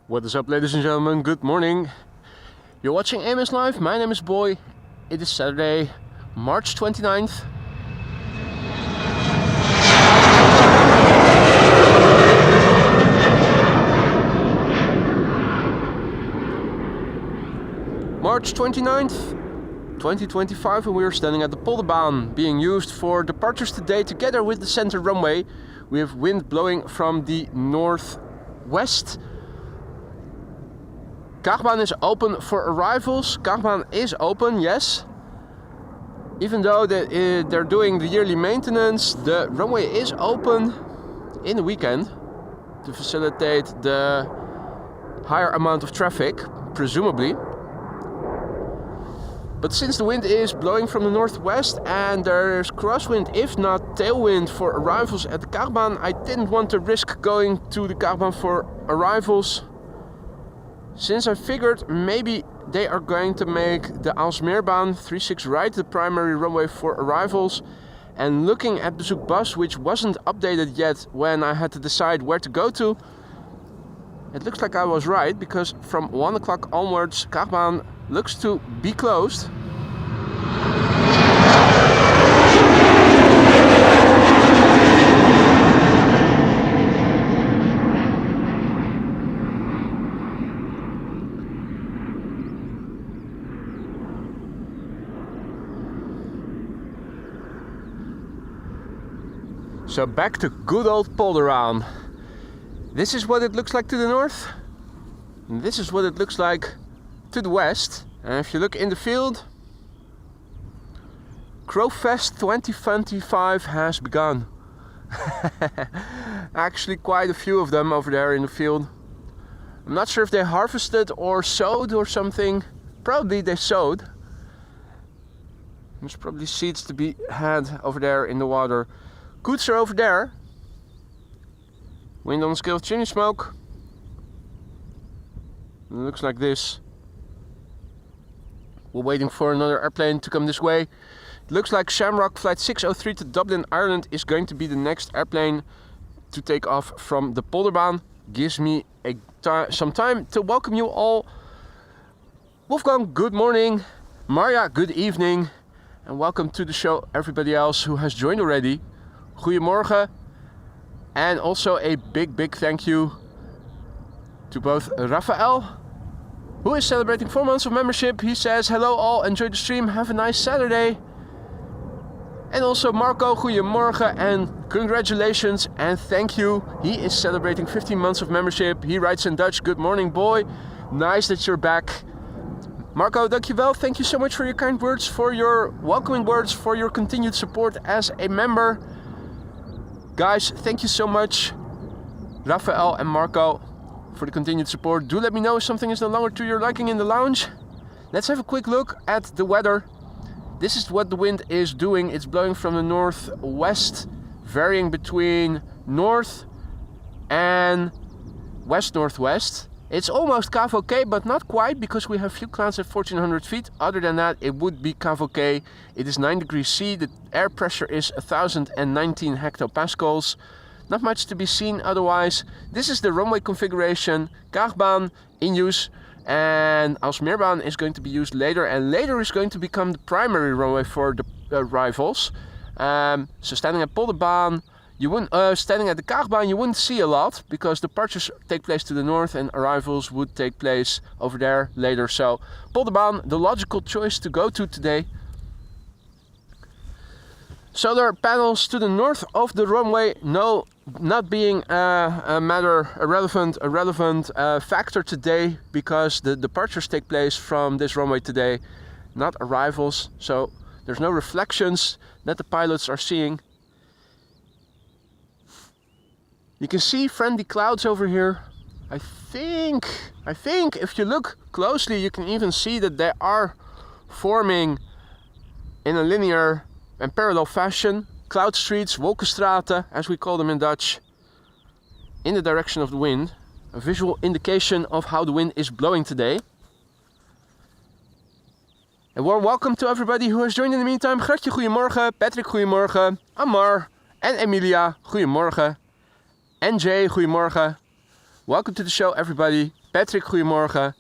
What is up, ladies and gentlemen? Good morning. You're watching AMS Live. My name is Boy. It is Saturday, March 29th. March 29th, 2025, and we are standing at the Polderbaan, being used for departures today together with the center runway. We have wind blowing from the northwest. Kaagbaan is open for arrivals. Kaagbaan is open, yes. Even though they're doing the yearly maintenance, the runway is open in the weekend to facilitate the higher amount of traffic, presumably. But since the wind is blowing from the northwest and there's crosswind, if not tailwind, for arrivals at the Kaagbaan, I didn't want to risk going to the Kaagbaan for arrivals, since I figured maybe they are going to make the Aalsmeerbaan 36 right the primary runway for arrivals. And looking at Bezoek Bus, which wasn't updated yet when I had to decide where to go to, it looks like I was right, because from 1 o'clock onwards Kaagbaan looks to be closed. So back to good old Polderaan. This is what it looks like to the north, and this is what it looks like to the west. And if you look in the field, Crowfest 2025 has begun. Actually quite a few of them over there in the field. I'm not sure if they harvested or sowed or something. Probably they sowed. There's probably seeds to be had over there in the water. Coots are over there. Wind on the scale of chimney smoke. It looks like this. We're waiting for another airplane to come this way. It looks like Shamrock Flight 603 to Dublin, Ireland is going to be the next airplane to take off from the Polderbaan. Gives me some time to welcome you all. Wolfgang, good morning. Marja, good evening. And welcome to the show, everybody else who has joined already. Goedemorgen. And also a big thank you to both Rafael, who is celebrating 4 months of membership. He says, hello all, enjoy the stream, have a nice Saturday. And also Marco, goedemorgen and congratulations and thank you. He is celebrating 15 months of membership. He writes in Dutch, good morning boy, nice that you're back. Marco, dankjewel, thank you so much for your kind words, for your welcoming words, for your continued support as a member. Guys, thank you so much, Rafael and Marco, for the continued support. Do let me know if something is no longer to your liking in the lounge. Let's have a quick look at the weather. This is what the wind is doing. It's blowing from the northwest, varying between north and west-northwest. It's almost KVK, but not quite, because we have few clouds at 1400 feet. Other than that, it would be KVK. It is 9 degrees C. The air pressure is 1019 hectopascals. Not much to be seen otherwise. This is the runway configuration. Kaagbaan in use, and Aalsmeerbaan is going to be used later, and later is going to become the primary runway for the arrivals. So standing at Polderbaan, you wouldn't, standing at the Kaagbaan, you wouldn't see a lot, because departures take place to the north and arrivals would take place over there later. So Polderbaan, the logical choice to go to today. Solar panels to the north of the runway, no, not being a relevant factor today, because the departures take place from this runway today, not arrivals. So there's no reflections that the pilots are seeing. You can see friendly clouds over here. I think if you look closely, you can even see that they are forming in a linear and parallel fashion. Cloud streets, wolkenstraten, as we call them in Dutch, in the direction of the wind. A visual indication of how the wind is blowing today. A warm welcome to everybody who has joined in the meantime. Gretje, goedemorgen. Patrick, goedemorgen. Amar en Emilia, goedemorgen. NJ, goedemorgen. Welcome to the show, everybody. Patrick, goedemorgen.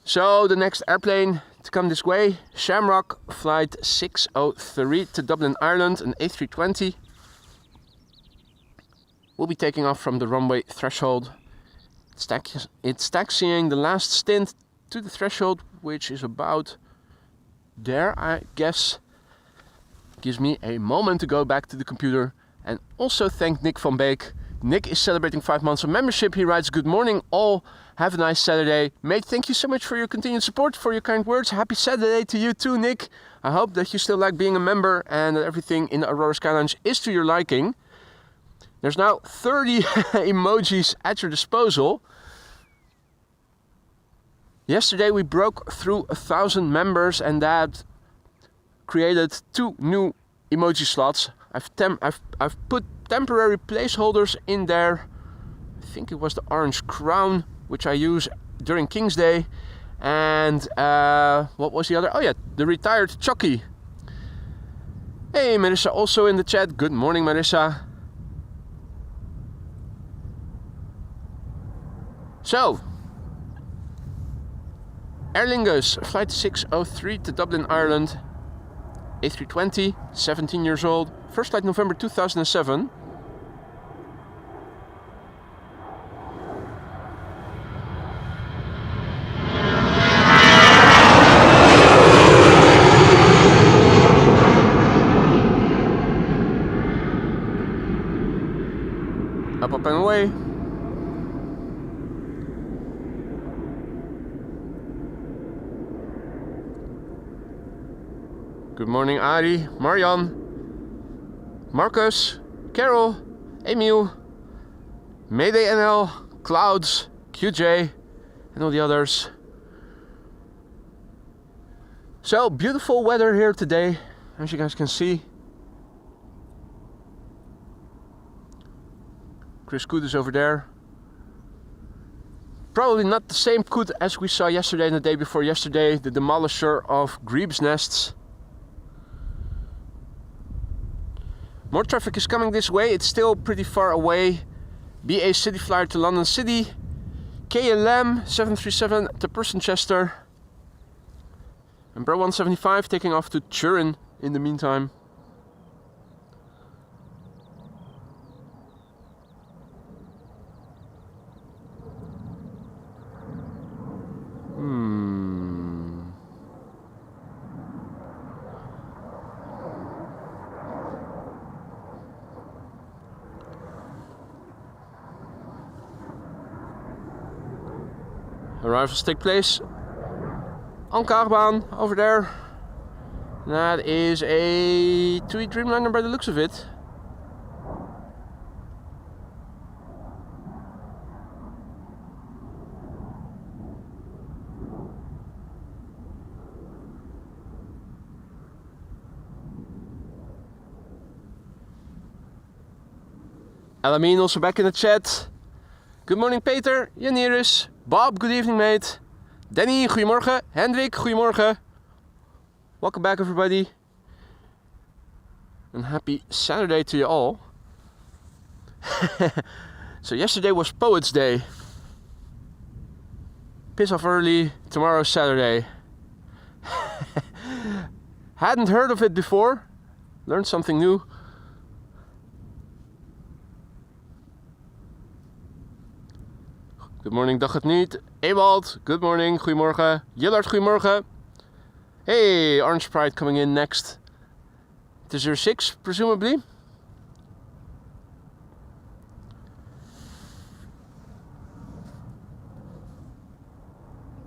So the next airplane to come this way, Shamrock flight 603 to Dublin, Ireland, an A320. We'll be taking off from the runway threshold. It's taxiing the last stint to the threshold, which is about there, I guess. Gives me a moment to go back to the computer and also thank Nick van Beek. Nick is celebrating 5 months of membership. He writes, good morning all, have a nice Saturday. Mate, thank you so much for your continued support, for your kind words. Happy Saturday to you too, Nick. I hope that you still like being a member and that everything in the Aurora Sky Lounge is to your liking. There's now 30 emojis at your disposal. Yesterday we broke through 1,000 members and that created 2 new emoji slots. I've put temporary placeholders in there. I think it was the orange crown, which I use during King's Day. And what was the other? Oh yeah, the retired Chucky. Hey, Marissa also in the chat. Good morning, Marissa. So, Aer Lingus, flight 603 to Dublin, Ireland. A320, 17 years old. First flight November 2007. Up and away. Good morning, Ari, Marian, Marcus, Carol, Emil, Mayday NL, Clouds, QJ, and all the others. So, beautiful weather here today, as you guys can see. Chris Koot is over there. Probably not the same Koot as we saw yesterday and the day before yesterday, the demolisher of Grebe's Nests. More traffic is coming this way, it's still pretty far away. BA City Flyer to London City. KLM 737 to Persenchester. And Bro 175 taking off to Turin in the meantime. Arrivals take place on Kaarbaan over there. That is a TUI Dreamliner by the looks of it. Elamine also back in the chat. Good morning Peter, Janiris, Bob, good evening mate. Danny, goedemorgen. Hendrik, goedemorgen. Welcome back everybody. And happy Saturday to you all. So yesterday was Poets Day. Piss off early, tomorrow's Saturday. Hadn't heard of it before. Learned something new. Good morning, dag het niet. Ewald, good morning, goedemorgen. Jillard, goedemorgen. Hey, Orange Pride coming in next. It is 06, presumably.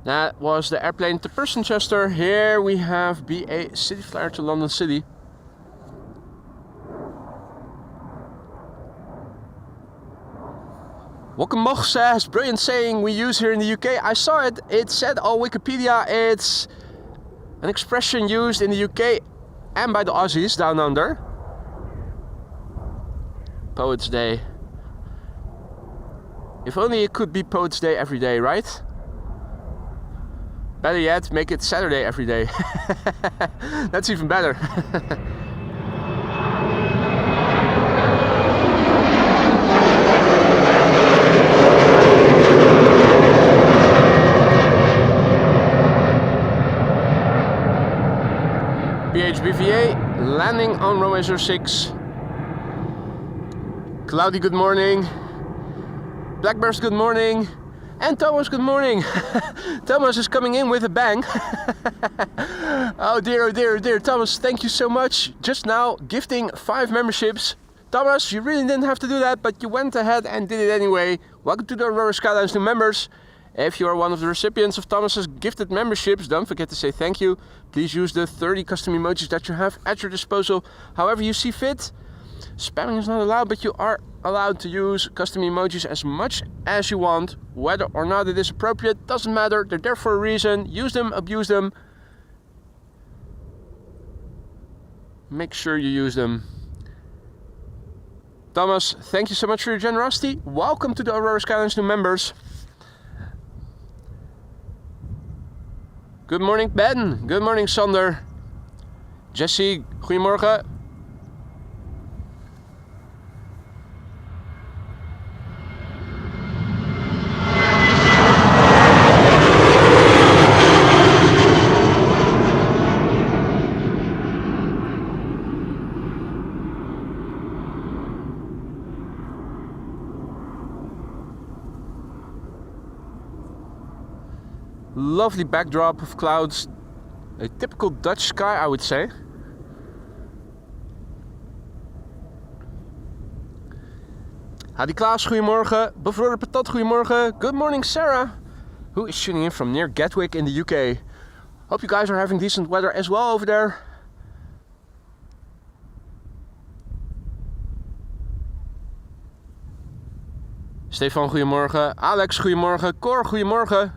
That was the airplane to Persenchester. Here we have BA City Flyer to London City. Welcome Moch says, brilliant saying we use here in the UK. I saw it, it said on Wikipedia it's an expression used in the UK and by the Aussies down under. Poets Day. If only it could be Poets Day every day, right? Better yet, make it Saturday every day. That's even better. PHBVA, landing on runway 06. Cloudy, good morning. Blackburst, good morning. And Thomas, good morning. Thomas is coming in with a bang. Oh dear, oh dear, oh dear. Thomas, thank you so much. Just now, gifting 5 memberships. Thomas, you really didn't have to do that, but you went ahead and did it anyway. Welcome to the Aurora Skylines new members. If you are one of the recipients of Thomas's gifted memberships, don't forget to say thank you. Please use the 30 custom emojis that you have at your disposal, however you see fit. Spamming is not allowed, but you are allowed to use custom emojis as much as you want. Whether or not it is appropriate doesn't matter. They're there for a reason. Use them, abuse them. Make sure you use them. Thomas, thank you so much for your generosity. Welcome to the Aurora Skylines new members. Good morning, Ben. Good morning, Sander. Jesse, goedemorgen. Lovely backdrop of clouds, a typical Dutch sky, I would say. Hadi Klaas, goedemorgen. Bevroren Patat, goedemorgen. Good morning, Sarah, who is tuning in from near Gatwick in the UK. Hope you guys are having decent weather as well over there. Stefan, goedemorgen. Alex, goedemorgen. Cor, goedemorgen.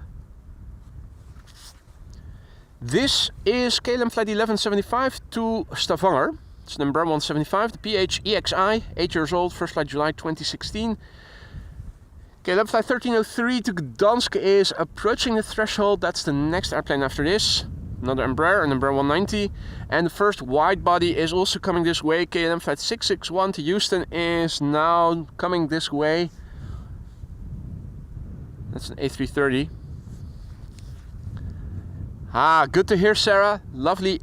This is KLM flight 1175 to Stavanger. It's number 175, the PHEXI, 8 years old, first flight July 2016. KLM flight 1303 to Gdansk is approaching the threshold. That's the next airplane after this. Another Embraer, number 190. And the first wide body is also coming this way. KLM flight 661 to Houston is now coming this way. That's an A330. Ah, good to hear, Sarah. Lovely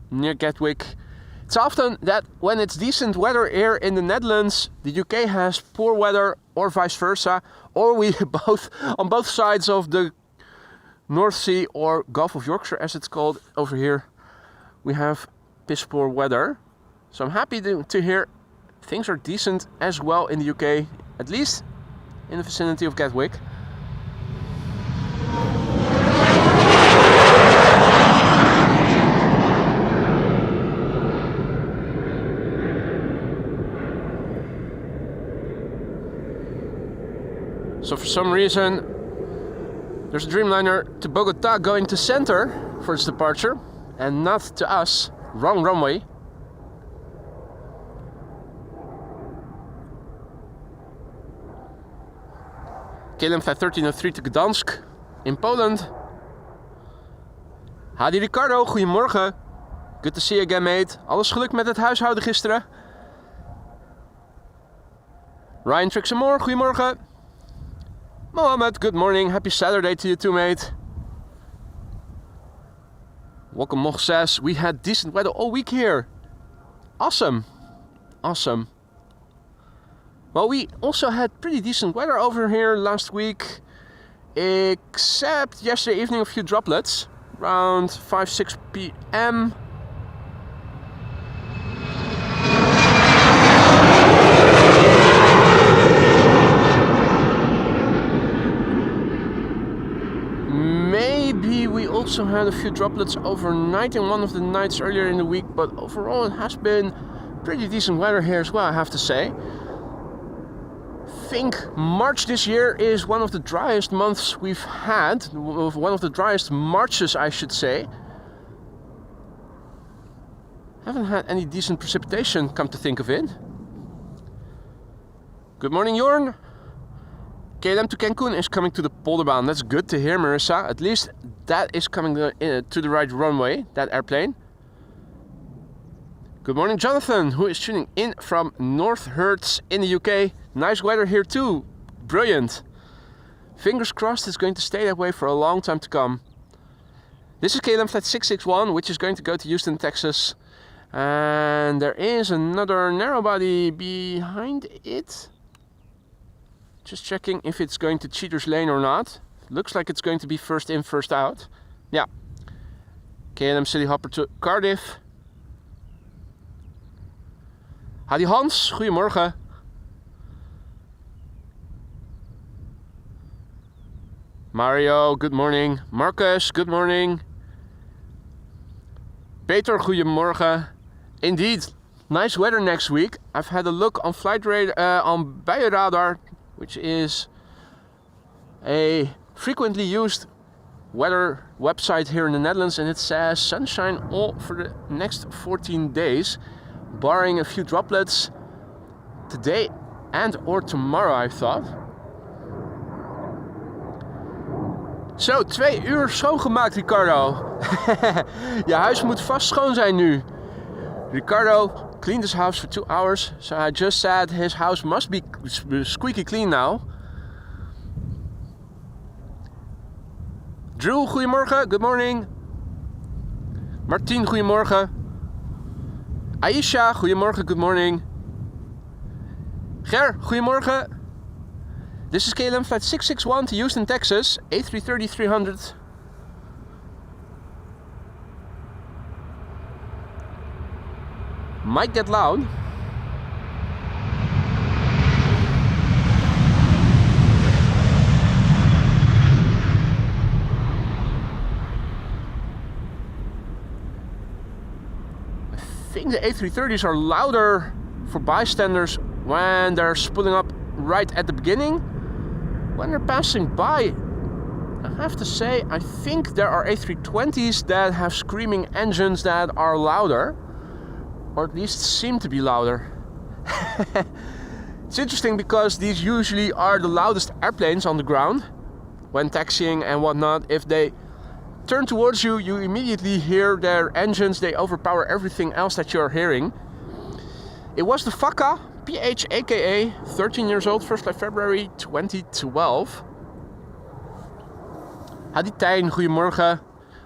near Gatwick. It's often that when it's decent weather here in the Netherlands, the UK has poor weather, or vice versa, or we both on both sides of the North Sea or Gulf of Yorkshire, as it's called over here, we have piss poor weather. So I'm happy to hear things are decent as well in the UK, at least in the vicinity of Gatwick. So for some reason, there's a Dreamliner to Bogota going to center for its departure, and not to us. Wrong runway. KLM flight 1303 to Gdansk in Poland. Hadi Ricardo, goedemorgen. Good to see you again, mate. Alles geluk met het huishouden gisteren. Ryan Trixamore, goedemorgen. Mohammed, good morning. Happy Saturday to you too, mate. Welcome, Moch says, we had decent weather all week here. Awesome. Awesome. Well, we also had pretty decent weather over here last week, except yesterday evening a few droplets, around 5-6 p.m. Maybe we also had a few droplets overnight in one of the nights earlier in the week, but overall it has been pretty decent weather here as well, I have to say. I think March this year is one of the driest months we've had, one of the driest Marches, I should say. Haven't had any decent precipitation, come to think of it. Good morning, Jorn. KLM to Cancun is coming to the Polderbaan. That's good to hear, Marissa. At least that is coming to the right runway, that airplane. Good morning, Jonathan, who is tuning in from North Herts in the UK. Nice weather here too. Brilliant. Fingers crossed it's going to stay that way for a long time to come. This is KLM flight 661, which is going to go to Houston, Texas. And there is another narrow body behind it. Just checking if it's going to cheater's lane or not. Looks like it's going to be first in, first out. Yeah. KLM City Hopper to Cardiff. Hadi Hans, goedemorgen. Mario, good morning. Marcus, good morning. Peter, goedemorgen. Indeed, nice weather next week. I've had a look on on Buienradar, which is a frequently used weather website here in the Netherlands, and it says sunshine all for the next 14 days, barring a few droplets today and or tomorrow, I thought. Zo, 2 uur schoongemaakt, Ricardo. Je huis moet vast schoon zijn nu. Ricardo cleaned his house for 2 hours, so I just said his house must be squeaky clean now. Drew, goedemorgen, good morning. Martien, goedemorgen. Aisha, goedemorgen, good morning. Ger, goedemorgen. This is KLM flight 661 to Houston, Texas, A330-300. Might get loud. I think the A330s are louder for bystanders when they're spooling up right at the beginning. When they're passing by, I have to say, I think there are A320s that have screaming engines that are louder, or at least seem to be louder. It's interesting because these usually are the loudest airplanes on the ground when taxiing and whatnot. If they turn towards you, you immediately hear their engines. They overpower everything else that you're hearing. It was the Fakka PH aka 13 years old, first flight February 2012. Hadi Tijn, goedemorgen.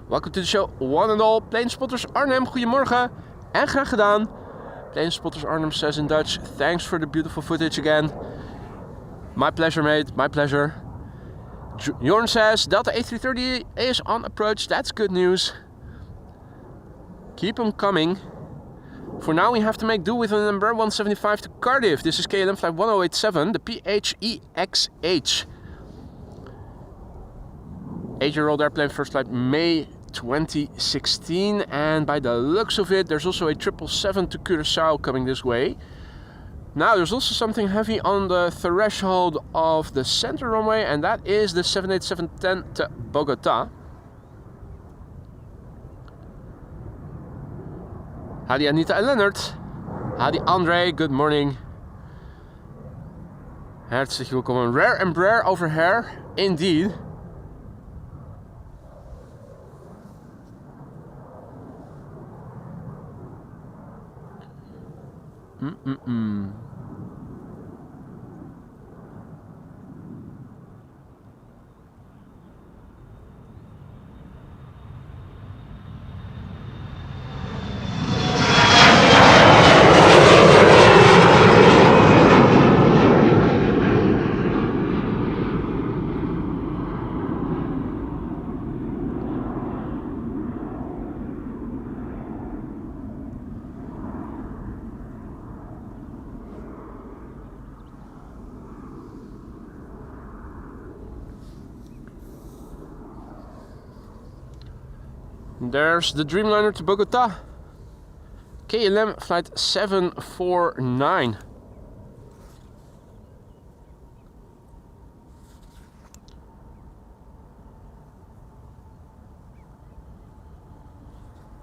Welcome to the show, one and all. Planespotters Arnhem, goedemorgen. En graag gedaan. Planespotters Arnhem says in Dutch, thanks for the beautiful footage again. My pleasure, mate, my pleasure. Jorn says, Delta A330 is on approach, that's good news. Keep them coming. For now, we have to make do with an Embraer 175 to Cardiff. This is KLM flight 1087, the PHEXH. 8-year-old airplane, first flight May 2016. And by the looks of it, there's also a 777 to Curaçao coming this way. Now, there's also something heavy on the threshold of the center runway, and that is the 787-10 to Bogota. Hadi Anita and Leonard. Hadi Andre, good morning. Herzlich willkommen. Rare Embraer over here, indeed. There's the Dreamliner to Bogota. KLM flight 749.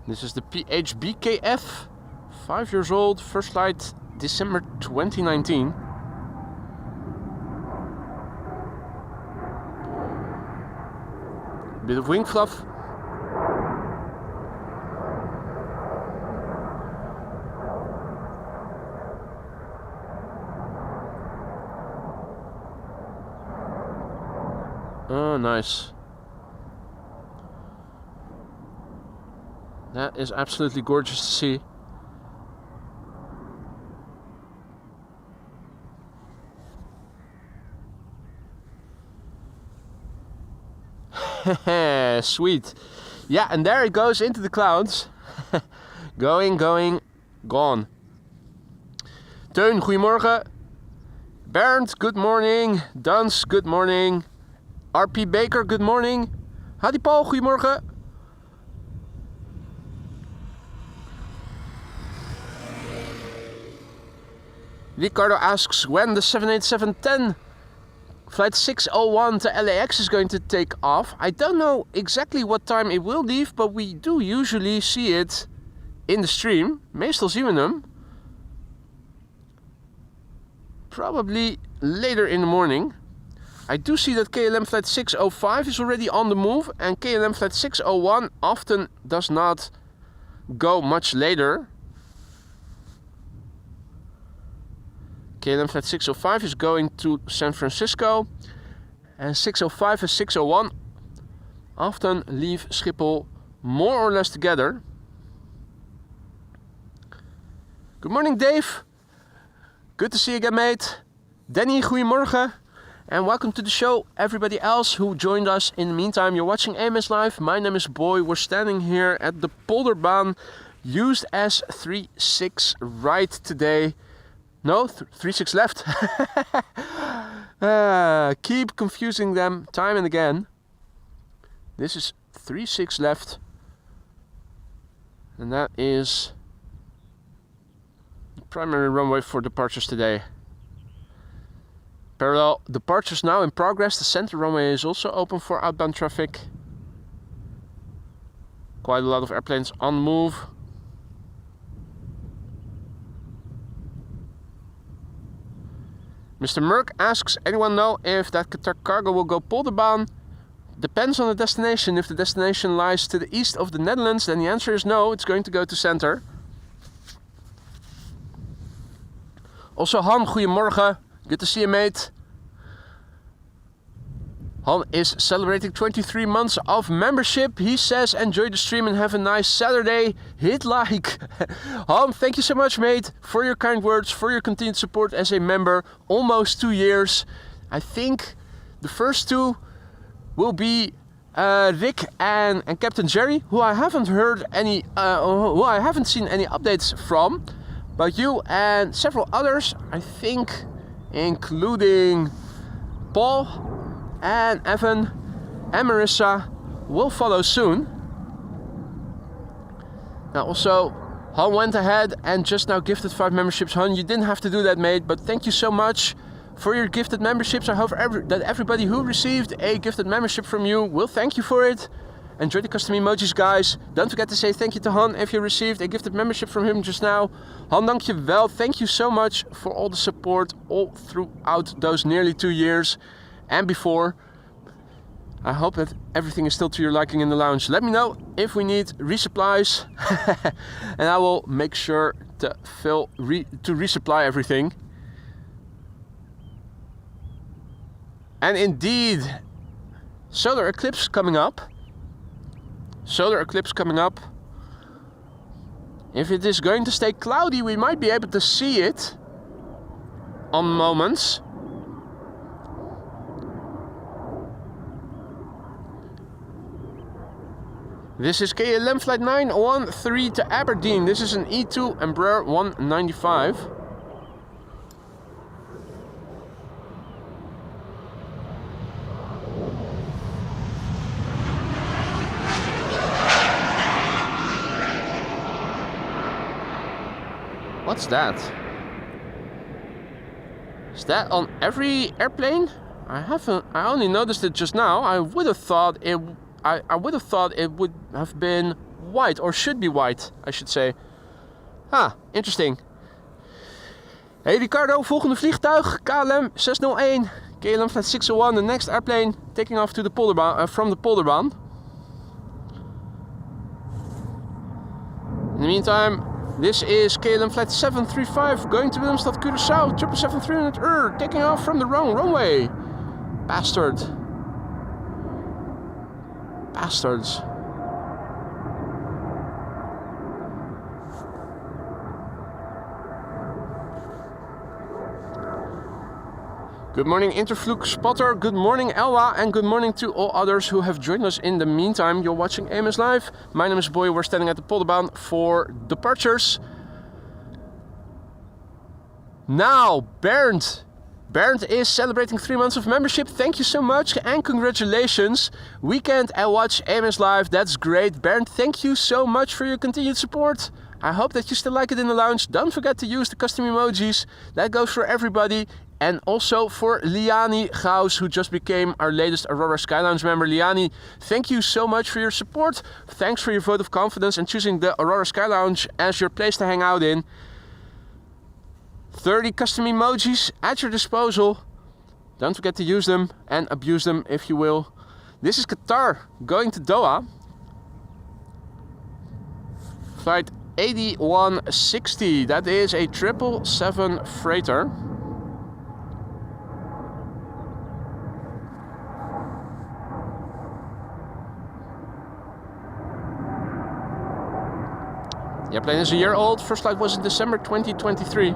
This is the PHBKF. 5 years old, first flight December 2019. Bit of wing fluff. Oh, nice. That is absolutely gorgeous to see. Sweet. Yeah, and there it goes into the clouds. Going, gone. Teun, goedemorgen. Bernd, good morning. Dans, good morning. RP Baker, good morning. Hadi Paul, goedemorgen. Ricardo asks when the 787-10 flight 601 to LAX is going to take off. I don't know exactly what time it will leave, but we do usually see it in the stream. Meestal zien we hem. Probably later in the morning. I do see that KLM flight 605 is already on the move, and KLM flight 601 often does not go much later. KLM flight 605 is going to San Francisco, and 605 and 601 often leave Schiphol more or less together. Good morning, Dave. Good to see you again, mate. Danny, goedemorgen. And welcome to the show, everybody else who joined us in the meantime. You're watching AMS Live. My name is Boy. We're standing here at the Polderbaan, used as 36 right today. No, 36 left. Keep confusing them time and again. This is 36 left. And that is the primary runway for departures today. Parallel departures now in progress. The center runway is also open for outbound traffic. Quite a lot of airplanes on the move. Mr. Merck asks, anyone know if that Qatar cargo will go Polderbaan? Depends on the destination. If the destination lies to the east of the Netherlands, then the answer is no, it's going to go to center. Also Han, goedemorgen. Good to see you, mate. Han is celebrating 23 months of membership. He says, enjoy the stream and have a nice Saturday. Hit like. Han, thank you so much, mate, for your kind words, for your continued support as a member. Almost 2 years. I think the first two will be Rick and Captain Jerry, who I haven't heard any, who I haven't seen any updates from. But you and several others, I think, including Paul and Evan and Marissa, will follow soon. Now also, Han went ahead and just now gifted 5 memberships. Han, you didn't have to do that, mate, but thank you so much for your gifted memberships. I hope that everybody who received a gifted membership from you will thank you for it. Enjoy the custom emojis, guys. Don't forget to say thank you to Han if you received a gifted membership from him just now. Han, dankjewel. Thank you so much for all the support all throughout those nearly 2 years and before. I hope that everything is still to your liking in the lounge. Let me know if we need resupplies and I will make sure to resupply everything. And indeed, solar eclipse coming up. Solar eclipse coming up. If it is going to stay cloudy, we might be able to see it on moments. This is KLM flight 913 to Aberdeen. This is an E2 Embraer 195. What's that? Is that on every airplane? I only noticed it just now. I would have thought it would have been white, or should be white, I should say. Ah, interesting. Hey Ricardo, volgende vliegtuig, KLM 601, KLM flight 601, the next airplane taking off to the Polderbaan, from the Polderbaan. In the meantime, this is KLM flight 735 going to Willemstad, Curaçao, 777-300 taking off from the wrong runway. Bastards. Good morning Interfluke Spotter, good morning Elwa, and good morning to all others who have joined us in the meantime. You're watching AMS Live. My name is Boy, we're standing at the Polderbaan for departures. Now, Bernd is celebrating 3 months of membership. Thank you so much and congratulations. Weekend and watch AMS Live, that's great. Bernd, thank you so much for your continued support. I hope that you still like it in the lounge. Don't forget to use the custom emojis. That goes for everybody. And also for Liani Gauss, who just became our latest Aurora Sky Lounge member. Liani, thank you so much for your support. Thanks for your vote of confidence and choosing the Aurora Sky Lounge as your place to hang out in. 30 custom emojis at your disposal. Don't forget to use them and abuse them if you will. This is Qatar going to Doha. Flight 8160. That is a 777 freighter. The airplane is a year old. First flight was in December 2023.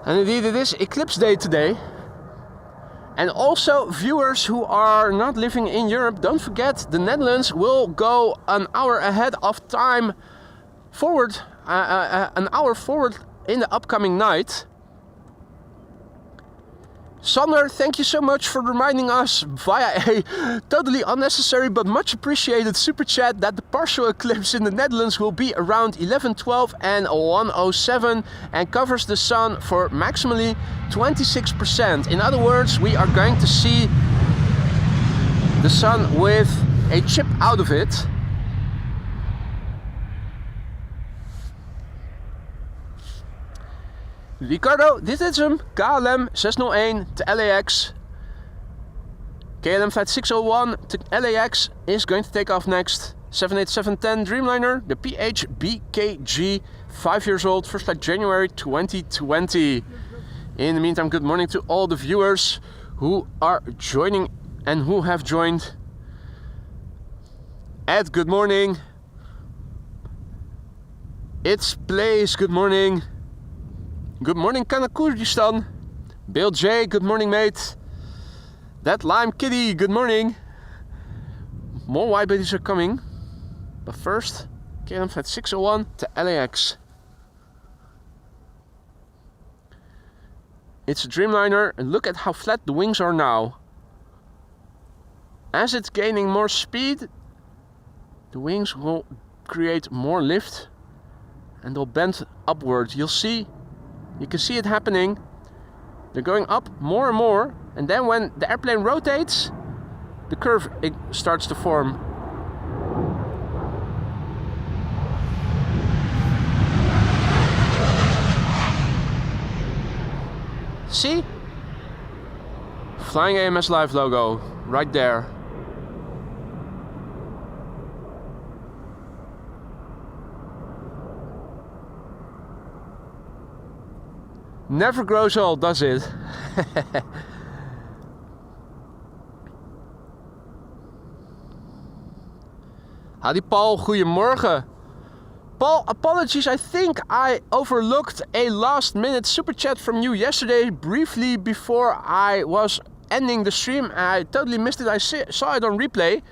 And indeed it is Eclipse Day today. And also viewers who are not living in Europe, don't forget the Netherlands will go an hour ahead of time forward, an hour forward in the upcoming night. Sander, thank you so much for reminding us via a totally unnecessary but much appreciated super chat that the partial eclipse in the Netherlands will be around 11:12 and 1:07 and covers the sun for maximally 26%. In other words, we are going to see the sun with a chip out of it. Ricardo, dit is hem. KLM 601 to LAX. KLM flight 601 to LAX is going to take off next. 787-10 Dreamliner, the PHBKG, 5 years old, first flight January 2020. In the meantime, good morning to all the viewers who are joining and who have joined. Ed, good morning. It's Blaze, good morning. Good morning, Kanakurdistan. Bill J, good morning, mate. That Lime Kitty, good morning. More white bodies are coming. But first, KLM flight 601 to LAX. It's a Dreamliner, and look at how flat the wings are now. As it's gaining more speed, the wings will create more lift and they'll bend upwards. You can see it happening. They're going up more and more, and then when the airplane rotates, the curve starts to form. See? Flying AMS Live logo, right there. Never grows old, does it? Howdy Paul, goedemorgen. Paul, apologies, I think I overlooked a last minute super chat from you yesterday briefly before I was ending the stream. I totally missed it, I saw it on replay.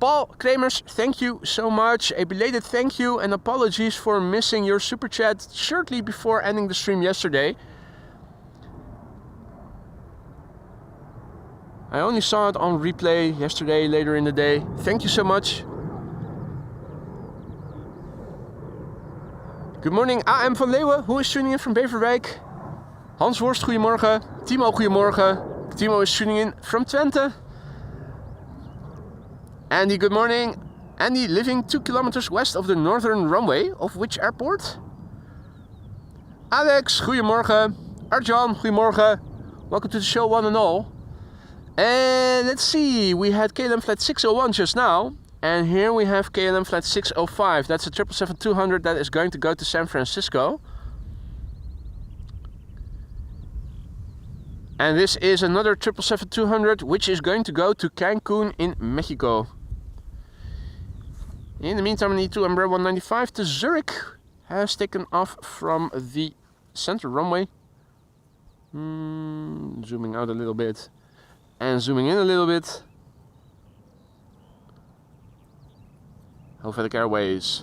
Paul Kremers, thank you so much. A belated thank you and apologies for missing your super chat shortly before ending the stream yesterday. I only saw it on replay yesterday, later in the day. Thank you so much. Good morning, AM van Leeuwen, who is tuning in from Beverwijk. Hans Worst, goedemorgen. Timo, goedemorgen. Timo is tuning in from Twente. Andy, good morning. Andy, living 2 kilometers west of the northern runway. Of which airport? Alex, goedemorgen. Arjan, goedemorgen. Welcome to the show, one and all. And let's see, we had KLM flight 601 just now. And here we have KLM flight 605. That's a 777-200 that is going to go to San Francisco. And this is another 777-200 which is going to go to Cancun in Mexico. In the meantime, I need to Embraer 195 to Zurich has taken off from the center runway. Zooming out a little bit and zooming in a little bit. Helvetic Airways.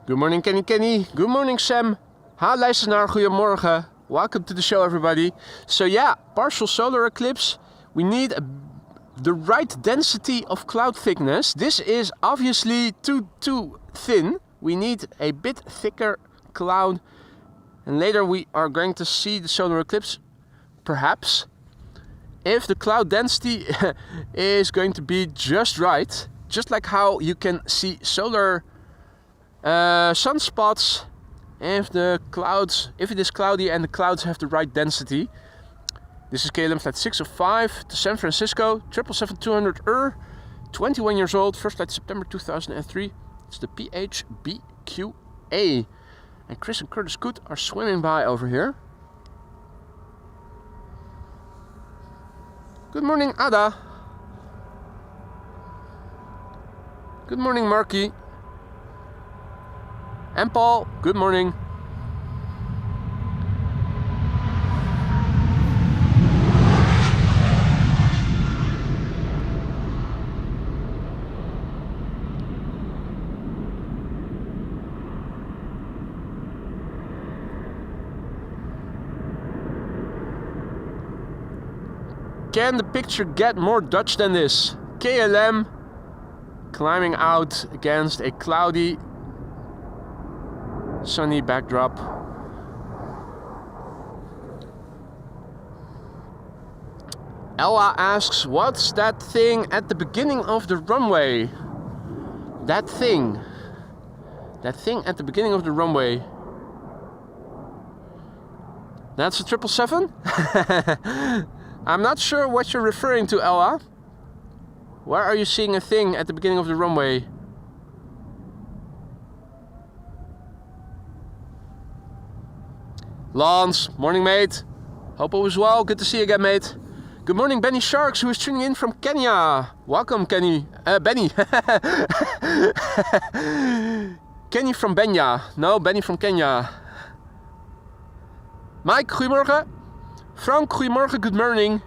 Good morning, Kenny. Good morning, Sam. Ha, luisteraar, goedemorgen. Welcome to the show, everybody. So yeah, partial solar eclipse. We need the right density of cloud thickness. This is obviously too thin. We need a bit thicker cloud. And later we are going to see the solar eclipse, perhaps. If the cloud density is going to be just right, just like how you can see solar sunspots, if it is cloudy and the clouds have the right density. This is KLM flight 605 to San Francisco, 777-200 21 years old, first flight September 2003. It's the PHBQA. And Chris and Curtis Good are swimming by over here. Good morning, Ada. Good morning, Marky. And Paul, good morning. Can the picture get more Dutch than this? KLM climbing out against a cloudy sunny backdrop. Ella asks, what's that thing at the beginning of the runway? That thing at the beginning of the runway. That's a 777? I'm not sure what you're referring to, Ella. Where are you seeing a thing at the beginning of the runway? Lance, morning mate. Hope all is well. Good to see you again, mate. Good morning, Benny Sharks, who is tuning in from Kenya. Welcome, Benny. Kenny from Benya. No, Benny from Kenya. Mike, goedemorgen. Frank, goedemorgen. Good morning.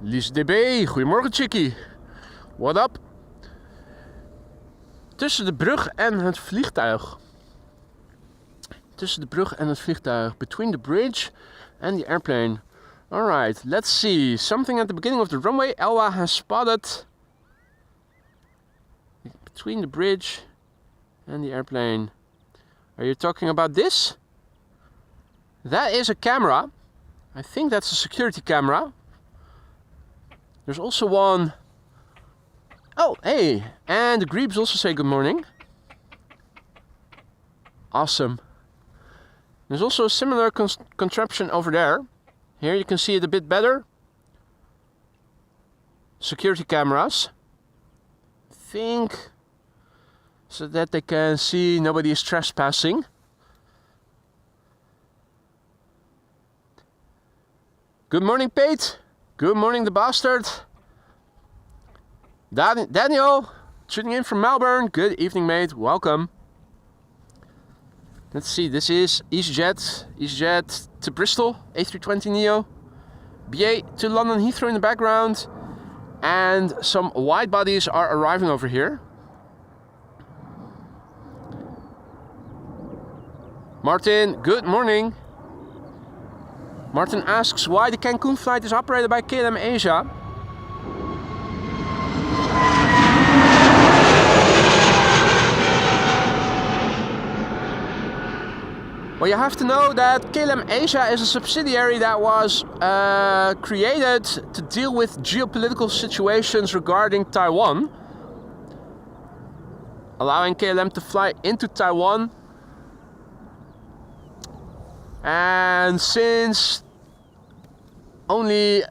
Lies DB, goedemorgen chickie. What up? Tussen de brug en het vliegtuig. Between the bridge and the airplane. Alright, let's see. Something at the beginning of the runway. Elwa has spotted. Between the bridge and the airplane. Are you talking about this? That is a camera. I think that's a security camera. There's also one. Oh, hey. And the Greebs also say good morning. Awesome. There's also a similar contraption over there. Here you can see it a bit better. Security cameras. I think so that they can see nobody is trespassing. Good morning, Pete. Good morning, the bastard. Daniel, tuning in from Melbourne. Good evening, mate. Welcome. Let's see, this is EasyJet to Bristol, A320neo. BA to London Heathrow in the background. And some wide bodies are arriving over here. Martin, good morning. Martin asks why the Cancun flight is operated by KLM Asia. Well, you have to know that KLM Asia is a subsidiary that was created to deal with geopolitical situations regarding Taiwan, allowing KLM to fly into Taiwan. And since only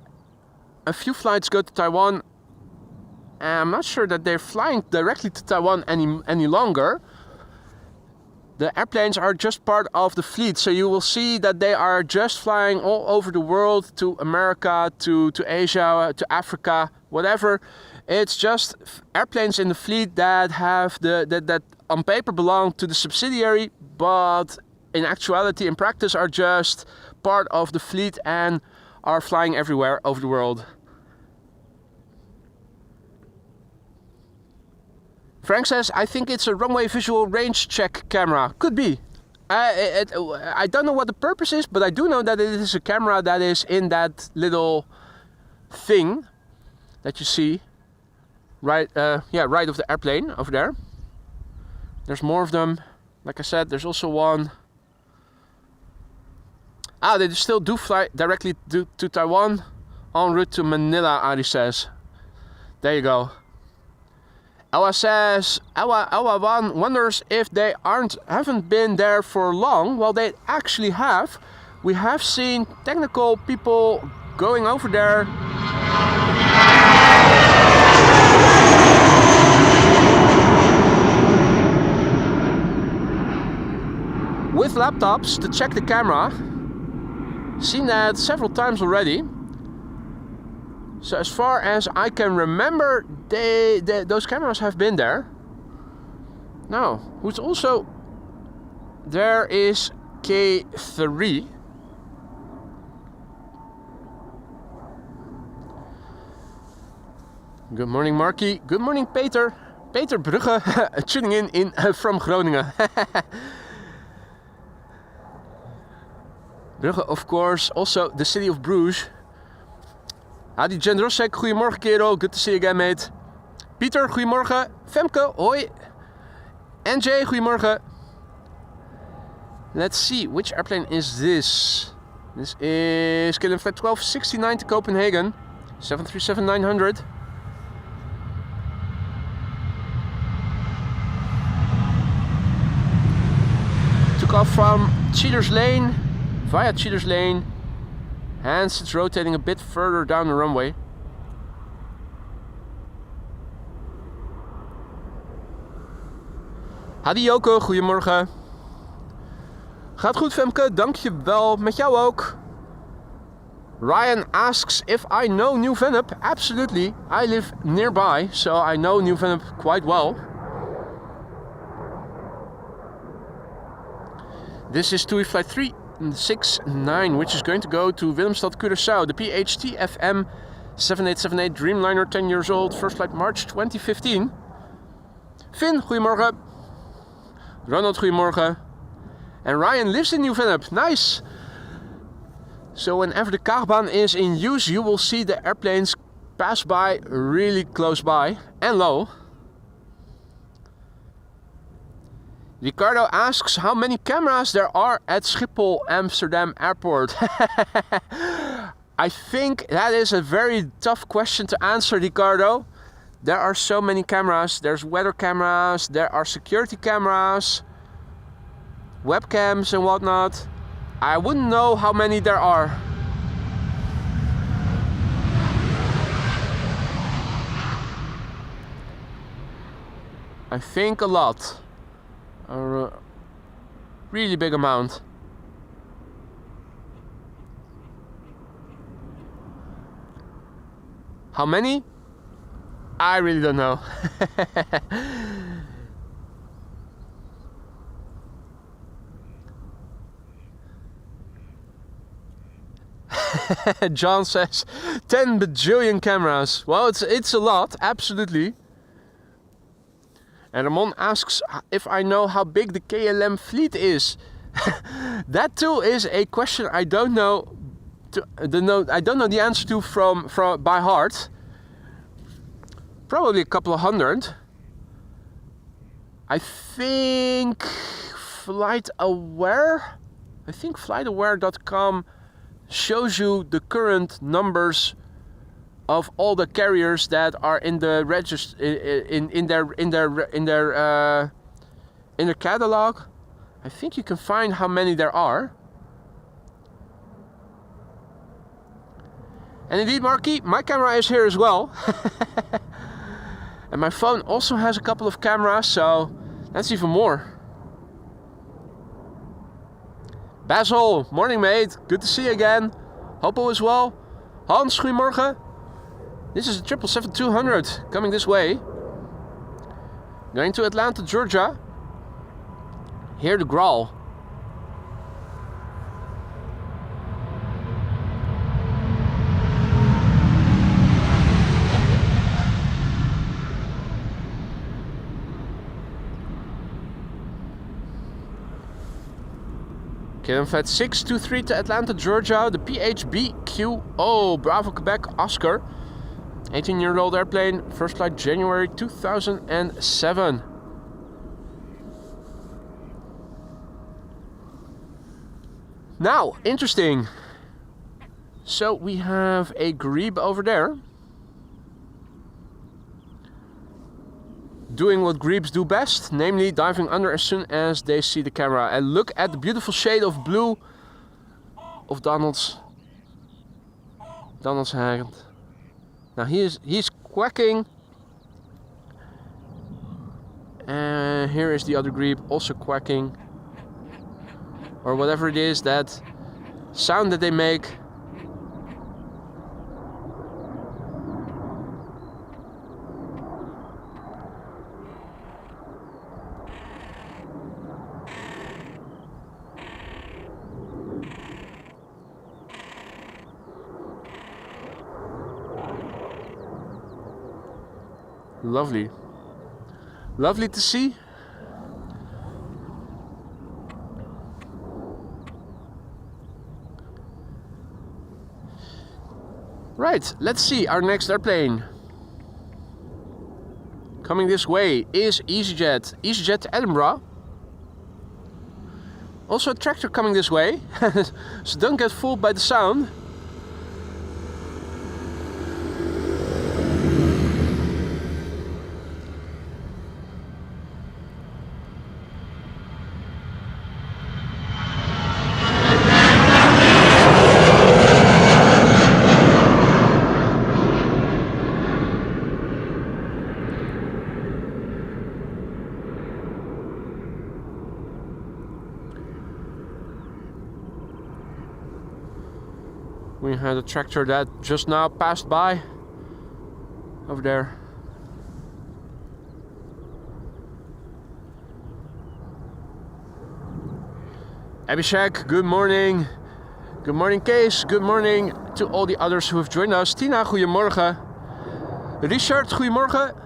a few flights go to Taiwan, I'm not sure that they're flying directly to Taiwan any longer. The airplanes are just part of the fleet, so you will see that they are just flying all over the world, to America, to Asia, to Africa, whatever. It's just airplanes in the fleet that have that on paper belong to the subsidiary, but in actuality, in practice, are just part of the fleet and are flying everywhere over the world. Frank says, I think it's a runway visual range check camera. Could be. I don't know what the purpose is, but I do know that it is a camera that is in that little thing that you see right of the airplane over there. There's more of them. Like I said, there's also one. They still do fly directly to Taiwan en route to Manila, Ari says. There you go. Awa says, Awa wonders if they haven't been there for long. Well, they actually have. We have seen technical people going over there. With laptops to check the camera. Seen that several times already. So as far as I can remember, those cameras have been there. Now, who's also there is K3. Good morning, Marky. Good morning, Peter. Peter Brugge, tuning in from Groningen. Brugge, of course, also the city of Bruges. Hadi Jendrosek, goedemorgen kerel, good to see you again, mate. Pieter, goedemorgen. Femke, hoi. NJ, goedemorgen. Let's see, which airplane is this? This is KLM Flight 1269 to Copenhagen, 737-900. Took off from Cheaters Lane, via Cheaters Lane. Hence it's rotating a bit further down the runway. Hadi Joko, goedemorgen. Gaat goed Femke, dankjewel. Met jou ook. Ryan asks if I know New Vennep. Absolutely, I live nearby, so I know New Vennep quite well. This is TUI Flight 369, which is going to go to Willemstad, Curaçao. The PHT FM 7878 Dreamliner, 10 years old, first flight March 2015. Finn, goedemorgen. Ronald, goedemorgen. And Ryan lives in New Vennep. Nice! So whenever the Kaagbaan is in use, you will see the airplanes pass by really close by and low. Ricardo asks how many cameras there are at Schiphol Amsterdam Airport. I think that is a very tough question to answer, Ricardo. There are so many cameras. There's weather cameras, there are security cameras, webcams and whatnot. I wouldn't know how many there are. I think a lot. A really big amount. How many? I really don't know. John says 10 bajillion cameras. Well, it's a lot, absolutely. And Ramon asks if I know how big the KLM fleet is. That too is a question I don't know. I don't know the answer to from by heart. Probably a couple of hundred. I think FlightAware. I think FlightAware.com shows you the current numbers of all the carriers that are in the register in their catalog. I think you can find how many there are. And indeed, Marky, my camera is here as well. And my phone also has a couple of cameras, so that's even more. Basil, morning mate, good to see you again. Hoppo as well. Hans, goedemorgen. This is a 777-200 coming this way. Going to Atlanta, Georgia. Hear the growl. KLM Flight 623 to Atlanta, Georgia, the PHBQO, Bravo Quebec Oscar. 18-year-old airplane, first flight January 2007. Now, interesting. So we have a Grebe over there. Doing what Grebes do best, namely diving under as soon as they see the camera. And look at the beautiful shade of blue of Donald's hand. Now he's quacking. And here is the other Grebe also quacking. Or whatever it is, that sound that they make. Lovely. Lovely to see. Right, let's see our next airplane. Coming this way is EasyJet. EasyJet to Edinburgh. Also a tractor coming this way. So don't get fooled by the sound. We had a tractor that just now passed by over there. Abhishek, good morning. Good morning, Kees. Good morning to all the others who have joined us. Tina, goedemorgen. Richard, goedemorgen.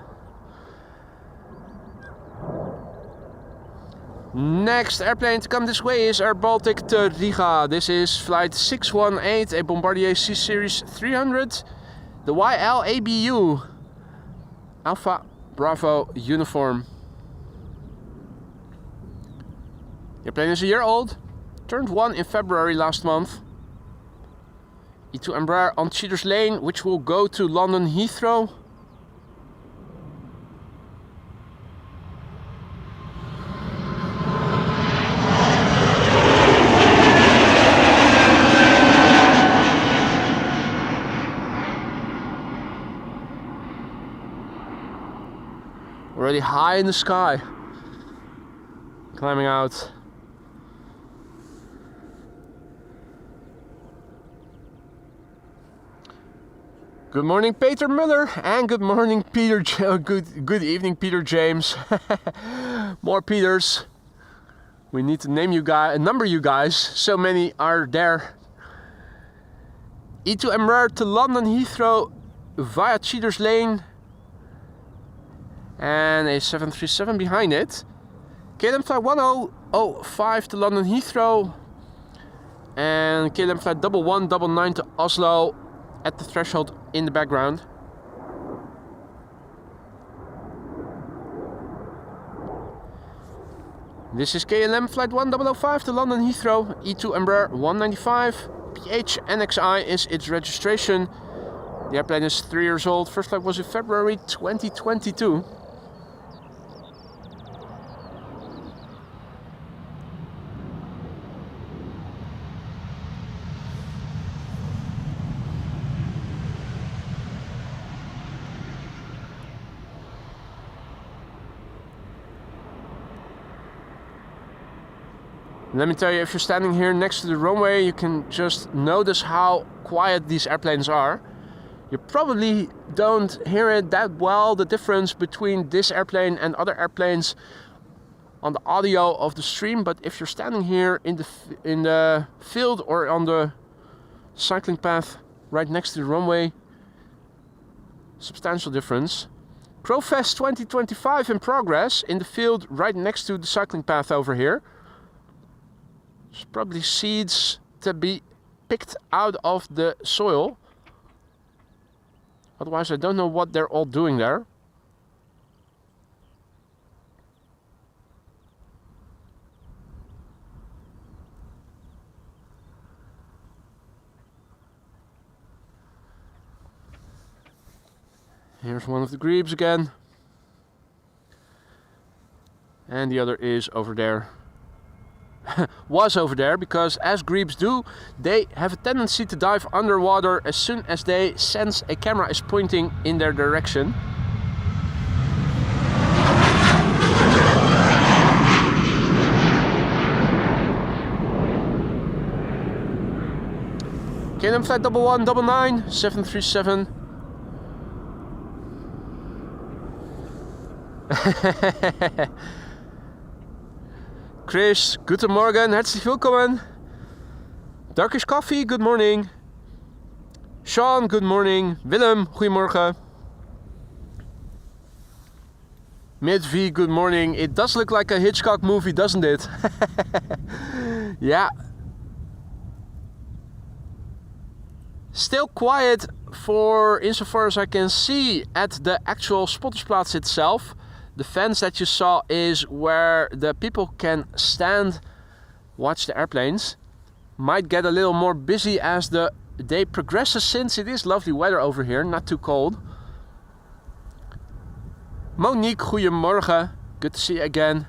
Next airplane to come this way is Air Baltic to Riga. This is flight 618, a Bombardier C-Series 300. The YLABU. Alpha Bravo uniform. The airplane is a year old. Turned 1 in February last month. E2 Embraer on Cheaters Lane, which will go to London Heathrow. Already high in the sky. Climbing out. Good morning, Peter Muller, and good morning, Peter. Good evening, Peter James. More Peters. We need to name you guys, number you guys. So many are there. E2 Embraer to London Heathrow via Cheaters Lane. And a 737 behind it. KLM Flight 1005 to London Heathrow. And KLM flight 1199 to Oslo at the threshold in the background. This is KLM flight 1005 to London Heathrow, E2 Embraer 195. PH NXI is its registration. The airplane is 3 years old. First flight was in February 2022. Let me tell you, if you're standing here next to the runway, you can just notice how quiet these airplanes are. You probably don't hear it that well, the difference between this airplane and other airplanes on the audio of the stream, but if you're standing here in the field or on the cycling path right next to the runway, substantial difference. Crowfest 2025 in progress in the field right next to the cycling path over here. There's probably seeds to be picked out of the soil. Otherwise, I don't know what they're all doing there. Here's one of the grebes again. And the other is over there. Was over there, because as grebes do, they have a tendency to dive underwater as soon as they sense a camera is pointing in their direction. KLM flight 1199 737. Chris, guten Morgen, herzlich willkommen. Darkish Coffee, good morning. Sean, good morning. Willem, goedemorgen. Midvi, good morning. It does look like a Hitchcock movie, doesn't it? Yeah. Still quiet for insofar as I can see at the actual Spottersplatz itself. The fence that you saw is where the people can stand, watch the airplanes. Might get a little more busy as the day progresses, since it is lovely weather over here, not too cold. Monique, goedemorgen. Good to see you again.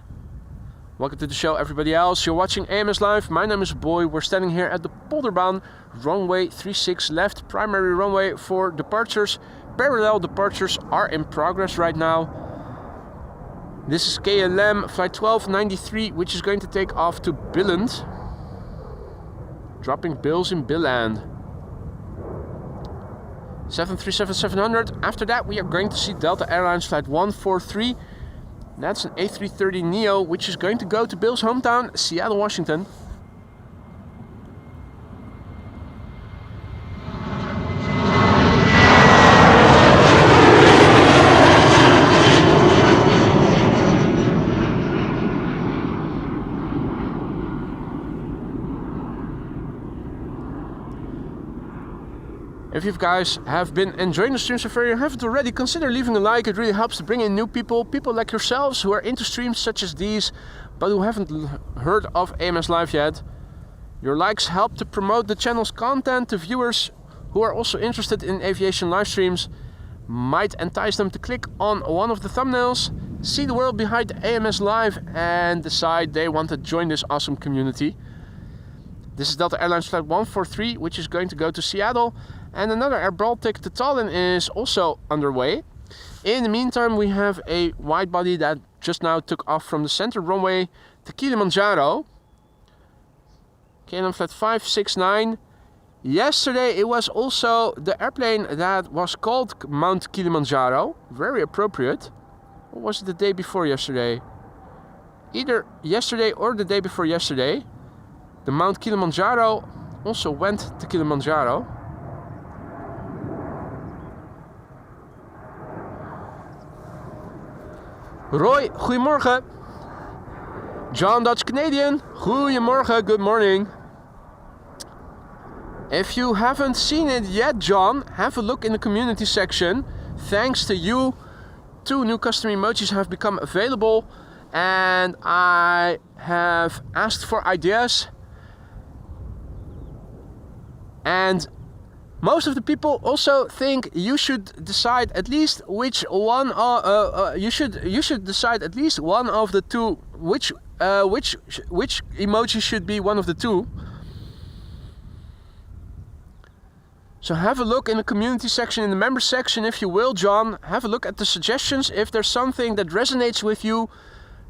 Welcome to the show, everybody else. You're watching AMS Live. My name is Boy. We're standing here at the Polderbaan, runway 36 left, primary runway for departures. Parallel departures are in progress right now. This is KLM flight 1293, which is going to take off to Billund, dropping bills in Billand. 737-700. After that, we are going to see Delta Airlines flight 143. That's an A330neo, which is going to go to Bill's hometown, Seattle, Washington. If you guys have been enjoying the stream so far, you haven't already, consider leaving a like. It really helps to bring in new people like yourselves who are into streams such as these, but who haven't heard of AMS Live yet. Your likes help to promote the channel's content to viewers who are also interested in aviation live streams. Might entice them to click on one of the thumbnails, see the world behind AMS Live, and decide they want to join this awesome community. This is Delta Airlines flight 143, which is going to go to Seattle. And another Air Baltic to Tallinn is also underway. In the meantime, we have a wide body that just now took off from the center runway to Kilimanjaro. KLM flight 569. Yesterday it was also the airplane that was called Mount Kilimanjaro. Very appropriate. Or was it the day before yesterday? Either yesterday or the day before yesterday. The Mount Kilimanjaro also went to Kilimanjaro. Roy, goedemorgen. John Dutch Canadian, goedemorgen, good morning. If you haven't seen it yet, John, have a look in the community section. Thanks to you, 2 new custom emojis have become available, and I have asked for ideas. And most of the people also think you should decide at least which one. You should decide at least one of the 2. Which emoji should be one of the 2. So have a look in the community section, in the member section, if you will, John. Have a look at the suggestions. If there's something that resonates with you,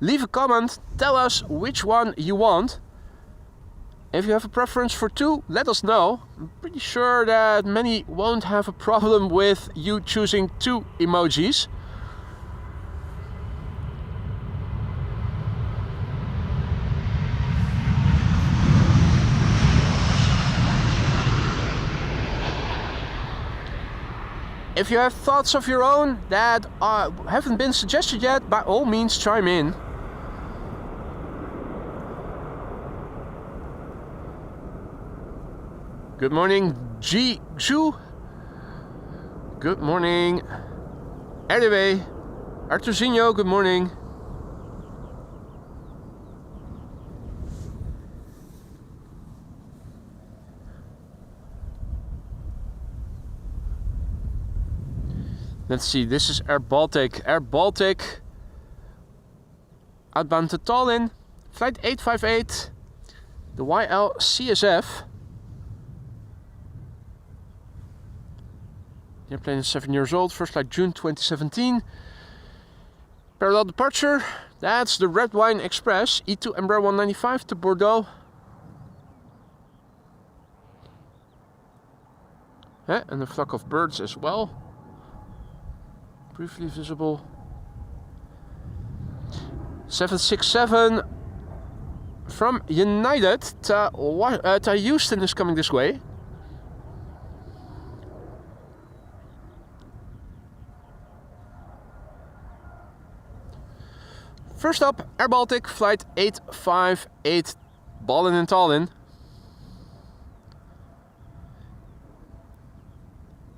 leave a comment. Tell us which one you want. If you have a preference for 2, let us know. I'm pretty sure that many won't have a problem with you choosing 2 emojis. If you have thoughts of your own that haven't been suggested yet, by all means chime in. Good morning, G. Zhu. Good morning, RDW. Artuzinho, good morning. Let's see, this is Air Baltic. Air Baltic, outbound to Tallinn, flight 858, the YL CSF. The airplane is 7 years old, first flight June 2017. Parallel departure, that's the Red Wine Express, E2 Embraer 195 to Bordeaux. And a flock of birds as well. Briefly visible. 767 from United to Houston is coming this way. First up, Air Baltic, flight 858, Ballin in Tallinn.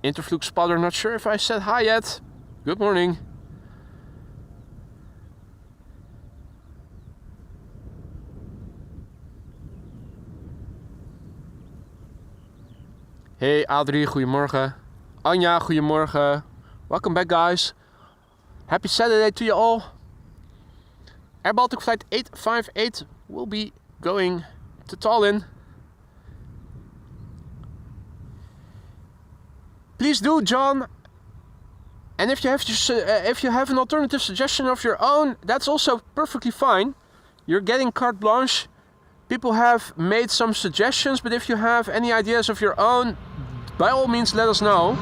Interflug spotter, not sure if I said hi yet. Good morning. Hey Adrie, goedemorgen. Anja, goedemorgen. Welcome back, guys. Happy Saturday to you all. Air Baltic flight 858 will be going to Tallinn. Please do, John. And if you have an alternative suggestion of your own, that's also perfectly fine. You're getting carte blanche. People have made some suggestions, but if you have any ideas of your own, by all means let us know.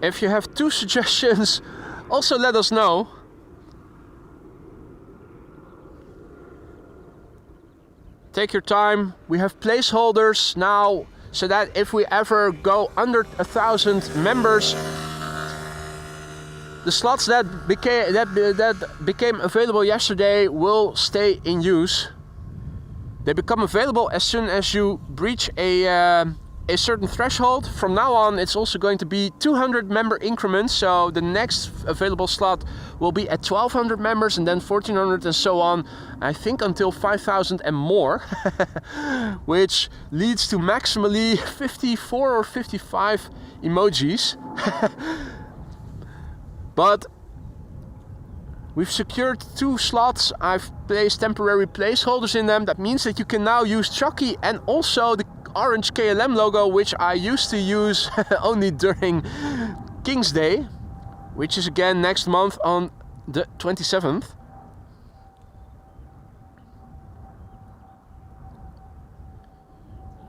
If you have 2 suggestions, also let us know. Take your time. We have placeholders now, so that if we ever go under 1,000 members, the slots that became available yesterday will stay in use. They become available as soon as you breach a certain threshold. From now on, it's also going to be 200 member increments, so the next available slot will be at 1,200 members, and then 1,400, and so on, I think until 5,000 and more, which leads to maximally 54 or 55 emojis. But we've secured 2 slots. I've placed temporary placeholders in them. That means that you can now use Chucky and also the orange KLM logo, which I used to use only during King's Day, which is again next month on the 27th.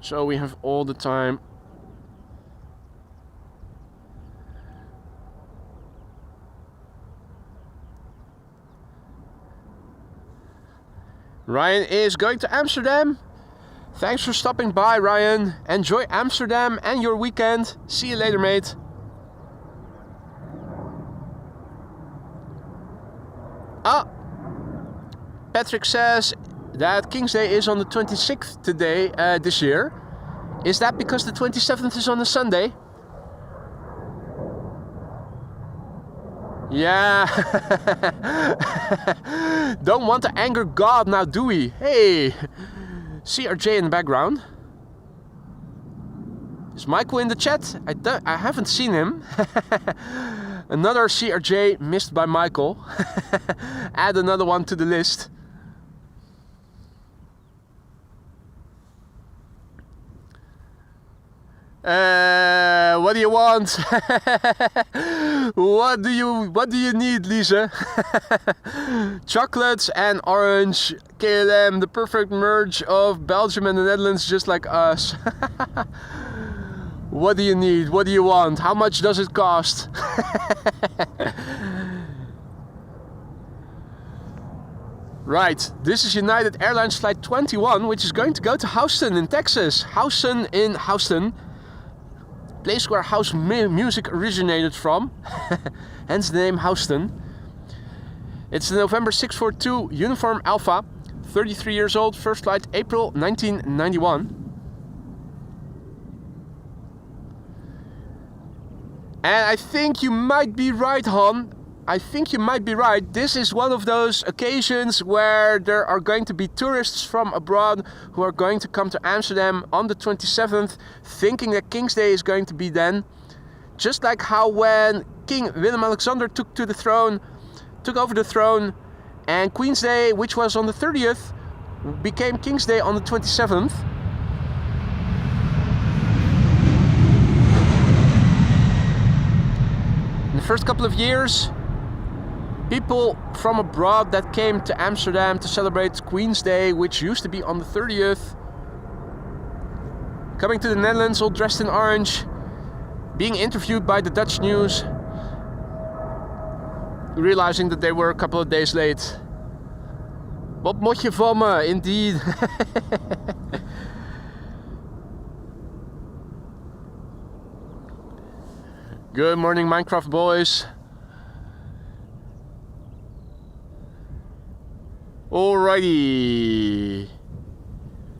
So we have all the time. Ryan is going to Amsterdam. Thanks for stopping by, Ryan. Enjoy Amsterdam and your weekend. See you later, mate. Ah, Patrick says that King's Day is on the 26th today, this year. Is that because the 27th is on a Sunday? Yeah. Don't want to anger God now, do we? Hey, CRJ in the background. Is Michael in the chat? I haven't seen him. Another CRJ missed by Michael. Add another one to the list. What do you want? What do you need, Lisa? Chocolates and orange. KLM, the perfect merge of Belgium and the Netherlands, just like us. What do you need? What do you want? How much does it cost? Right, this is United Airlines Flight 21, which is going to go to Houston in Texas. Houston in Houston. Place where house music originated from, hence the name Houston. It's the November 642 Uniform Alpha, 33 years old, first flight April 1991. And I think you might be right, Han. I think you might be right. This is one of those occasions where there are going to be tourists from abroad who are going to come to Amsterdam on the 27th, thinking that King's Day is going to be then. Just like how when King Willem-Alexander took over the throne, and Queen's Day, which was on the 30th, became King's Day on the 27th. In the first couple of years, people from abroad that came to Amsterdam to celebrate Queen's Day, which used to be on the 30th, coming to the Netherlands all dressed in orange, being interviewed by the Dutch news, realizing that they were a couple of days late. Wat moet je van me, indeed. Good morning, Minecraft boys. Alrighty.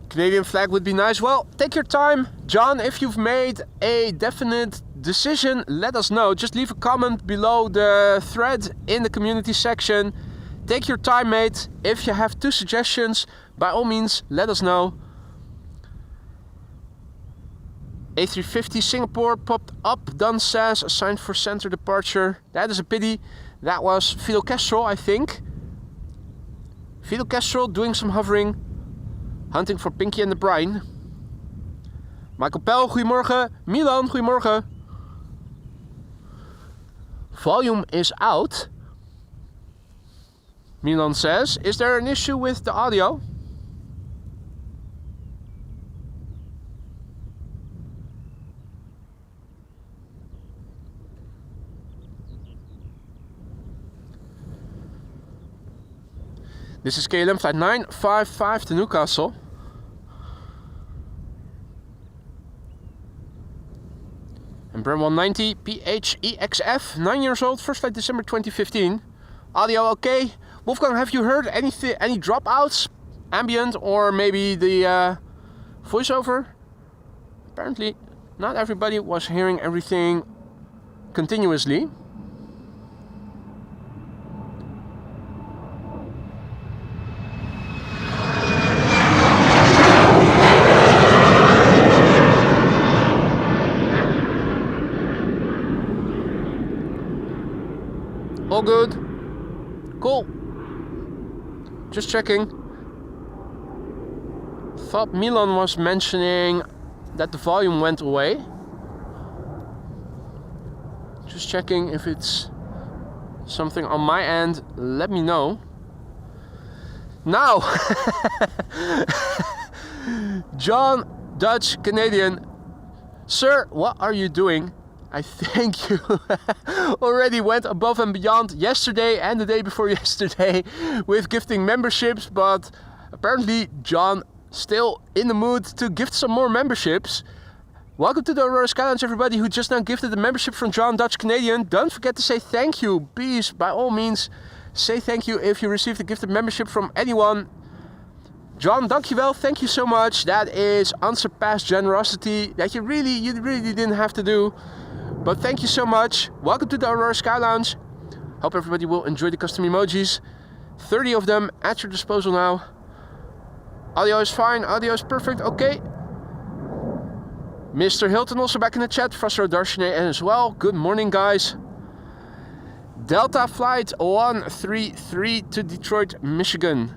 Canadian flag would be nice. Well, take your time. John, if you've made a definite decision, let us know. Just leave a comment below the thread in the community section. Take your time, mate. If you have 2 suggestions, by all means, let us know. A350 Singapore popped up. Dunn says, assigned for center departure. That is a pity. That was Fidel Castro, I think. Fidel Castro doing some hovering, hunting for Pinky and the Brain. Michael Pell, goedemorgen. Milan, goedemorgen. Volume is out. Milan says, is there an issue with the audio? This is KLM flight 955 to Newcastle. And Brem 190 PHEXF, 9 years old, first flight December 2015. Audio okay. Wolfgang, have you heard any dropouts? Ambient or maybe the voiceover? Apparently not everybody was hearing everything continuously. All good. Cool. Just checking. Thought Milan was mentioning that the volume went away. Just checking if it's something on my end. Let me know. Now, John, Dutch, Canadian. Sir, what are you doing? I think you already went above and beyond yesterday and the day before yesterday with gifting memberships, but apparently John still in the mood to gift some more memberships. Welcome to the Aurora Sky Lounge, everybody who just now gifted the membership from John Dutch Canadian. Don't forget to say thank you. Please, by all means, say thank you if you received a gifted membership from anyone. John, dankjewel. Thank you so much. That is unsurpassed generosity that you really didn't have to do. But thank you so much. Welcome to the Aurora Sky Lounge. Hope everybody will enjoy the custom emojis. 30 of them at your disposal now. Audio is fine. Audio is perfect. Okay. Mr. Hilton also back in the chat. Frasro Darshane as well. Good morning, guys. Delta flight 133 to Detroit, Michigan.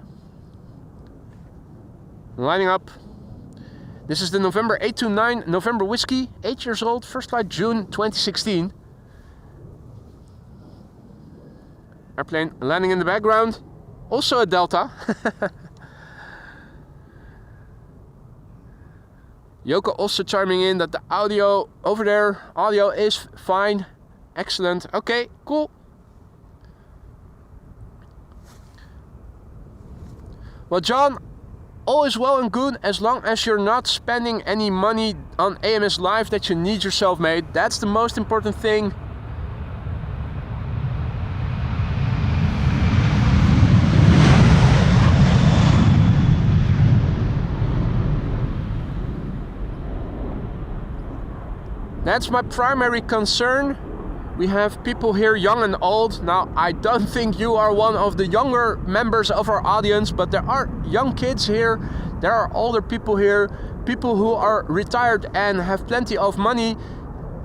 Lining up. This is the November 829 November Whiskey. 8 years old. First flight June 2016. Airplane landing in the background. Also a Delta. Yoko also chiming in that the audio over there, audio is fine. Excellent. Okay, cool. Well, John, all is well and good as long as you're not spending any money on AMS Live that you need yourself made. That's the most important thing. That's my primary concern. We have people here young and old. Now, I don't think you are one of the younger members of our audience, but there are young kids here. There are older people here, people who are retired and have plenty of money.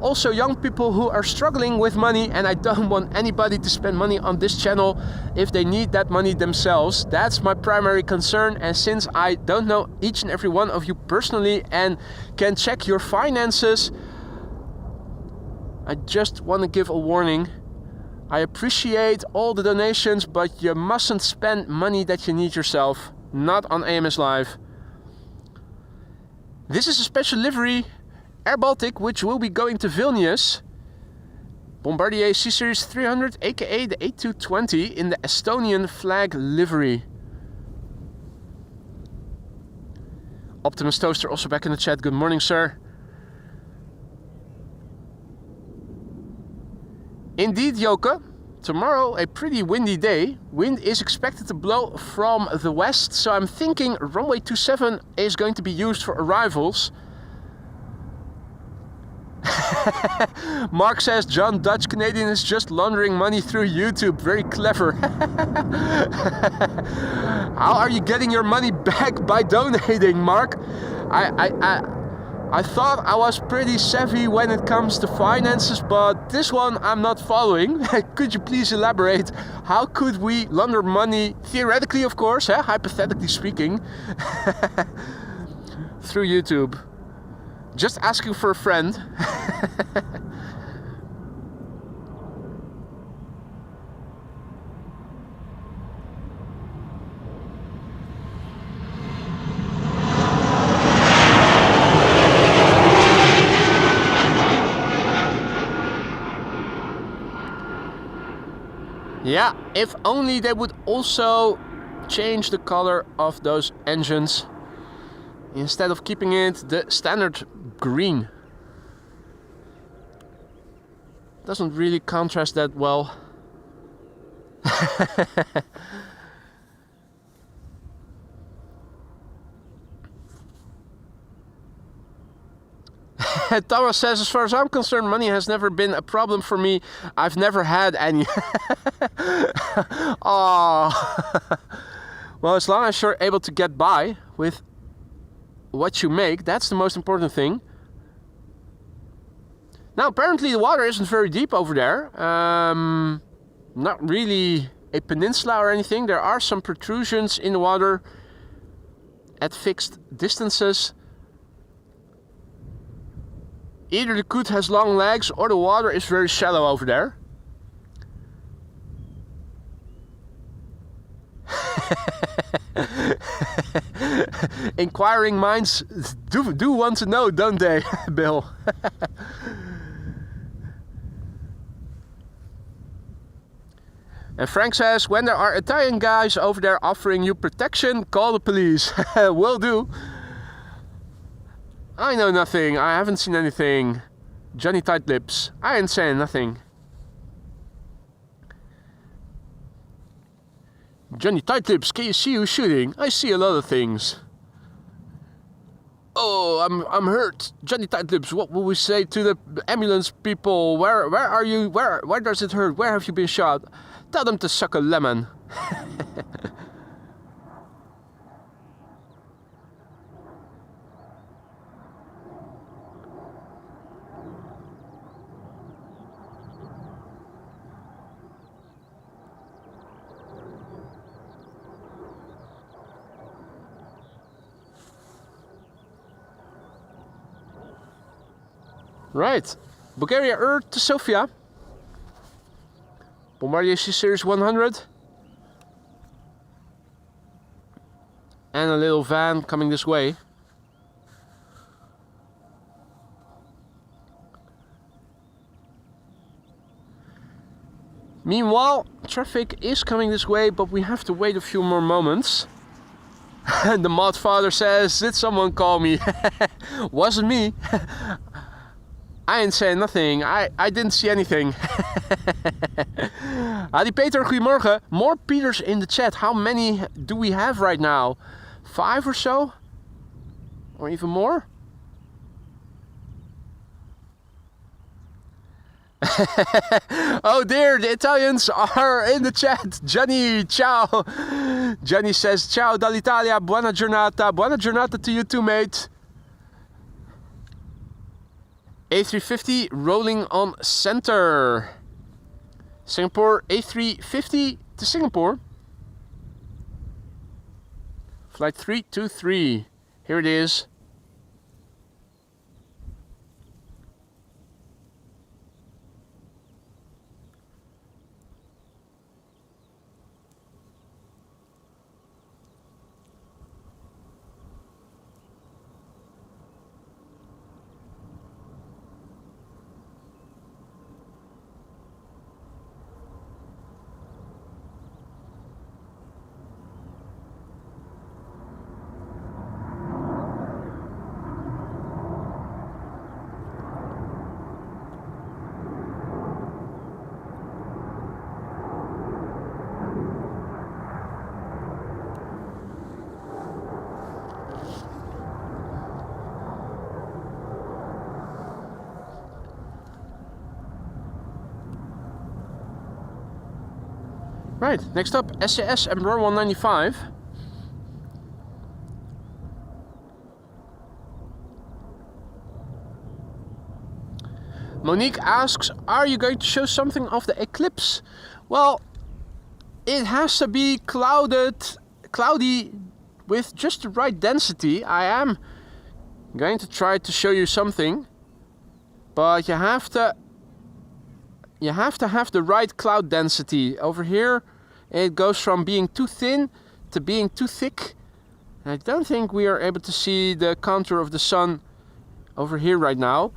Also young people who are struggling with money, and I don't want anybody to spend money on this channel if they need that money themselves. That's my primary concern, and since I don't know each and every one of you personally and can check your finances, I just want to give a warning. I appreciate all the donations, but you mustn't spend money that you need yourself. Not on AMS Live. This is a special livery, Air Baltic, which will be going to Vilnius. Bombardier C-Series 300, aka the 8220, in the Estonian flag livery. Optimus Toaster also back in the chat. Good morning, sir. Indeed, Joke, tomorrow a pretty windy day. Wind is expected to blow from the west, so I'm thinking runway 27 is going to be used for arrivals. Mark says John Dutch Canadian is just laundering money through YouTube. Very clever. How are you getting your money back by donating, Mark? I thought I was pretty savvy when it comes to finances, but this one I'm not following. Could you please elaborate? How could we launder money, theoretically of course, hypothetically speaking, through YouTube? Just asking for a friend. Yeah, if only they would also change the color of those engines instead of keeping it the standard green. Doesn't really contrast that well. Thomas says, as far as I'm concerned, money has never been a problem for me. I've never had any. Oh. Well, as long as you're able to get by with what you make, that's the most important thing. Now, apparently the water isn't very deep over there. Not really a peninsula or anything. There are some protrusions in the water at fixed distances. Either the Coot has long legs or the water is very shallow over there. Inquiring minds do want to know, don't they, Bill? And Frank says, when there are Italian guys over there offering you protection, call the police. Will do. I know nothing. I haven't seen anything. Johnny Tight Lips. I ain't saying nothing. Johnny Tight Lips, can you see who's shooting? I see a lot of things. Oh, I'm hurt. Johnny Tight Lips, what will we say to the ambulance people? Where are you? Where does it hurt? Where have you been shot? Tell them to suck a lemon. Right, Bulgaria Earth to Sofia. Bombardier C-Series 100. And a little van coming this way. Meanwhile, traffic is coming this way, but we have to wait a few more moments. And the mod father says, did someone call me? Wasn't me. I ain't saying nothing. I didn't see anything. Adi Peter, goedemorgen. More Peters in the chat. How many do we have right now? 5 or so? Or even more? Oh dear, the Italians are in the chat. Gianni, ciao. Gianni says, ciao dall'Italia, buona giornata. Buona giornata to you too, mate. A350 rolling on center. Singapore A350 to Singapore. Flight 323. Here it is. Right, next up, SAS Embraer 195. Monique asks, are you going to show something of the Eclipse? Well, it has to be cloudy with just the right density. I am going to try to show you something, but you have to have the right cloud density. Over here it goes from being too thin to being too thick. I don't think we are able to see the contour of the sun over here right now.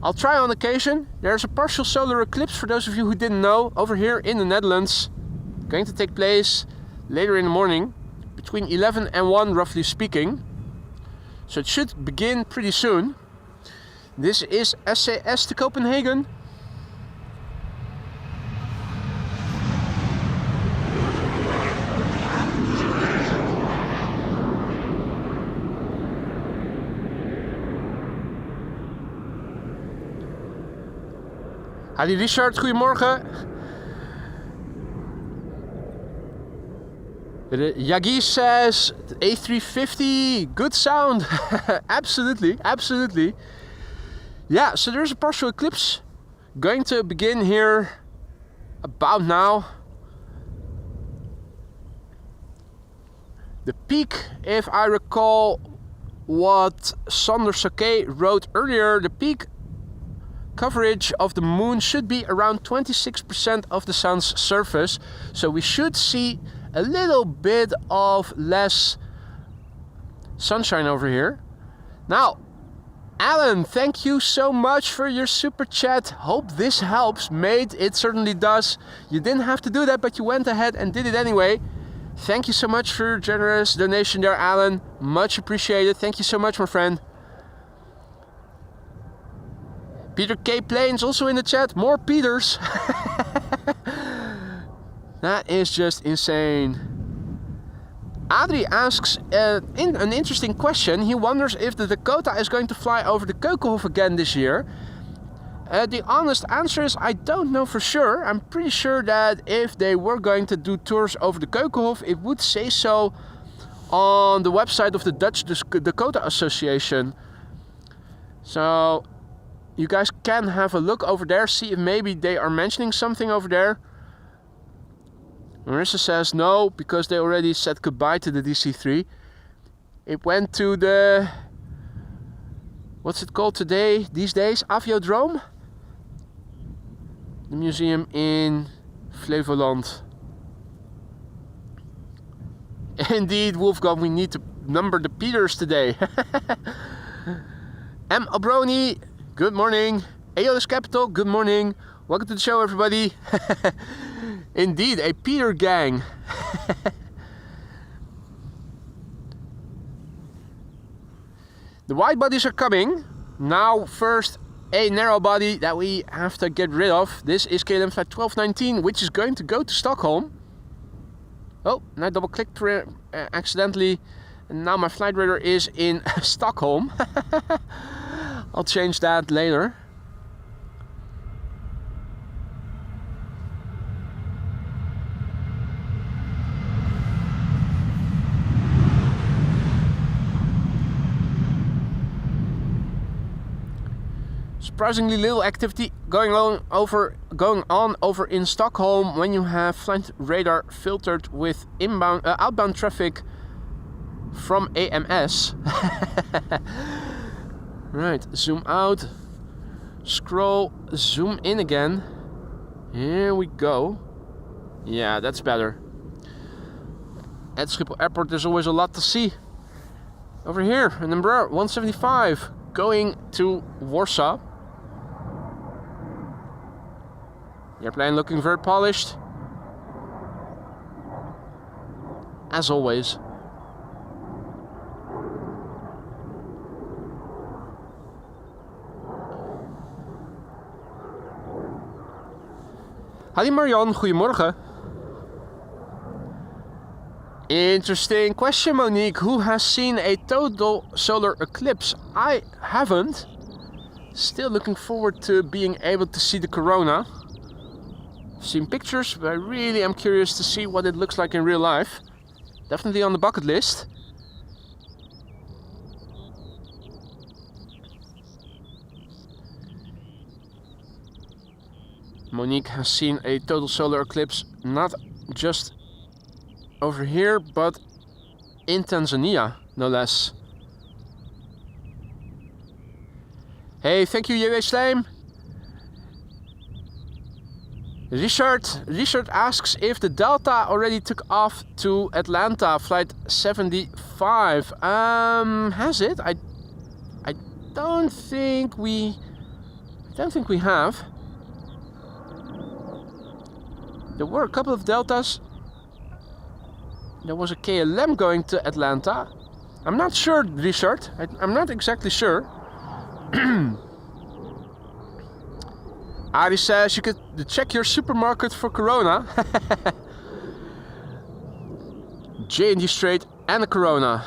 I'll try on occasion. There's a partial solar eclipse, for those of you who didn't know, over here in the Netherlands, going to take place later in the morning between 11 and 1 roughly speaking, so it should begin pretty soon. This is SAS to Copenhagen. Hadi Richard, goedemorgen. Yagi says A350, good sound. Absolutely, absolutely. Yeah, so there's a partial eclipse going to begin here about now. The peak, if I recall what Sander Sake wrote earlier, the peak coverage of the moon should be around 26% of the sun's surface, so we should see a little bit of less sunshine over here. Now, Alan, thank you so much for your super chat. Hope this helps, mate. It certainly does. You didn't have to do that, but you went ahead and did it anyway. Thank you so much for your generous donation there, Alan. Much appreciated. Thank you so much, my friend. Peter K. Plains also in the chat. More Peters. That is just insane. Adri asks an interesting question. He wonders if the Dakota is going to fly over the Keukenhof again this year. The honest answer is I don't know for sure. I'm pretty sure that if they were going to do tours over the Keukenhof, it would say so on the website of the Dutch Dakota Association. So you guys can have a look over there, see if maybe they are mentioning something over there. Marissa says no, because they already said goodbye to the DC-3. It went to the... what's it called these days? Aviodrome? The museum in Flevoland. Indeed, Wolfgang, we need to number the Peters today. M. Obroni, good morning. Aeolus Capital, good morning. Welcome to the show, everybody. Indeed, a Peter gang. The wide bodies are coming. Now first a narrow body that we have to get rid of. This is KLM flight 1219, which is going to go to Stockholm. Oh, and I double clicked accidentally. And now my flight radar is in Stockholm. I'll change that later. Surprisingly little activity going on over in Stockholm when you have flight radar filtered with outbound traffic from AMS. Right, zoom out, scroll, zoom in again. Here we go. Yeah, that's better. At Schiphol Airport there's always a lot to see. Over here, an Embraer 175 going to Warsaw. The airplane looking very polished, as always. Hallo Marion, goedemorgen. Interesting question, Monique. Who has seen a total solar eclipse? I haven't. Still looking forward to being able to see the corona. Seen pictures, but I really am curious to see what it looks like in real life. Definitely on the bucket list. Monique has seen a total solar eclipse not just over here, but in Tanzania, no less. Hey, thank you, JW Slijm. Richard asks if the Delta already took off to Atlanta, flight 75. Has it? I don't think we have. There were a couple of Deltas. There was a KLM going to Atlanta. I'm not sure, Richard. I'm not exactly sure. Ari says you could check your supermarket for Corona. J&D straight and a Corona.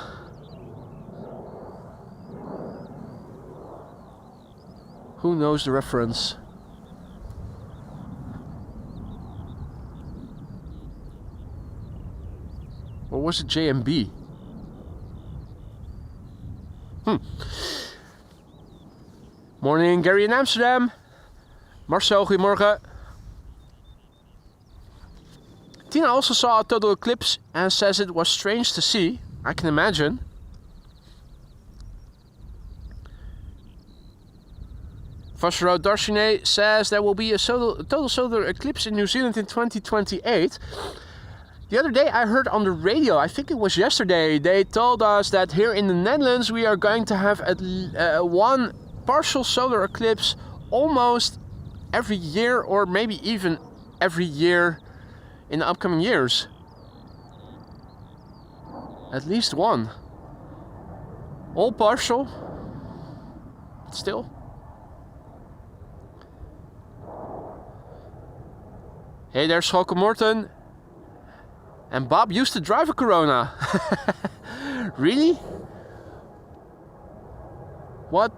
Who knows the reference? Or was it JMB? Morning, Gary in Amsterdam. Marcel, goedemorgen. Tina also saw a total eclipse and says it was strange to see. I can imagine. Vashro Darshine says there will be a total solar eclipse in New Zealand in 2028. The other day I heard on the radio, I think it was yesterday, they told us that here in the Netherlands we are going to have one partial solar eclipse almost every year, or maybe even every year in the upcoming years. At least one. All partial, but still. Hey there, Schalke Morten. And Bob used to drive a Corona. Really? What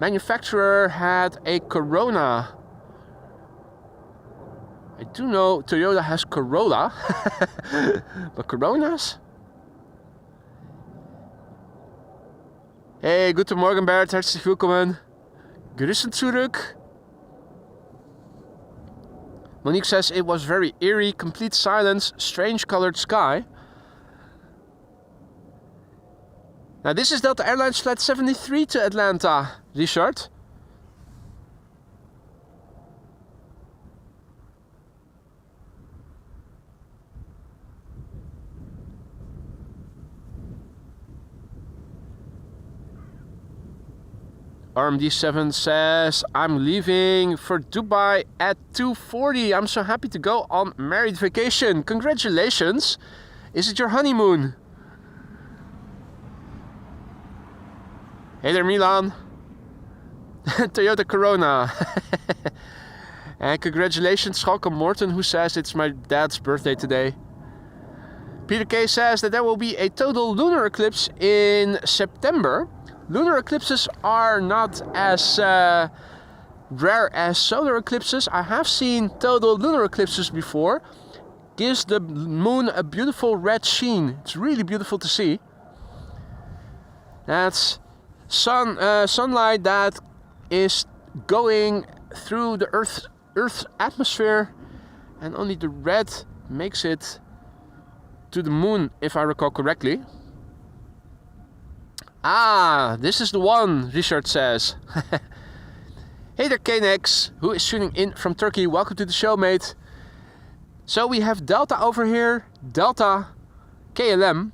manufacturer had a Corona? I do know Toyota has Corolla. But Coronas? Hey, guten Morgen Bert, herzlich willkommen. Grüßen zurück. Monique says it was very eerie, complete silence, strange colored sky. Now this is Delta Airlines flight 73 to Atlanta, Richard. RMD7 says, I'm leaving for Dubai at 2:40. I'm so happy to go on married vacation. Congratulations. Is it your honeymoon? Hey there, Milan. Toyota Corona. And congratulations, Schalke Morten, who says it's my dad's birthday today. Peter K says that there will be a total lunar eclipse in September. Lunar eclipses are not as rare as solar eclipses. I have seen total lunar eclipses before. Gives the moon a beautiful red sheen. It's really beautiful to see. That's sunlight that is going through the Earth's atmosphere, and only the red makes it to the moon, if I recall correctly. Ah, this is the one, Richard says. Hey there, Knex, who is tuning in from Turkey. Welcome to the show, mate. So we have Delta over here, Delta, KLM.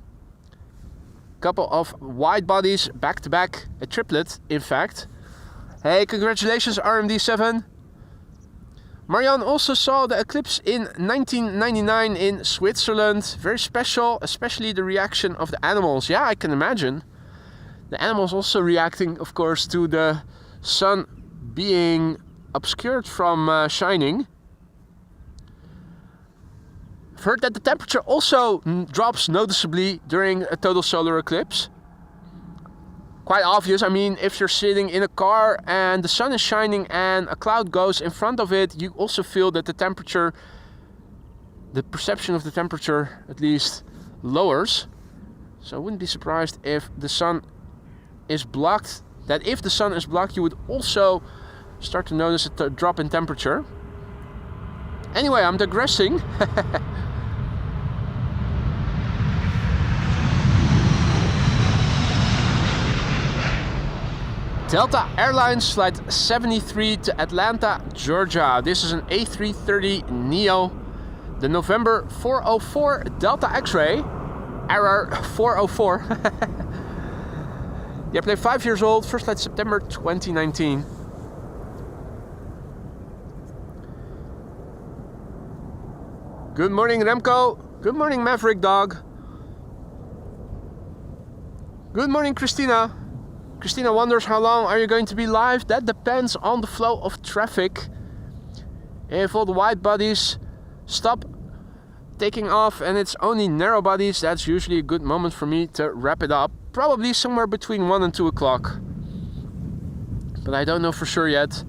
Couple of wide bodies back to back, a triplet, in fact. Hey, congratulations, RMD7. Marianne also saw the eclipse in 1999 in Switzerland. Very special, especially the reaction of the animals. Yeah, I can imagine. The animals also reacting, of course, to the sun being obscured from shining. I've heard that the temperature also drops noticeably during a total solar eclipse. Quite obvious. I mean, if you're sitting in a car and the sun is shining and a cloud goes in front of it, you also feel that the temperature, the perception of the temperature at least, lowers. So I wouldn't be surprised if the sun is blocked, that if the sun is blocked, you would also start to notice a drop in temperature. Anyway, I'm digressing. Delta Airlines flight 73 to Atlanta, Georgia. This is an A330neo, the November 404 Delta X-ray, error 404. The airplane 5 years old, first flight September 2019. Good morning, Remco. Good morning, Maverick Dog. Good morning, Christina. Christina wonders how long are you going to be live? That depends on the flow of traffic. If all the wide bodies stop taking off and it's only narrow bodies, that's usually a good moment for me to wrap it up. Probably somewhere between 1 and 2 o'clock. But I don't know for sure yet.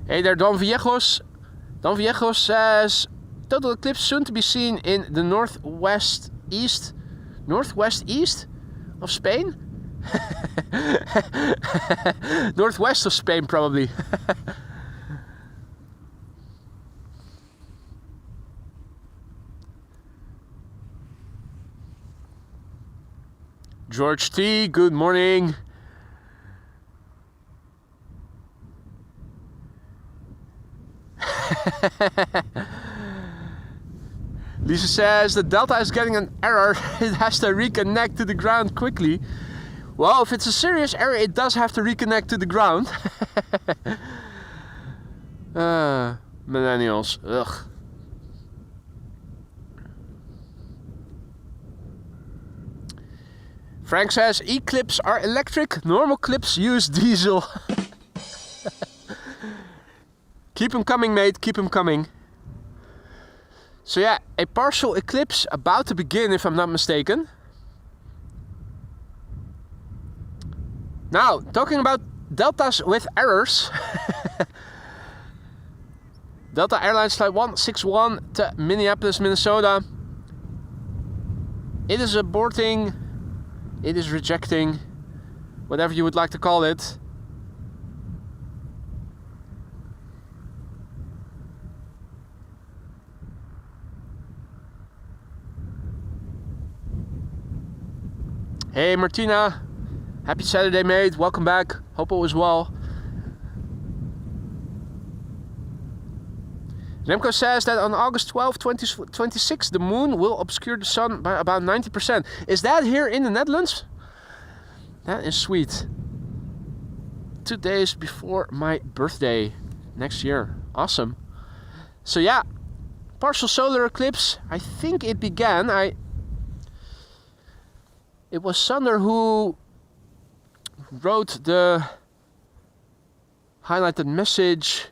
Hey there, Don Viejos. Don Viejos says, total eclipse soon to be seen in the northwest east of Spain? Northwest of Spain, probably. George T, good morning. Lisa says the Delta is getting an error. It has to reconnect to the ground quickly. Well, if it's a serious error, it does have to reconnect to the ground. Millennials. Ugh. Frank says Eclipse are electric. Normal clips use diesel. Keep them coming, mate. Keep them coming. So yeah, a partial eclipse about to begin, if I'm not mistaken. Now, talking about Deltas with errors. Delta Airlines Flight 161 to Minneapolis, Minnesota. It is aborting. It is rejecting. Whatever you would like to call it. Hey Martina, happy Saturday, mate. Welcome back. Hope all is well. Remco says that on August 12, 2026, the moon will obscure the sun by about 90%. Is that here in the Netherlands? That is sweet. 2 days before my birthday next year. Awesome. So yeah, partial solar eclipse. I think it began. It was Sander who wrote the highlighted message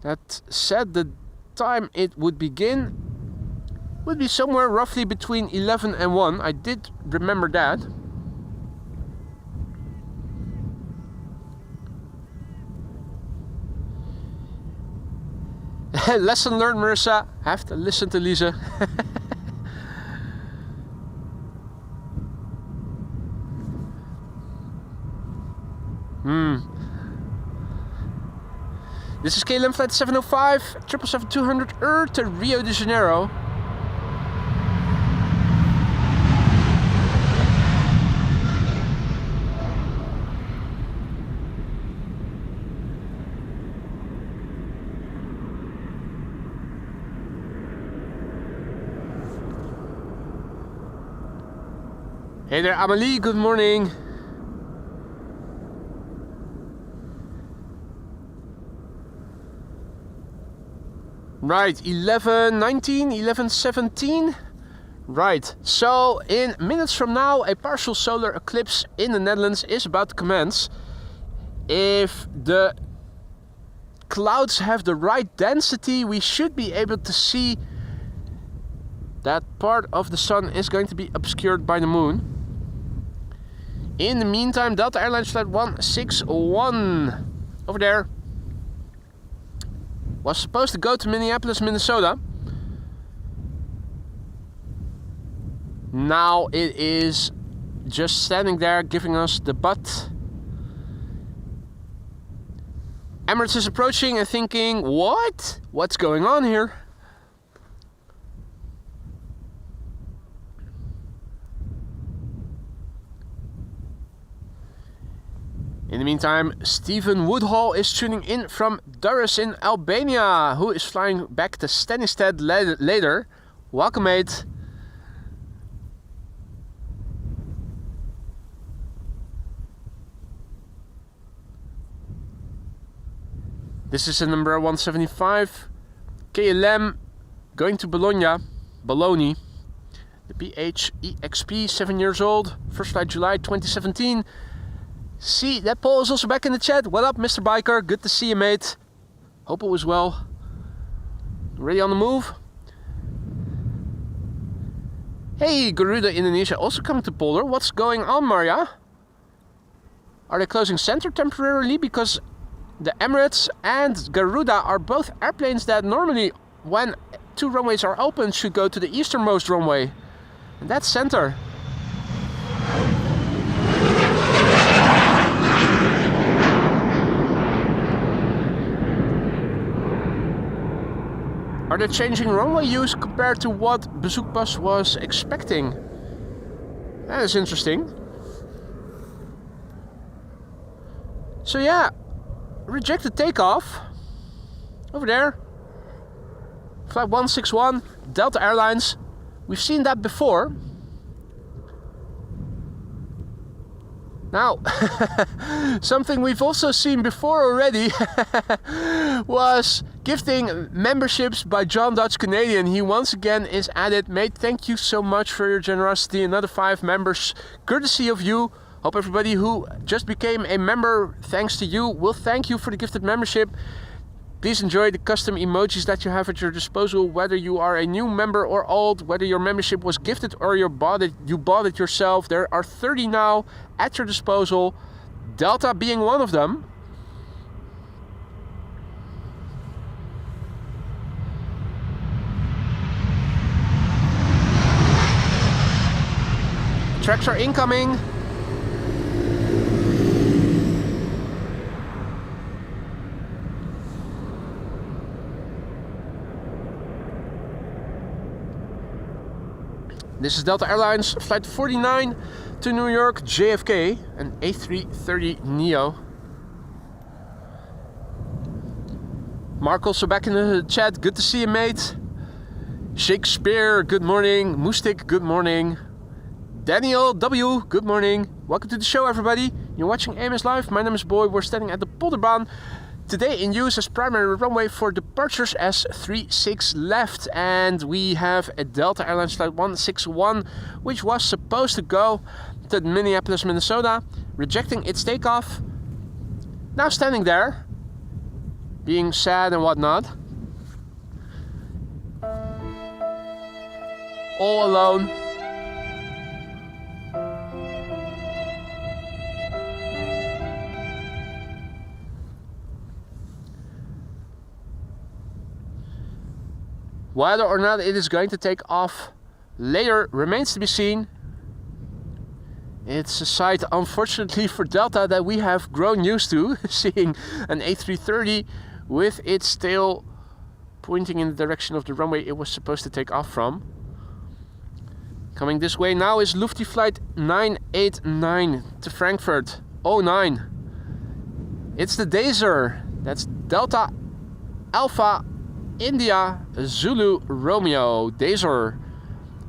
that said the time it would begin would be somewhere roughly between 11 and 1. I did remember that. Lesson learned, Marissa. Have to listen to Lisa. This is KLM flight 705, 777-200 to Rio de Janeiro. Hey there, Amelie, good morning. Right, 11:19, 11:17. Right, so in minutes from now, a partial solar eclipse in the Netherlands is about to commence. If the clouds have the right density, we should be able to see that part of the sun is going to be obscured by the moon. In the meantime, Delta Airlines Flight 161 over there was supposed to go to Minneapolis, Minnesota. Now it is just standing there giving us the butt. Emirates is approaching and thinking, what? What's going on here? In the meantime, Stephen Woodhall is tuning in from Durrës in Albania, who is flying back to Stennisted later. Welcome, mate. This is the number 175, KLM, going to Bologna. The PHEXP, 7 years old, first flight July 2017. See, that Paul is also back in the chat. What up, Mr. Biker? Good to see you, mate. Hope it was well. Ready on the move? Hey, Garuda Indonesia also coming to Polder. What's going on, Maria? Are they closing center temporarily? Because the Emirates and Garuda are both airplanes that normally, when 2 runways are open, should go to the easternmost runway. And that's center. Are they changing runway use compared to what Bezoekpas was expecting? That is interesting. So yeah, rejected takeoff. Over there. Flight 161, Delta Airlines. We've seen that before. Now, something we've also seen before already was gifting memberships by John Dutch Canadian. He once again is at it. Mate, thank you so much for your generosity. Another 5 members, courtesy of you. Hope everybody who just became a member, thanks to you, will thank you for the gifted membership. Please enjoy the custom emojis that you have at your disposal, whether you are a new member or old, whether your membership was gifted or you bought it yourself. There are 30 now at your disposal, Delta being one of them. Tracks are incoming. This is Delta Airlines, flight 49 to New York, JFK, an A330neo. Mark also back in the chat, good to see you, mate. Shakespeare, good morning. Moostik, good morning. Daniel W, good morning. Welcome to the show, everybody. You're watching AMS Live. My name is Boy. We're standing at the Polderbaan. Today in use as primary runway for departures as 36 left, and we have a Delta Airlines flight 161 which was supposed to go to Minneapolis, Minnesota, rejecting its takeoff. Now standing there, being sad and whatnot. All alone. Whether or not it is going to take off later remains to be seen. It's a sight, unfortunately for Delta, that we have grown used to, seeing an A330 with its tail pointing in the direction of the runway it was supposed to take off from. Coming this way now is Lufthansa flight 989 to Frankfurt 09. It's the Dazer. That's Delta Alpha India Zulu Romeo Dazer.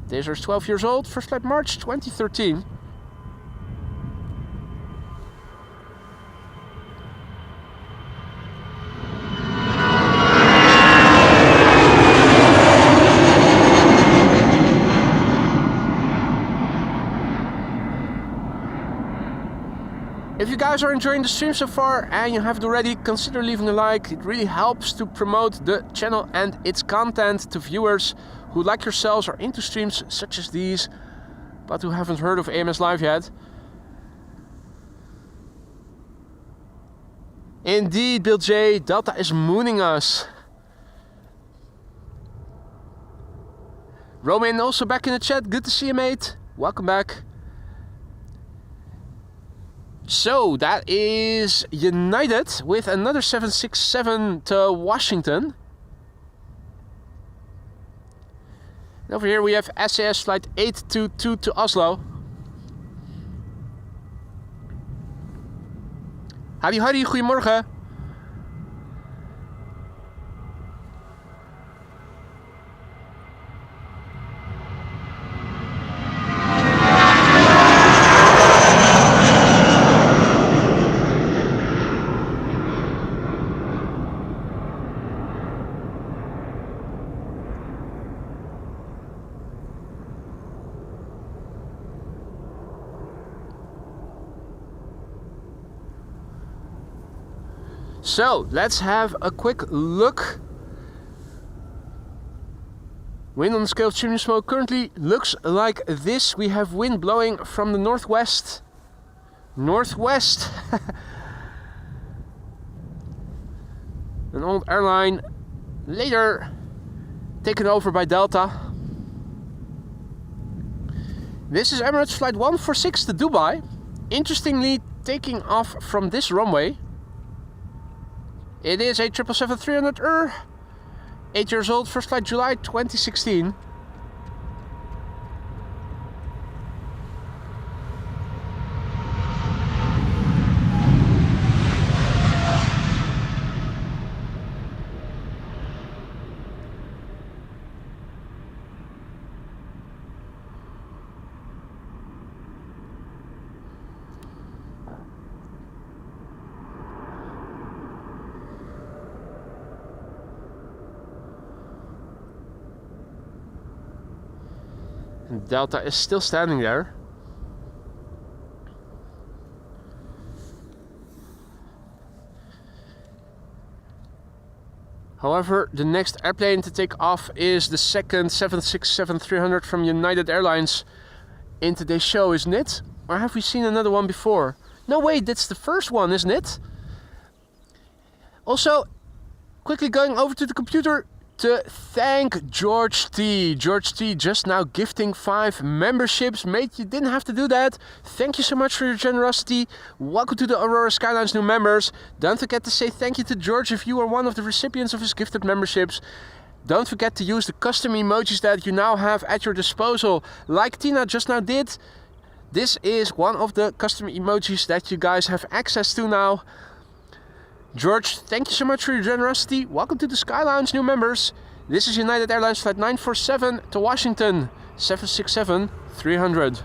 Dazer is 12 years old, first flight March 2013. If you guys are enjoying the stream so far and you haven't already, consider leaving a like. It really helps to promote the channel and its content to viewers who, like yourselves, are into streams such as these, but who haven't heard of AMS Live yet. Indeed, Bill J, Delta is mooning us. Roman also back in the chat. Good to see you, mate. Welcome back. So that is United with another 767 to Washington. And over here we have SAS flight 822 to Oslo. Howdy, howdy, goedemorgen. So let's have a quick look. Wind on the scale of chimney smoke currently looks like this. We have wind blowing from the northwest. Northwest. An old airline later taken over by Delta. This is Emirates flight 146 to Dubai. Interestingly, taking off from this runway. It is a 777-300ER, 8 years old, first flight July 2016. Delta is still standing there. However, the next airplane to take off is the second 767-300 from United Airlines in today's show, isn't it? Or have we seen another one before? No, wait, that's the first one, isn't it? Also, quickly going over to the computer to thank George T. George T just now gifting 5 memberships. Mate, you didn't have to do that. Thank you so much for your generosity. Welcome to the Aurora Skylines new members. Don't forget to say thank you to George if you are one of the recipients of his gifted memberships. Don't forget to use the custom emojis that you now have at your disposal, like Tina just now did. This is one of the custom emojis that you guys have access to now. George, thank you so much for your generosity. Welcome to the Sky Lounge new members. This is United Airlines flight 947 to Washington, 767-300.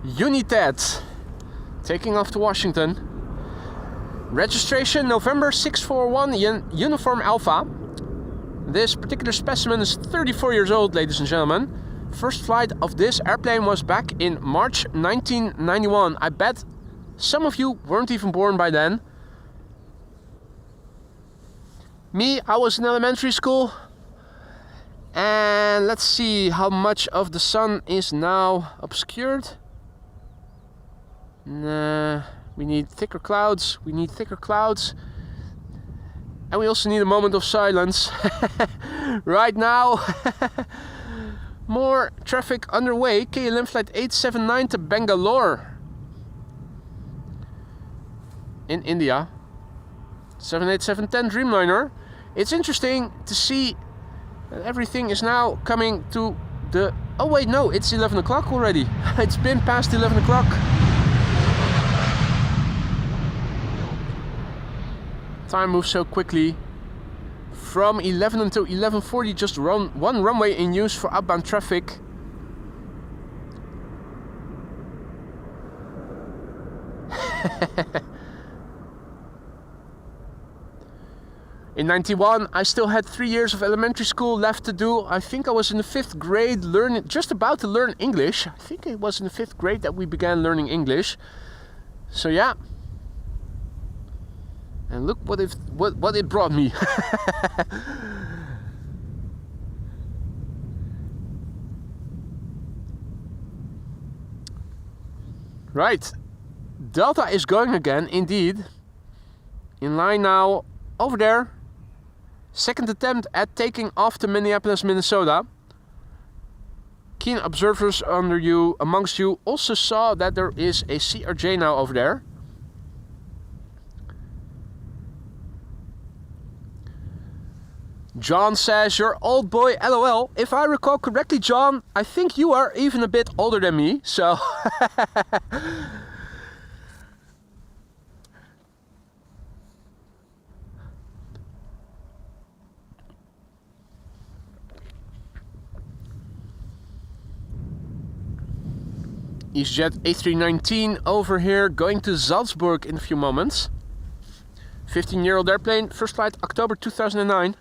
United, taking off to Washington. Registration November 641 Uniform Alpha. This particular specimen is 34 years old, ladies and gentlemen. First flight of this airplane was back in March 1991. I bet some of you weren't even born by then. Me, I was in elementary school. And let's see how much of the sun is now obscured. Nah. We need thicker clouds, we need thicker clouds. And we also need a moment of silence. Right now, more traffic underway. KLM flight 879 to Bangalore in India. 787-10 Dreamliner. It's interesting to see that everything is now coming to the... Oh wait, no, it's 11 o'clock already. It's been past 11 o'clock. Time moves so quickly. From 11 until 11:40, just one runway in use for outbound traffic. In 91, I still had 3 years of elementary school left to do. I think I was in the 5th grade, just about to learn English. I think it was in the 5th grade that we began learning English. So yeah. And look what it brought me. Right. Delta is going again, indeed. In line now, over there. Second attempt at taking off to Minneapolis, Minnesota. Keen observers amongst you also saw that there is a CRJ now over there. John says, "You're old boy, LOL. If I recall correctly, John, I think you are even a bit older than me, so..." EasyJet A319 over here, going to Salzburg in a few moments. 15-year-old airplane, first flight October 2009.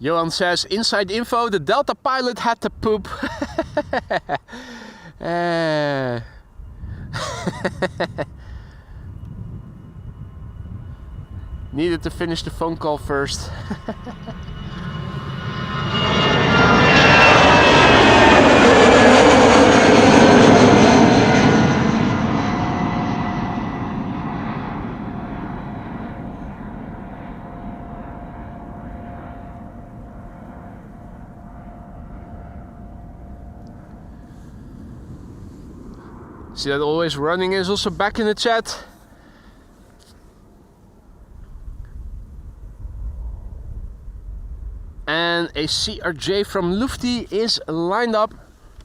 Johan says, "Inside info, the Delta pilot had to poop." Needed to finish the phone call first. See that Always Running is also back in the chat. And a CRJ from Lufti is lined up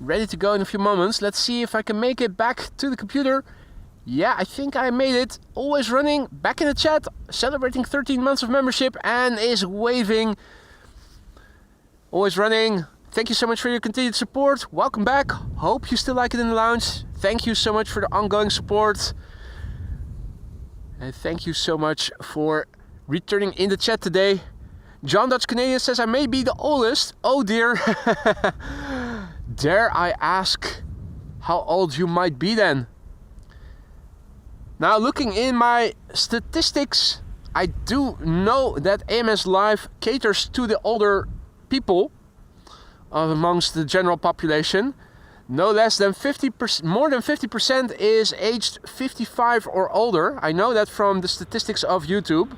ready to go in a few moments. Let's see if I can make it back to the computer. Yeah, I think I made it. Always running, back in the chat, celebrating 13 months of membership and is waving. Always running. Thank you so much for your continued support. Welcome back. Hope you still like it in the lounge. Thank you so much for the ongoing support. And thank you so much for returning in the chat today. John Dutch Canadian says, I may be the oldest. Oh dear. Dare I ask how old you might be then? Now, looking in my statistics, I do know that AMS Live caters to the older people amongst the general population. No less than 50%, more than 50% is aged 55 or older. I know that from the statistics of YouTube.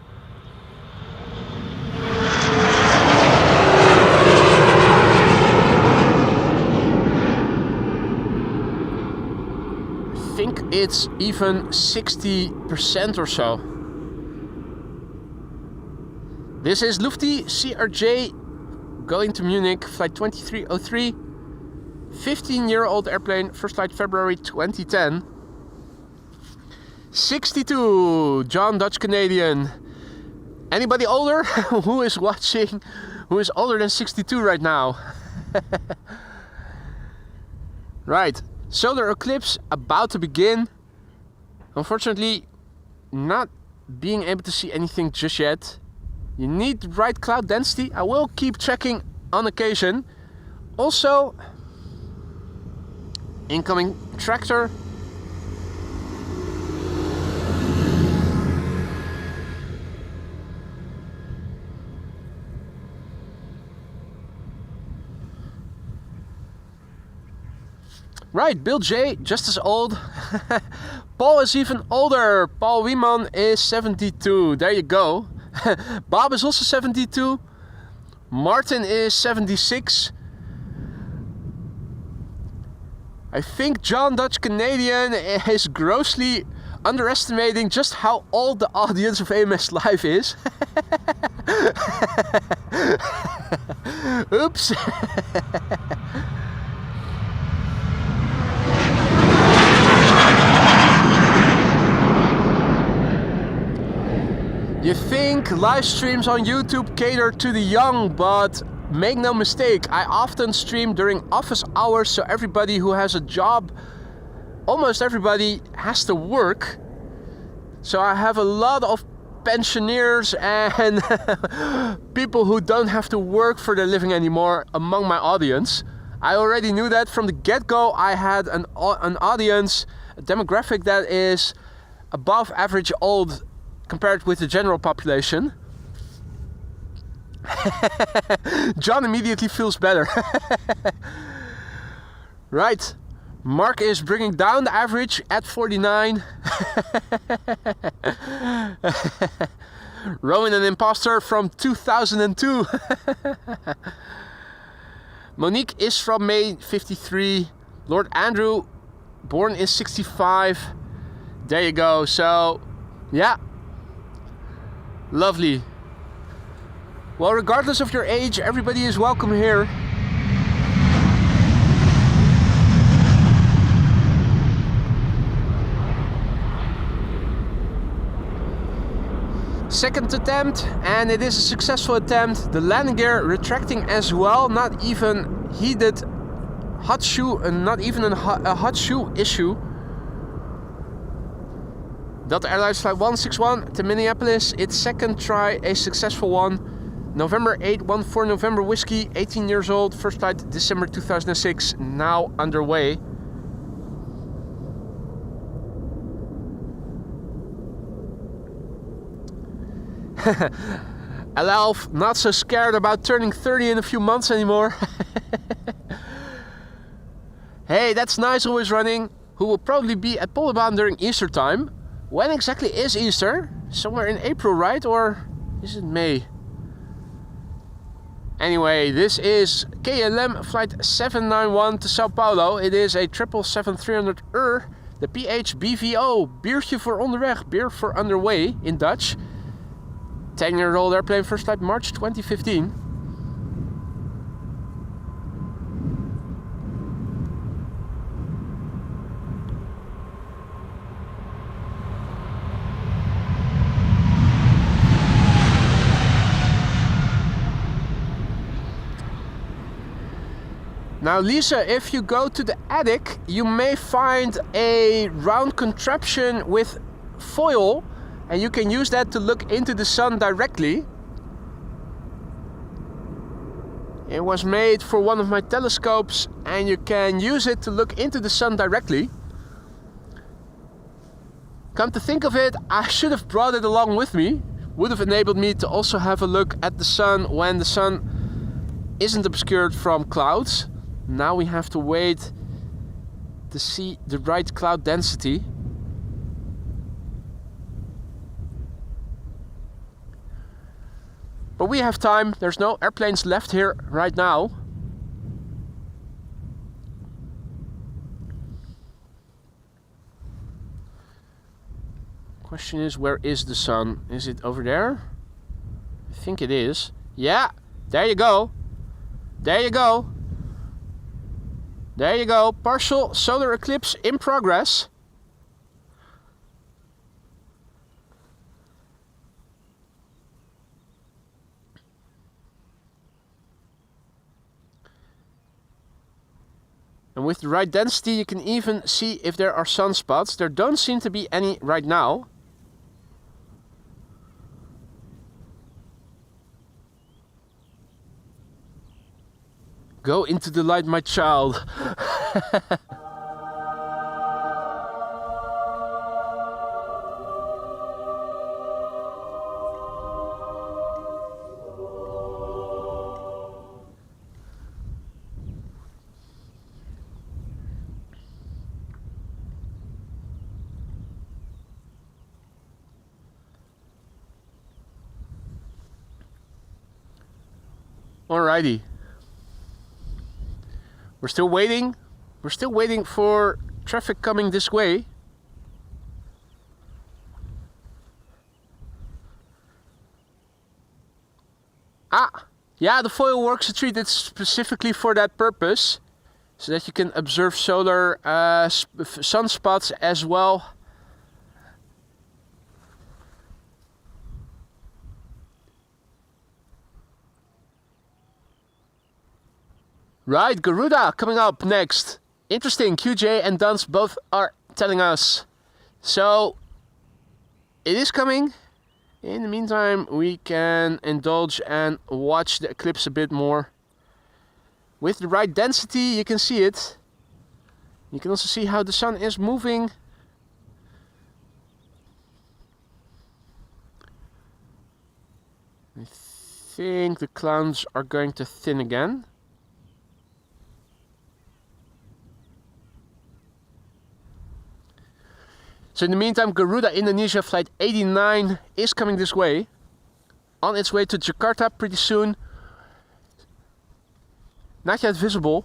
I think it's even 60% or so. This is Lufty CRJ going to Munich, flight 2303. 15-year-old airplane, first flight February 2010. 62, John Dutch Canadian. Anybody older who is watching, who is older than 62 right now? Right. Solar eclipse about to begin. Unfortunately, not being able to see anything just yet. You need the right cloud density. I will keep checking on occasion. Also, incoming tractor. Right, Bill J, just as old. Paul is even older. Paul Wieman is 72. There you go. Bob is also 72. Martin is 76. I think John Dutch Canadian is grossly underestimating just how old the audience of AMS Live is. Oops. You think live streams on YouTube cater to the young, but make no mistake, I often stream during office hours, so everybody who has a job, almost everybody has to work. So I have a lot of pensioners and people who don't have to work for their living anymore among my audience. I already knew that from the get-go. I had an audience, a demographic that is above average old compared with the general population. John immediately feels better. Right, Mark is bringing down the average at 49. Rowan an imposter from 2002. Monique is from May 53. Lord Andrew born in 65. There you go. So yeah, lovely. Well, regardless of your age, everybody is welcome here. Second attempt, and it is a successful attempt. The landing gear retracting as well. Not even heated hot shoe, and not even a hot shoe issue. Delta Airlines Flight 161 to Minneapolis. Its second try, a successful one. November 814 November Whiskey, 18 years old. First flight December 2006, now underway. Alalf, not so scared about turning 30 in a few months anymore. Hey, that's nice, always running. Who will probably be at Polderbaan during Easter time. When exactly is Easter? Somewhere in April, right? Or is it May? Anyway, this is KLM flight 791 to Sao Paulo. It is a 777-300 the PHBVO, biertje voor onderweg, beer for underway in Dutch. 10-year-old airplane, first flight March 2015. Now Lisa, if you go to the attic, you may find a round contraption with foil, and you can use that to look into the sun directly. It was made for one of my telescopes, and you can use it to look into the sun directly. Come to think of it, I should have brought it along with me. Would have enabled me to also have a look at the sun when the sun isn't obscured from clouds. Now we have to wait to see the right cloud density. But we have time, there's no airplanes left here right now. Question is, where is the sun? Is it over there? I think it is. Yeah, there you go. There you go. There you go. Partial solar eclipse in progress. And with the right density, you can even see if there are sunspots. There don't seem to be any right now. Go into the light, my child. Alrighty. We're still waiting. We're still waiting for traffic coming this way. Ah, yeah, the foil works a treat. It's specifically for that purpose, so that you can observe solar sunspots as well. Right, Garuda coming up next. Interesting, QJ and Duns both are telling us. So, it is coming. In the meantime, we can indulge and watch the eclipse a bit more. With the right density, you can see it. You can also see how the sun is moving. I think the clouds are going to thin again. So in the meantime, Garuda Indonesia flight 89 is coming this way. On its way to Jakarta pretty soon. Not yet visible.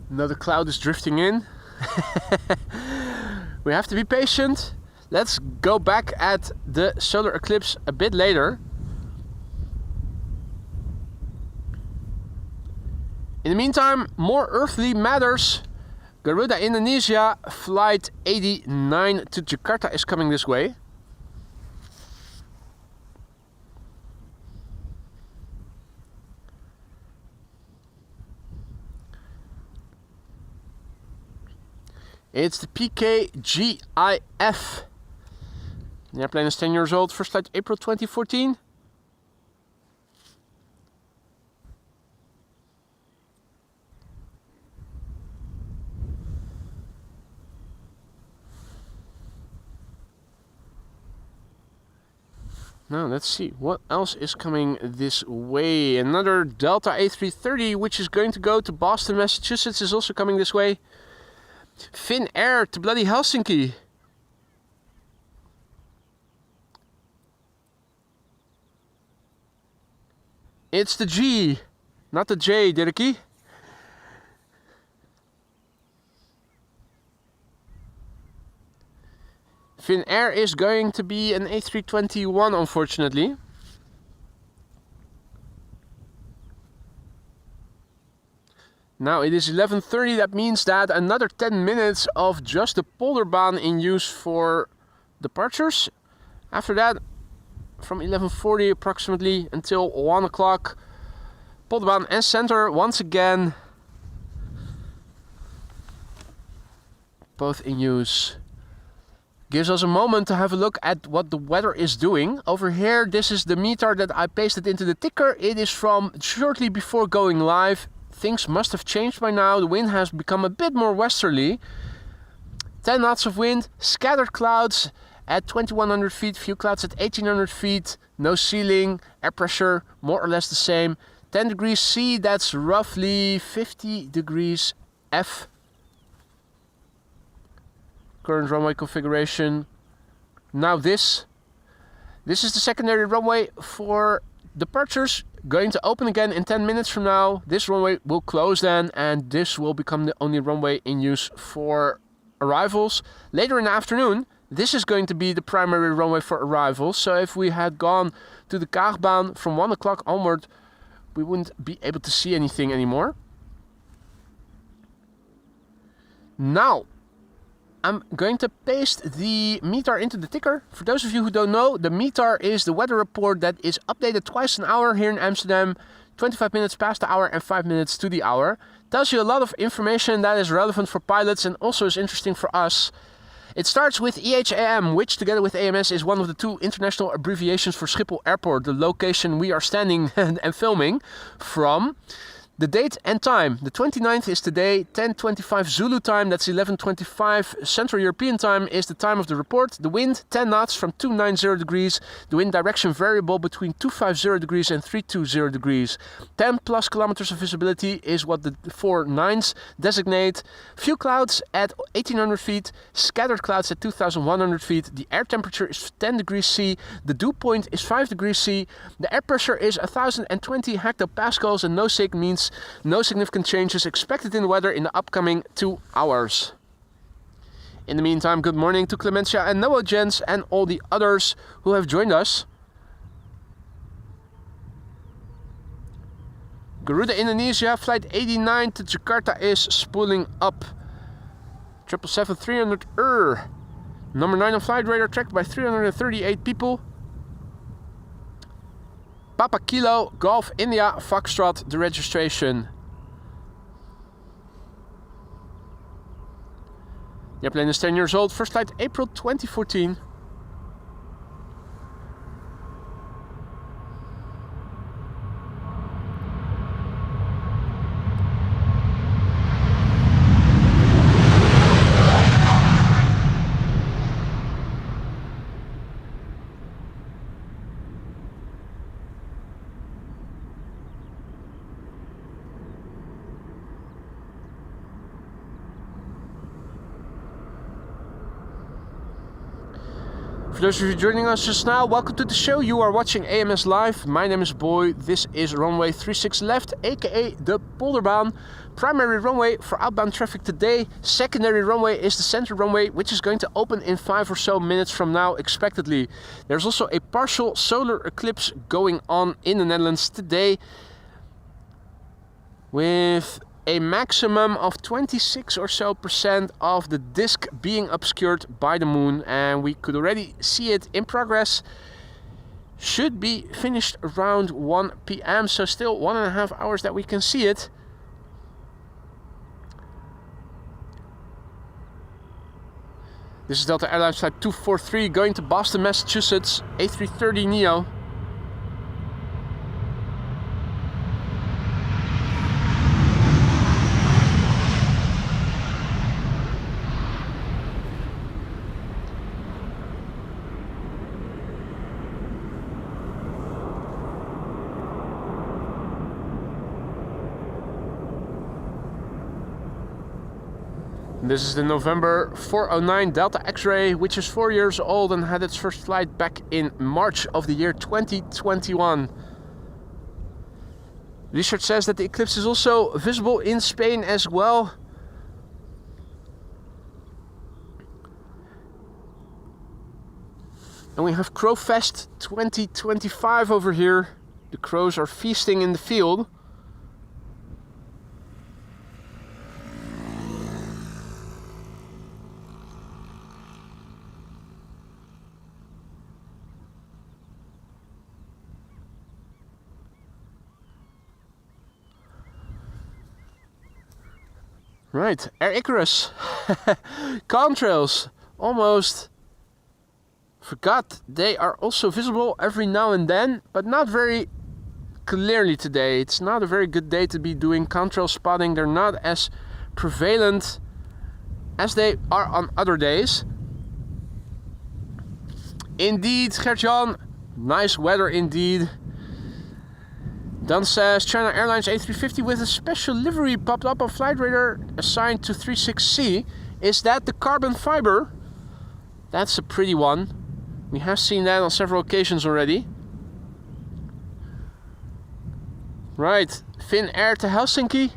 Another cloud is drifting in. We have to be patient. Let's go back at the solar eclipse a bit later. In the meantime, more earthly matters. Garuda Indonesia flight 89 to Jakarta is coming this way. It's the PKGIF. The airplane is 10 years old, first flight April 2014. Now let's see what else is coming this way. Another Delta A330, which is going to go to Boston, Massachusetts, is also coming this way. Finnair to bloody Helsinki. It's the G, not the J, Dirkie. Finnair is going to be an A321, unfortunately. Now it is 11:30, that means that another 10 minutes of just the Polderbaan in use for departures. After that, from 11:40 approximately until 1 o'clock, Polderbaan and Center once again, both in use. Gives us a moment to have a look at what the weather is doing. Over here, this is the meter that I pasted into the ticker. It is from shortly before going live. Things must have changed by now. The wind has become a bit more westerly. 10 knots of wind, scattered clouds at 2100 feet, few clouds at 1800 feet, no ceiling, air pressure more or less the same. 10 degrees C, that's roughly 50 degrees F. Current runway configuration. Now this is the secondary runway for departures, going to open again in 10 minutes from now. This runway will close then, and this will become the only runway in use for arrivals. Later in the afternoon, this is going to be the primary runway for arrivals. So if we had gone to the Kaagbaan from 1 o'clock onward, we wouldn't be able to see anything anymore. Now, I'm going to paste the METAR into the ticker. For those of you who don't know, the METAR is the weather report that is updated twice an hour here in Amsterdam, 25 minutes past the hour and 5 minutes to the hour. Tells you a lot of information that is relevant for pilots and also is interesting for us. It starts with EHAM, which together with AMS is one of the two international abbreviations for Schiphol Airport, the location we are standing and filming from. The date and time. The 29th is today, 10:25 Zulu time, that's 11:25 Central European time is the time of the report. The wind 10 knots from 290 degrees. The wind direction variable between 250 degrees and 320 degrees. 10 plus kilometers of visibility is what the 4 nines designate. Few clouds at 1800 feet, scattered clouds at 2100 feet. The air temperature is 10 degrees C. The dew point is 5 degrees C. The air pressure is 1020 hectopascals, and no SIG means no significant changes expected in the weather in the upcoming 2 hours. In the meantime, good morning to Clementia and Noah Jens and all the others who have joined us. Garuda Indonesia, flight 89 to Jakarta is spooling up. 777-300 Number 9 on flight radar, tracked by 338 people. Papa Kilo, Golf India, Foxtrot, the registration. The airplane is 10 years old, first flight April 2014. For those of you joining us just now, welcome to the show. You are watching AMS Live. My name is Boy. This is runway 36 left, aka the Polderbaan. Primary runway for outbound traffic today. Secondary runway is the center runway, which is going to open in 5 or so minutes from now, expectedly. There's also a partial solar eclipse going on in the Netherlands today, with a maximum of 26% or so of the disk being obscured by the moon, and we could already see it in progress. Should be finished around 1 p.m, so still 1.5 hours that we can see it. This is Delta Airlines flight 243 going to Boston, Massachusetts, A330neo. This is the November 409 Delta X-Ray, which is 4 years old and had its first flight back in March of the year 2021. Research says that the eclipse is also visible in Spain as well. And we have Crow Fest 2025 over here. The crows are feasting in the field. Right, Air Icarus. Contrails. Almost forgot they are also visible every now and then, but not very clearly today. It's not a very good day to be doing contrail spotting. They're not as prevalent as they are on other days. Indeed, Gert-Jan, nice weather indeed. Dan says China Airlines A350 with a special livery popped up on flight radar assigned to 36C. Is that the carbon fiber? That's a pretty one. We have seen that on several occasions already. Right, Finnair to Helsinki.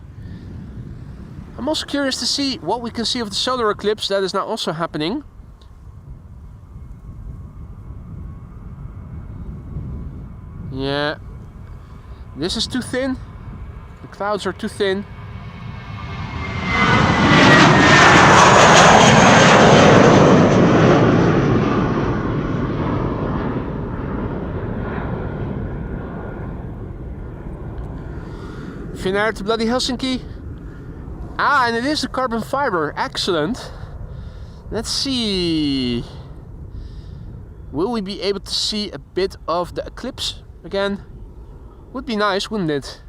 I'm also curious to see what we can see of the solar eclipse that is now also happening. Yeah. This is too thin. The clouds are too thin. Finnair to bloody Helsinki. Ah, and it is the carbon fiber. Excellent. Let's see. Will we be able to see a bit of the eclipse again? Would be nice, wouldn't it?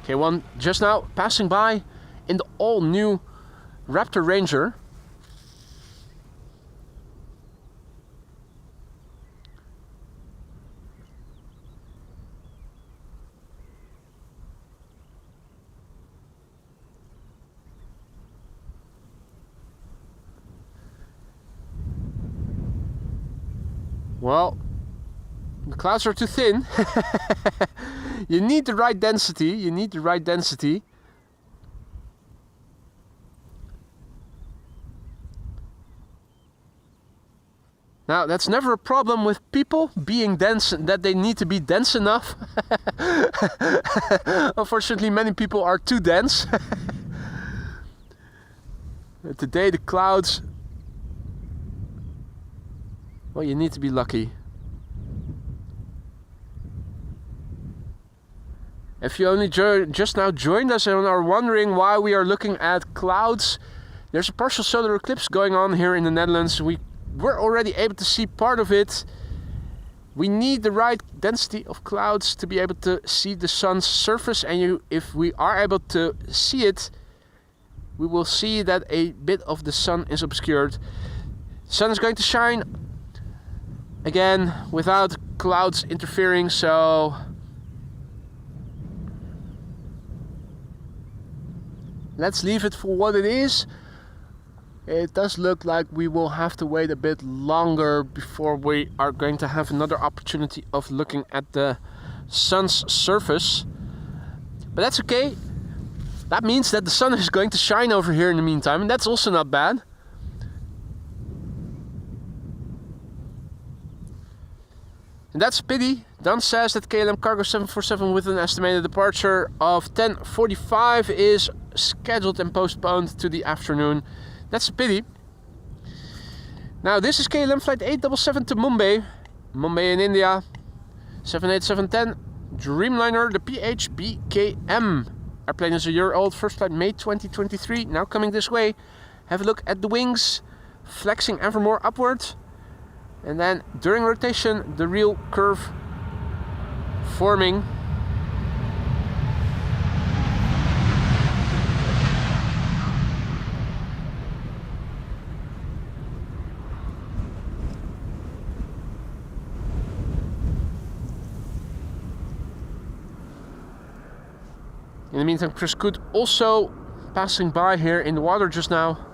Okay, one just now passing by in the all new Raptor Ranger. Well, the clouds are too thin. You need the right density. You need the right density. Now, that's never a problem with people being dense, that they need to be dense enough. Unfortunately, many people are too dense. Today, the clouds... Well, you need to be lucky. If you only just now joined us and are wondering why we are looking at clouds, there's a partial solar eclipse going on here in the Netherlands. We were already able to see part of it. We need the right density of clouds to be able to see the sun's surface, and if we are able to see it, we will see that a bit of the sun is obscured. The sun is going to shine again without clouds interfering, so let's leave it for what it is. It does look like we will have to wait a bit longer before we are going to have another opportunity of looking at the sun's surface. But that's okay. That means that the sun is going to shine over here in the meantime, and that's also not bad. And that's a pity. Dan says that KLM Cargo 747 with an estimated departure of 10:45 is scheduled and postponed to the afternoon. That's a pity. Now this is KLM flight 877 to Mumbai. Mumbai in India. 78710 Dreamliner, the PHBKM. Airplane is a year old, first flight May 2023. Now coming this way. Have a look at the wings. Flexing ever more upwards. And then during rotation, the real curve forming. In the meantime, Chris Coot also passing by here in the water just now.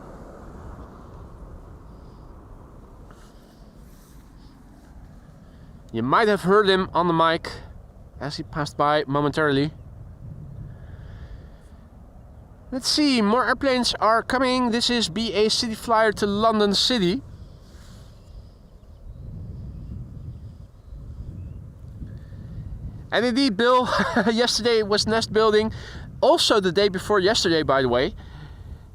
You might have heard him on the mic as he passed by momentarily. Let's see, more airplanes are coming. This is BA City Flyer to London City. And indeed, Bill, yesterday was nest building. Also the day before yesterday, by the way.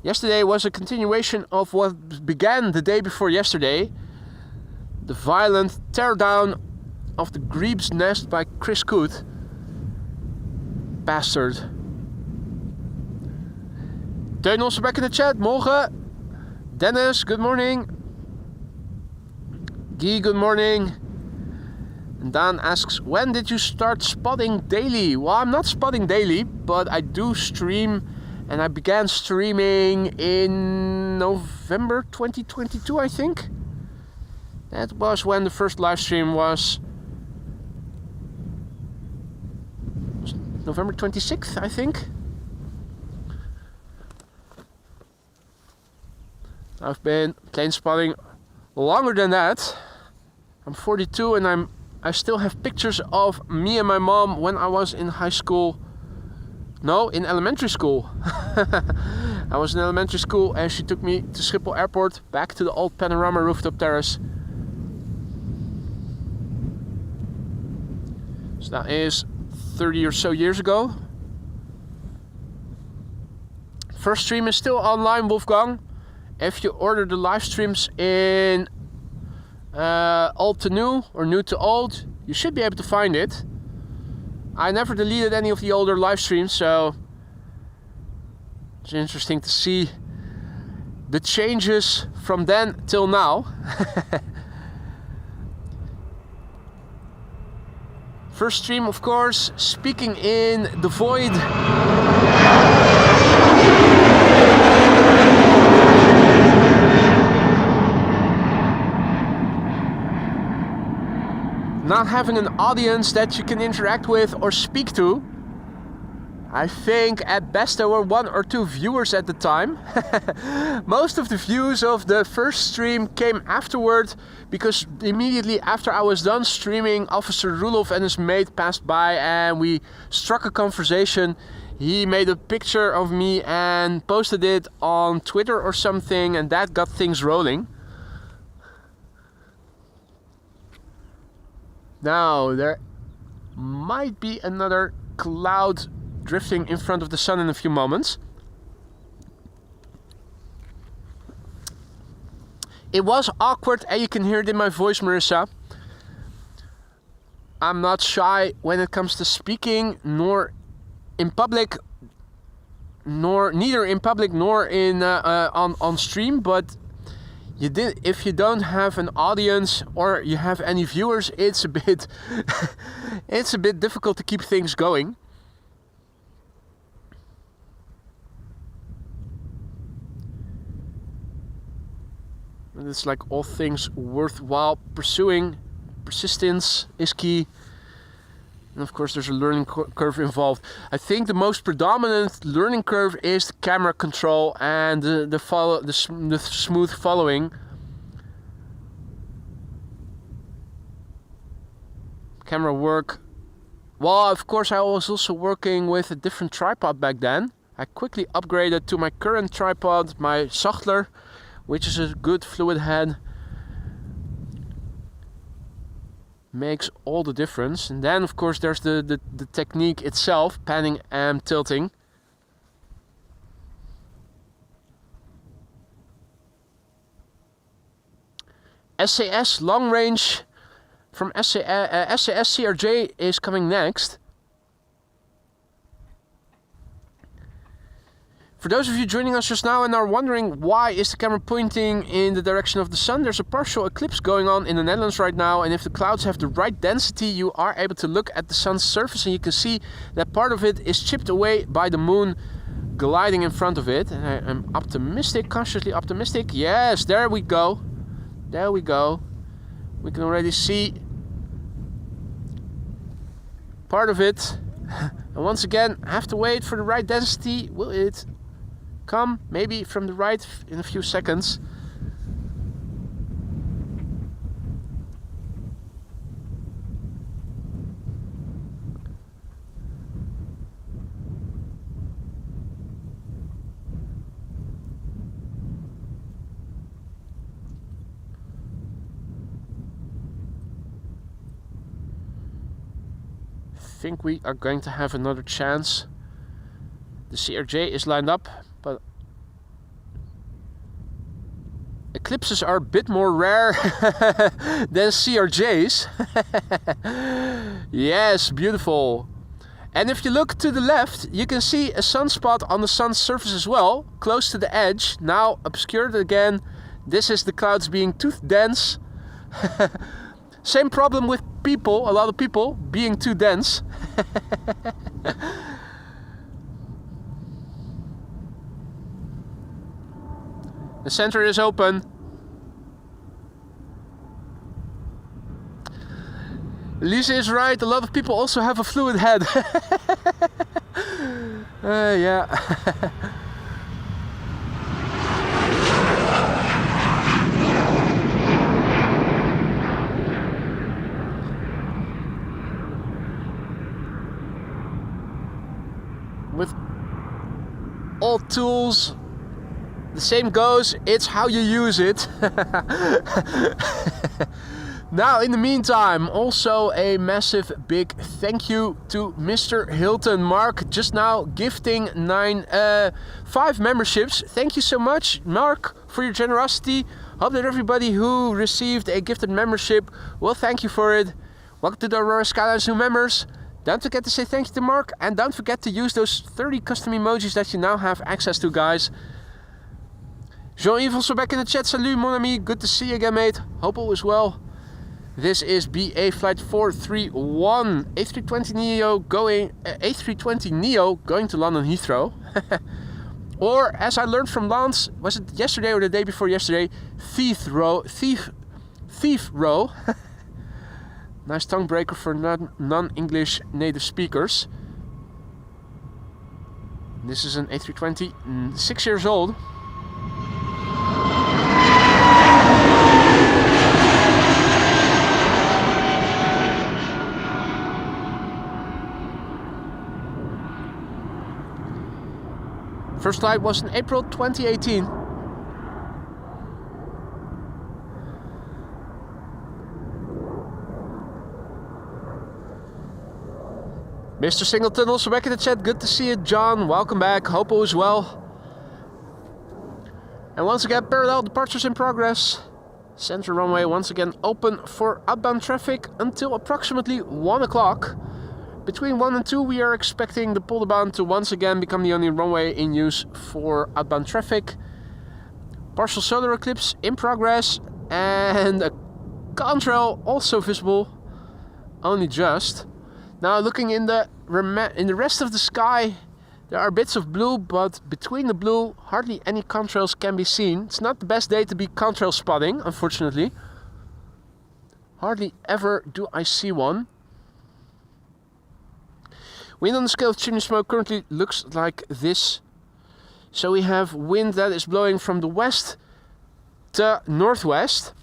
Yesterday was a continuation of what began the day before yesterday. The violent teardown of the Grebe's nest by Chris Coote. Bastard. Teun also back in the chat. Morgen. Dennis, good morning. Guy, good morning. And Dan asks, when did you start spotting daily? Well, I'm not spotting daily, but I do stream, and I began streaming in November 2022, I think. That was when the first live stream was. November 26th, I think. I've been plane spotting longer than that. I'm 42 and I still have pictures of me and my mom when I was in high school. No, in elementary school. I was in elementary school and she took me to Schiphol Airport, back to the old panorama rooftop terrace. So that is 30 or so years ago. First stream is still online, Wolfgang. If you order the live streams in old to new or new to old, you should be able to find it. I never deleted any of the older live streams, so it's interesting to see the changes from then till now. First stream, of course, speaking in the void. Not having an audience that you can interact with or speak to. I think at best there were 1 or 2 viewers at the time. Most of the views of the first stream came afterward, because immediately after I was done streaming, Officer Rudolph and his mate passed by and we struck a conversation. He made a picture of me and posted it on Twitter or something, and that got things rolling. Now, there might be another cloud drifting in front of the sun in a few moments. It was awkward, and you can hear it in my voice, Marissa. I'm not shy when it comes to speaking, nor in public, neither in public nor in on stream, but if you don't have an audience or you have any viewers, it's a bit it's a bit difficult to keep things going. And it's like all things worthwhile pursuing. Persistence is key. And of course there's a learning curve involved. I think the most predominant learning curve is the camera control and the smooth following. Camera work. Well, of course I was also working with a different tripod back then. I quickly upgraded to my current tripod, my Sachtler, which is a good fluid head. Makes all the difference. And then of course there's the technique itself, panning and tilting. SAS long range from SAS CRJ is coming next. For those of you joining us just now and are wondering why is the camera pointing in the direction of the sun, there's a partial eclipse going on in the Netherlands right now, and if the clouds have the right density, you are able to look at the sun's surface and you can see that part of it is chipped away by the moon gliding in front of it. And I'm optimistic, cautiously optimistic. Yes, there we go. There we go. We can already see part of it. And once again, I have to wait for the right density. Will it come? Maybe from the right in a few seconds. think we are going to have another chance. The CRJ is lined up, but Eclipses are a bit more rare than CRJs. Yes, beautiful. And if you look to the left, you can see a sunspot on the sun's surface as well, close to the edge, now obscured again. This is the clouds being too dense. Same problem with people, a lot of people being too dense. The center is open. Lisa is right, a lot of people also have a fluid head. Yeah. With all tools, the same goes, it's how you use it. Now, in the meantime, also a massive big thank you to Mr. Hilton. Mark just now gifting 5 memberships. Thank you so much, Mark, for your generosity. Hope that everybody who received a gifted membership will thank you for it. Welcome to the Aurora Skylines new members. Don't forget to say thank you to Mark, and don't forget to use those 30 custom emojis that you now have access to, guys. Jean-Yves also back in the chat. Salut, mon ami. Good to see you again, mate. Hope all is well. This is BA flight 431, A320neo going to London Heathrow. Or, as I learned from Lance, was it yesterday or the day before yesterday? Thief row. Nice tongue breaker for non-English native speakers. This is an A320, 6 years old. First flight was in April 2018. Mr. Singleton also back in the chat. Good to see you, John. Welcome back. Hope all is well. And once again, parallel departures in progress. Center runway once again open for outbound traffic until approximately 1 o'clock. Between 1 and 2 we are expecting the Polderbaan to once again become the only runway in use for outbound traffic. Partial solar eclipse in progress and a contrail also visible, only just. Now looking in the rest of the sky, there are bits of blue, but between the blue hardly any contrails can be seen. It's not the best day to be contrail spotting, unfortunately. Hardly ever do I see one. Wind on the scale of chimney smoke currently looks like this. So we have wind that is blowing from the west to northwest.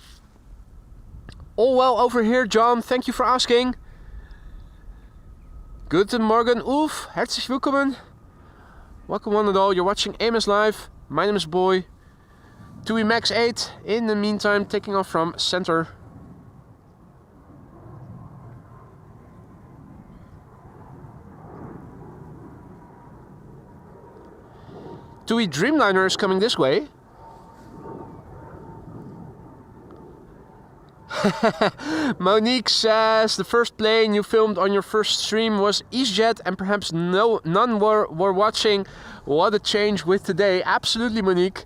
All well over here, John. Thank you for asking. Guten Morgen, Ulf. Herzlich willkommen. Welcome one and all. You're watching AMS Live. My name is Boy. TUI Max 8. In the meantime, taking off from center. TUI Dreamliner is coming this way. Monique says the first plane you filmed on your first stream was EasyJet and perhaps none were watching. What a change with today. Absolutely, Monique.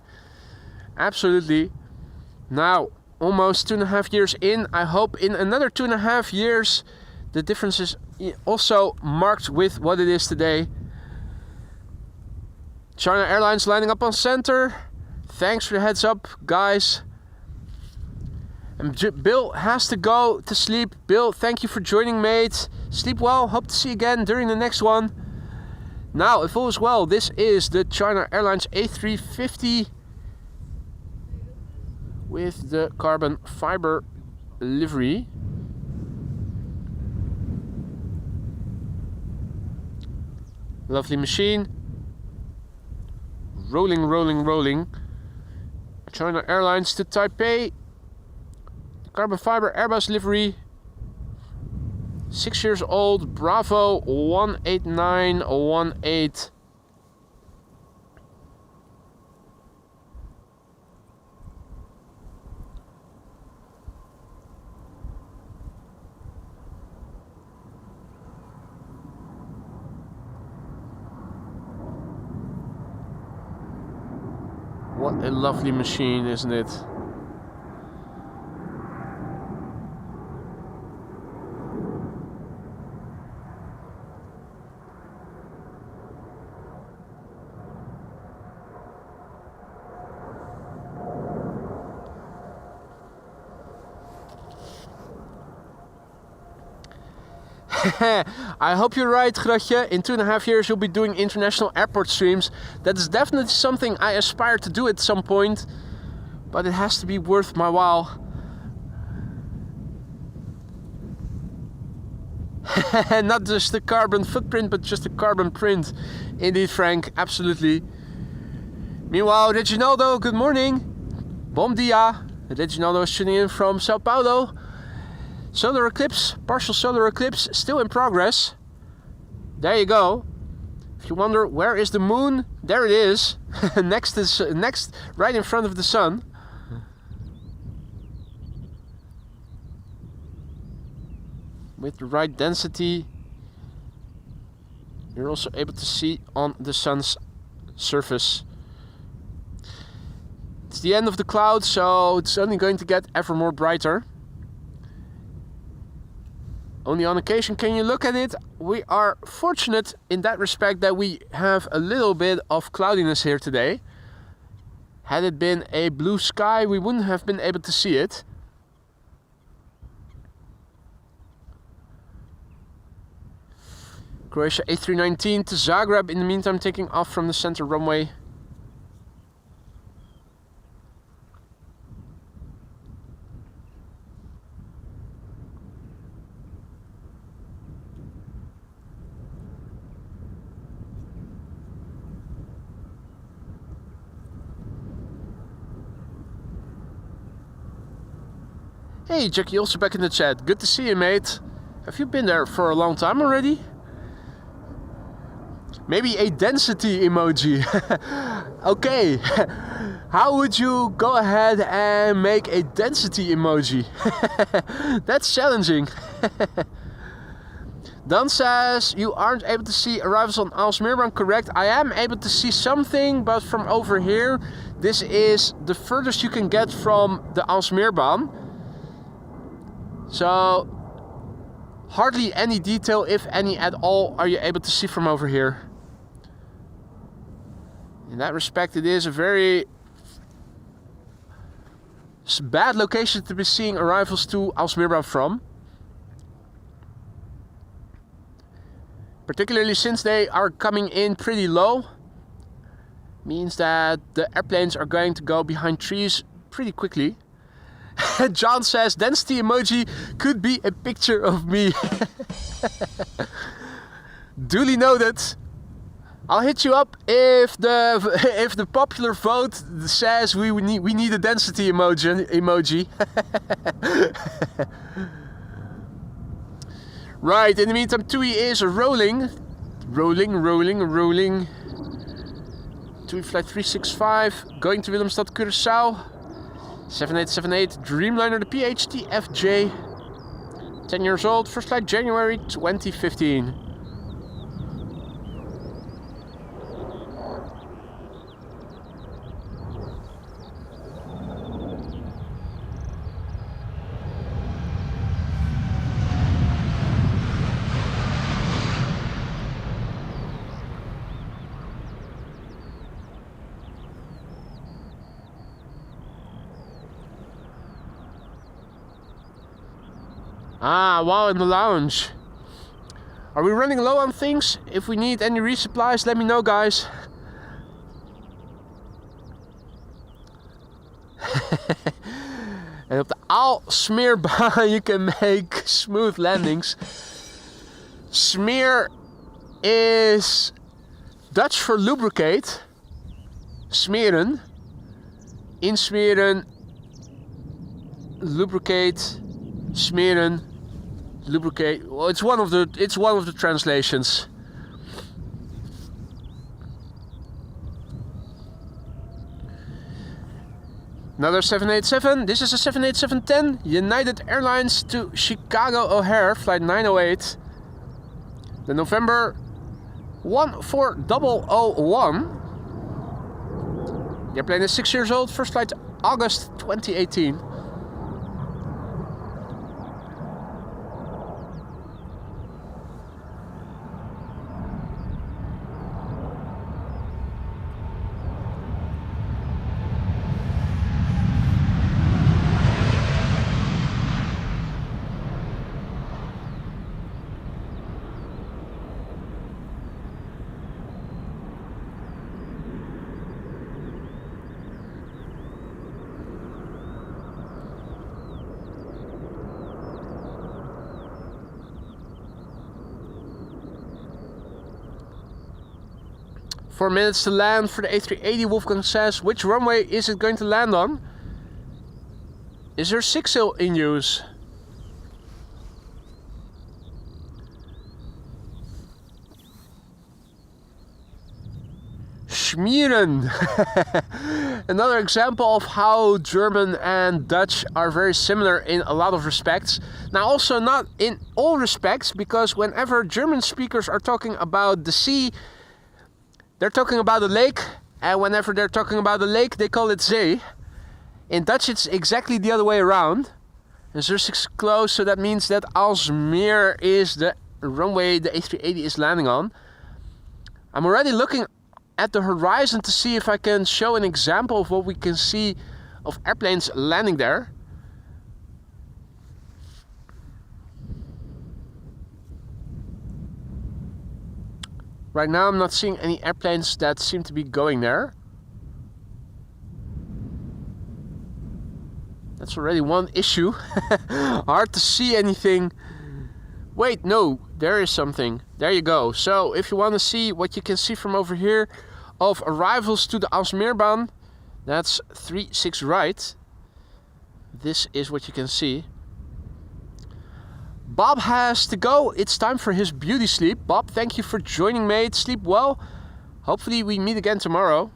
Absolutely. Now, almost 2.5 years in. I hope in another 2.5 years the difference is also marked with what it is today. China Airlines lining up on center. Thanks for the heads up, guys. And Bill has to go to sleep. Bill, thank you for joining, mate. Sleep well. Hope to see you again during the next one. Now, if all is well, this is the China Airlines A350 with the carbon fiber livery. Lovely machine. Rolling, rolling, rolling. China Airlines to Taipei. Carbon fiber Airbus livery. 6 years old, Bravo 18918. What a lovely machine, isn't it? I hope you're right, Gratje. In 2.5 years you'll be doing international airport streams. That is definitely something I aspire to do at some point, but it has to be worth my while. Not just the carbon footprint, but just the carbon print. Indeed, Frank, absolutely. Meanwhile, Reginaldo, good morning. Bom dia. Reginaldo is tuning in from Sao Paulo. Solar eclipse, partial solar eclipse, still in progress. There you go. If you wonder where is the moon, there it is. next, right in front of the sun. With the right density, you're also able to see on the sun's surface. It's the end of the cloud, so it's only going to get ever more brighter. Only on occasion can you look at it. We are fortunate in that respect that we have a little bit of cloudiness here today. Had it been a blue sky, we wouldn't have been able to see it. Croatia A319 to Zagreb, in the meantime taking off from the center runway. Hey Jackie, also back in the chat. Good to see you, mate. Have you been there for a long time already? Maybe a density emoji. Okay. How would you go ahead and make a density emoji? That's challenging. Dan says you aren't able to see arrivals on Aalsmeerbrug. Correct. I am able to see something, but from over here, this is the furthest you can get from the Aalsmeerbaan. So, hardly any detail, if any at all, are you able to see from over here. In that respect, it is a very bad location to be seeing arrivals to Aalsmeerbrug from. Particularly since they are coming in pretty low. Means that the airplanes are going to go behind trees pretty quickly. John says density emoji could be a picture of me. Duly noted. I'll hit you up if the popular vote says we need a density emoji. Right, in the meantime TUI is rolling. TUI flight 365 going to Willemstad, Curaçao. 7878 Dreamliner, the PHTFJ. 10 years old, first flight January 2015. Ah, wow, in the lounge. Are we running low on things? If we need any resupplies, let me know, guys. And op de Aalsmeerbaan you can make smooth landings. Smeer is Dutch for lubricate. Smeren. Insmeren. Lubricate. Smeren. lubricate. Well, it's one of the translations. Another 787. This is a 787-10 United Airlines to Chicago O'Hare, flight 908. The November 14001. The airplane is 6 years old. First flight August 2018. Four minutes to land for the A380, Wolfgang says. Which runway is it going to land on? Is there 6-sail in use? Schmieren. Another example of how German and Dutch are very similar in a lot of respects. Now also not in all respects, because whenever German speakers are talking about the sea, they're talking about a lake, and whenever they're talking about a lake, they call it zee. In Dutch, it's exactly the other way around. And Zurich is close, so that means that Alsmeer is the runway the A380 is landing on. I'm already looking at the horizon to see if I can show an example of what we can see of airplanes landing there. Right now I'm not seeing any airplanes that seem to be going there. That's already one issue. Hard to see anything. Wait, no, there is something. There you go. So if you want to see what you can see from over here of arrivals to the Alsmeerbaan, that's 36 right. This is what you can see. Bob has to go. It's time for his beauty sleep. Bob, thank you for joining, mate. Sleep well. Hopefully we meet again tomorrow.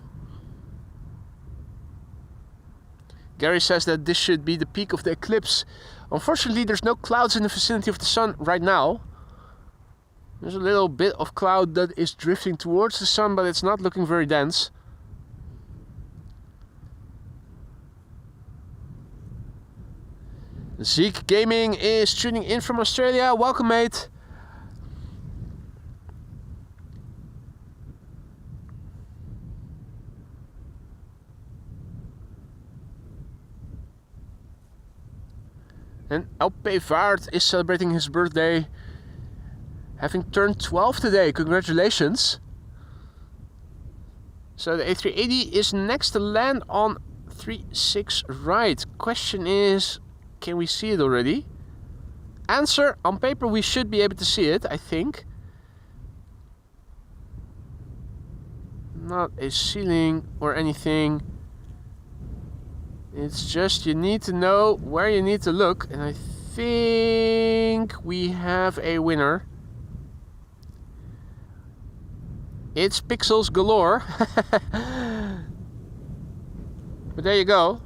Gary says that this should be the peak of the eclipse. Unfortunately, there's no clouds in the vicinity of the sun right now. There's a little bit of cloud that is drifting towards the sun, but it's not looking very dense. Zeke Gaming is tuning in from Australia. Welcome, mate. And LP Vaart is celebrating his birthday, having turned 12 today. Congratulations. So the A380 is next to land on 36 right. Question is, can we see it already? Answer, on paper we should be able to see it, I think. Not a ceiling or anything. It's just you need to know where you need to look. And I think we have a winner. It's pixels galore. But there you go.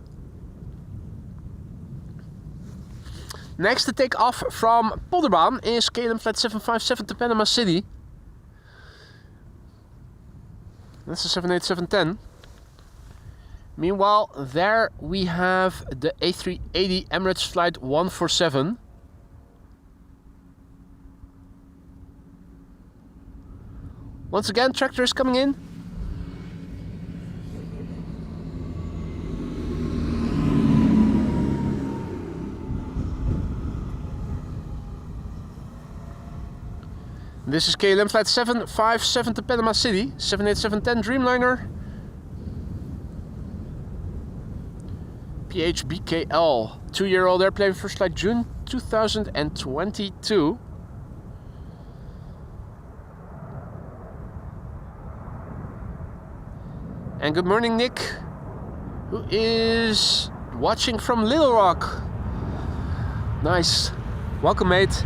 Next to take off from Polderbaan is KLM flight 757 to Panama City. That's a 787-10. Meanwhile, there we have the A380 Emirates flight 147. Once again, tractor is coming in. This is KLM flight 757 to Panama City, 787-10 Dreamliner. PHBKL, 2-year-old airplane, first flight June 2022. And good morning, Nick, who is watching from Little Rock. Nice. Welcome, mate.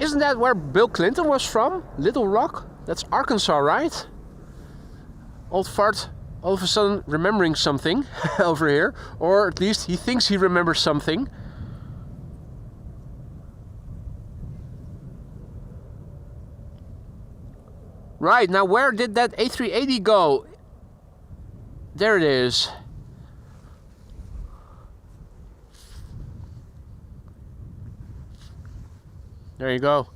Isn't that where Bill Clinton was from? Little Rock? That's Arkansas, right? Old fart all of a sudden remembering something over here. Or at least he thinks he remembers something. Right, now where did that A380 go? There it is. There you go.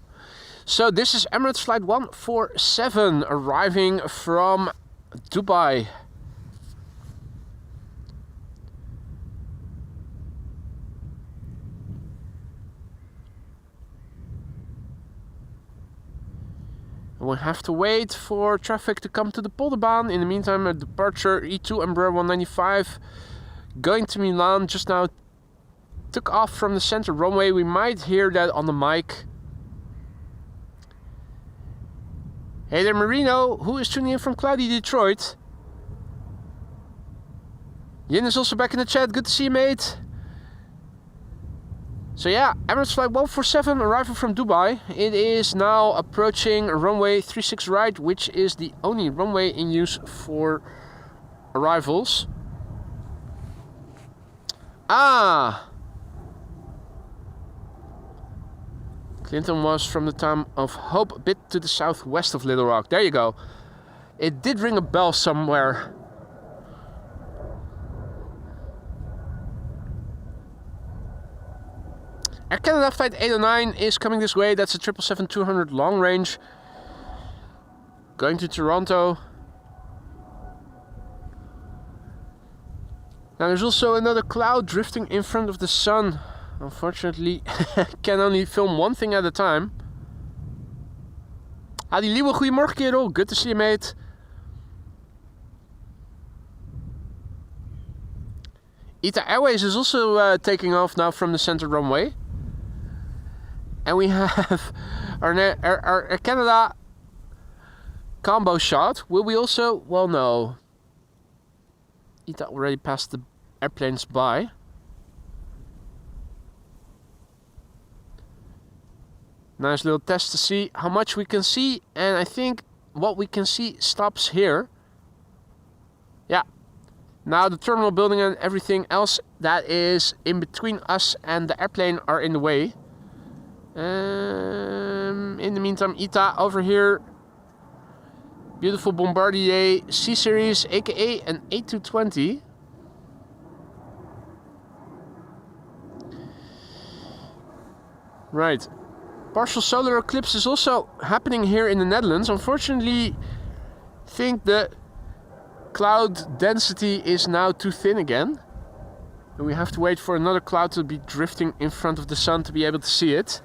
So this is Emirates Flight 147 arriving from Dubai. We'll have to wait for traffic to come to the Polderbaan. In the meantime, a departure E2 Embraer 195 going to Milan just now took off from the center runway. We might hear that on the mic. Hey there, Marino, who is tuning in from cloudy Detroit. Yin is also back in the chat. Good to see you, mate. So yeah, Emirates Flight 147 arriving from Dubai. It is now approaching runway 36 right, which is the only runway in use for arrivals. Ah! Clinton was from the time of Hope, a bit to the southwest of Little Rock. There you go. It did ring a bell somewhere. Air Canada Flight 809 is coming this way. That's a 777-200 long range. Going to Toronto. Now there's also another cloud drifting in front of the sun. Unfortunately, can only film one thing at a time. Adi Liewe, goedemorgen kerel. Good to see you, mate. ITA Airways is also taking off now from the center runway. And we have our Air Canada combo shot. Will we also? Well, no. ITA already passed the airplanes by. Nice little test to see how much we can see, and I think what we can see stops here. Yeah. Now the terminal building and everything else that is in between us and the airplane are in the way. In the meantime, ITA over here. Beautiful Bombardier C-Series, aka an A220. Right. Partial solar eclipse is also happening here in the Netherlands. Unfortunately, I think the cloud density is now too thin again. And we have to wait for another cloud to be drifting in front of the sun to be able to see it.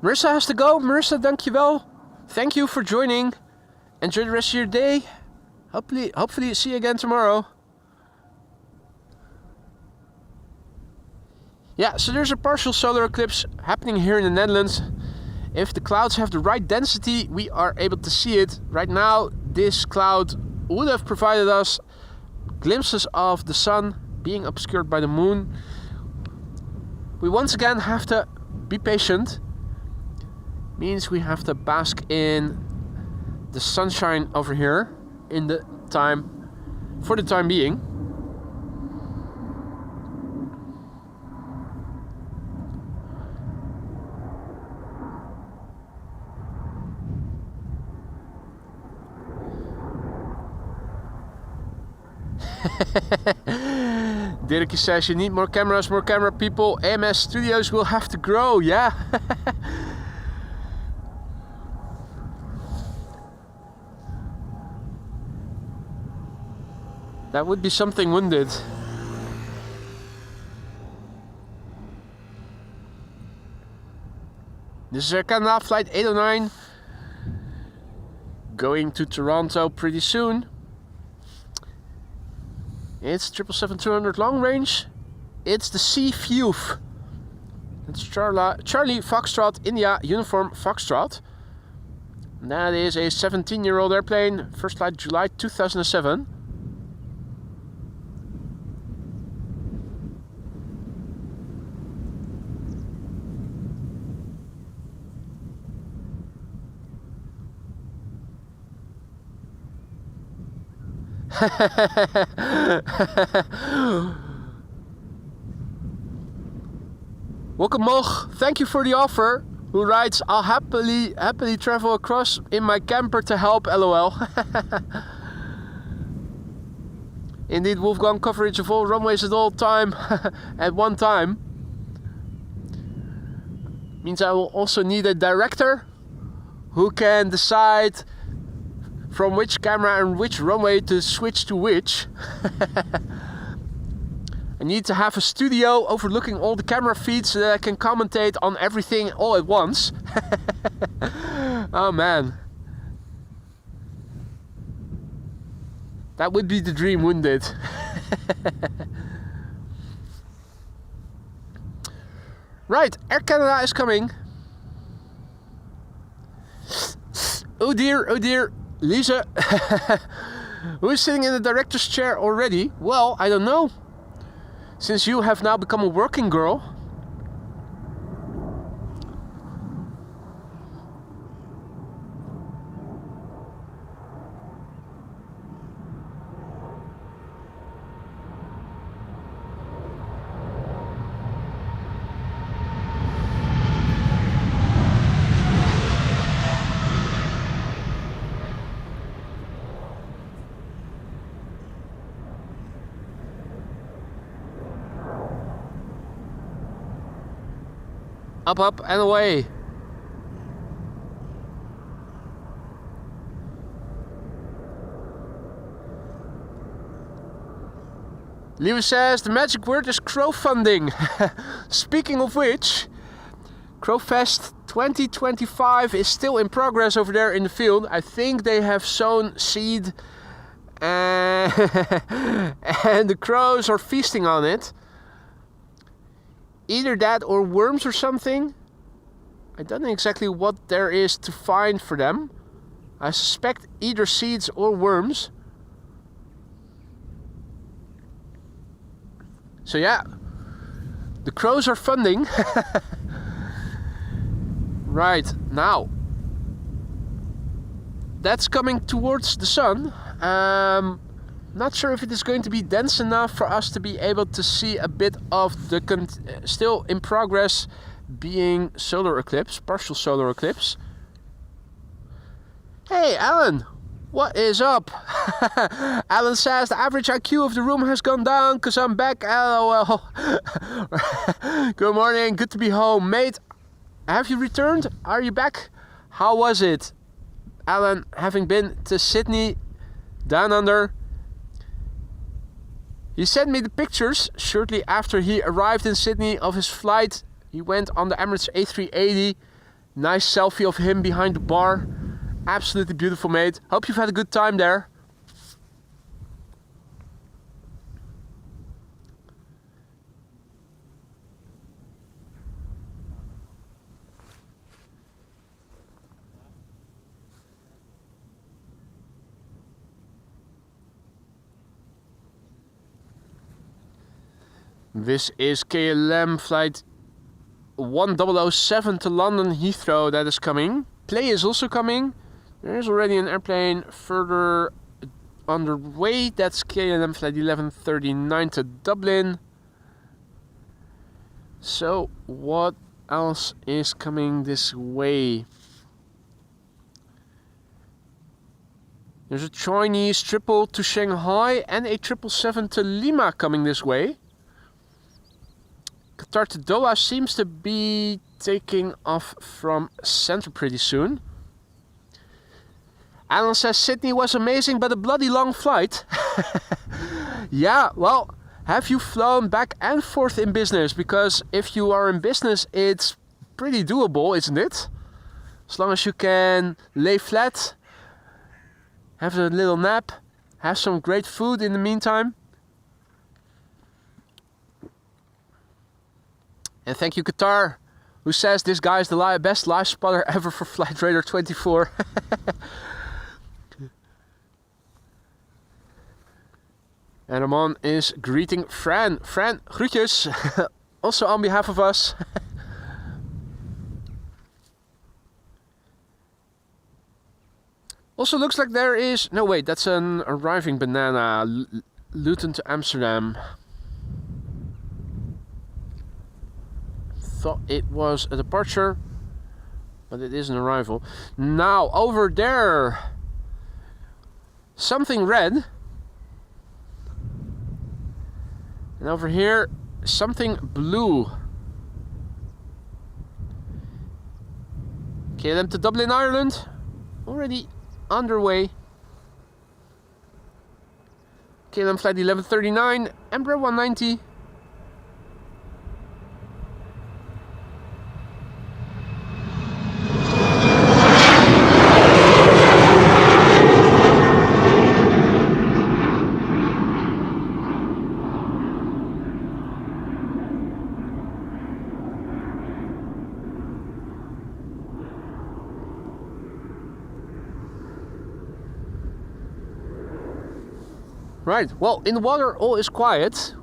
Marissa has to go. Marissa, dankjewel. Thank you for joining. Enjoy the rest of your day. Hopefully see you again tomorrow. Yeah, so there's a partial solar eclipse happening here in the Netherlands. If the clouds have the right density, we are able to see it. Right now, this cloud would have provided us glimpses of the sun being obscured by the moon. We once again have to be patient. Means we have to bask in the sunshine over here for the time being. Dirk says you need more cameras, more camera people. AMS Studios will have to grow, yeah. That would be something, wouldn't it? This is Air Canada Flight 809 going to Toronto pretty soon. It's 777-200 long range. It's the Sea Fuve. It's Charlie Foxtrot India Uniform Foxtrot. And that is a 17-year-old airplane. First flight July 2007. Welcome Moch, thank you for the offer. Who writes, I'll happily travel across in my camper to help, lol. Indeed, Wolfgang coverage of all runways at all time at one time. Means I will also need a director who can decide from which camera and which runway to switch to which. I need to have a studio overlooking all the camera feeds so that I can commentate on everything all at once. Oh man. That would be the dream, wouldn't it? Right, Air Canada is coming. Oh dear, Lisa. Who is sitting in the director's chair already? Well, I don't know. Since you have now become a working girl. Up and away. Lewis says the magic word is crowdfunding. Speaking of which, Crowfest 2025 is still in progress over there in the field. I think they have sown seed and the crows are feasting on it. Either that or worms or something. I don't know exactly what there is to find for them. I suspect either seeds or worms. So yeah, the crows are funding. Right, now. That's coming towards the sun. Not sure if it is going to be dense enough for us to be able to see a bit of the still in progress being solar eclipse, partial solar eclipse. Hey Alan, what is up? Alan says the average IQ of the room has gone down because I'm back, lol. Good morning, good to be home. Mate, have you returned? Are you back? How was it? Alan, having been to Sydney, down under. He sent me the pictures shortly after he arrived in Sydney of his flight. He went on the Emirates A380. Nice selfie of him behind the bar. Absolutely beautiful, mate. Hope you've had a good time there. This is KLM flight 1007 to London Heathrow that is coming. Play is also coming. There is already an airplane further underway. That's KLM flight 1139 to Dublin. So what else is coming this way? There's a Chinese triple to Shanghai and a 777 to Lima coming this way. Qatar to Doha seems to be taking off from center pretty soon. Alan says Sydney was amazing but a bloody long flight. Yeah, well, have you flown back and forth in business? Because if you are in business, it's pretty doable, isn't it? As long as you can lay flat, have a little nap, have some great food in the meantime. And thank you Qatar, who says this guy is the best live spotter ever for Flight Radar 24. And Ramon is greeting Fran. Fran, groetjes. Also on behalf of us. Also looks like there is... No, wait, that's an arriving banana. Luton to Amsterdam. Thought it was a departure, but it is an arrival. Now, over there, something red. And over here, something blue. KLM to Dublin, Ireland. Already underway. KLM flight 1139, Embraer 190. Right, well, in the water all is quiet.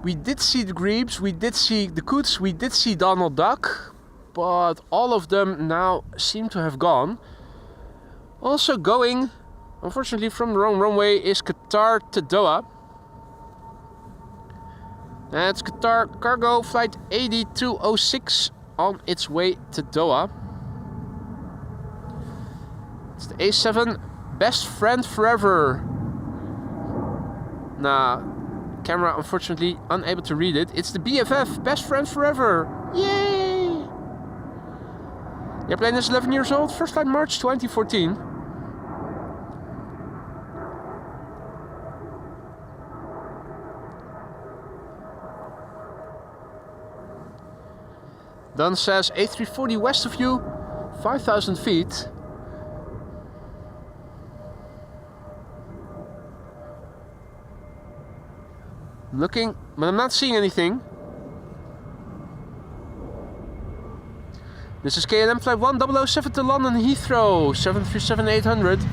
We did see the grebes, we did see the coots, we did see Donald Duck, but all of them now seem to have gone. Also going, unfortunately from the wrong runway, is Qatar to Doha. That's Qatar Cargo flight 8206 on its way to Doha. It's the A7, best friend forever. Nah, camera unfortunately unable to read it. It's the BFF, best friend forever. Yay! The airplane is 11 years old, first flight March 2014. Dunn says A340 west of you, 5,000 feet. Looking, but I'm not seeing anything. This is KLM flight 1007 to London Heathrow, 737-800.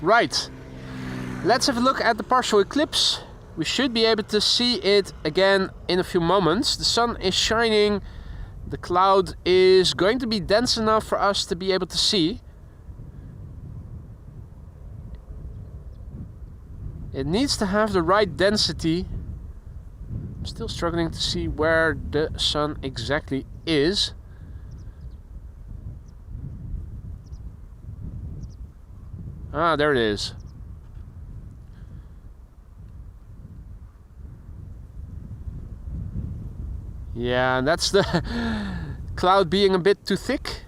Right, let's have a look at the partial eclipse. We should be able to see it again in a few moments. The sun is shining, the cloud is going to be dense enough for us to be able to see. It needs to have the right density. I'm still struggling to see where the sun exactly is. Ah, there it is. Yeah, and that's the cloud being a bit too thick.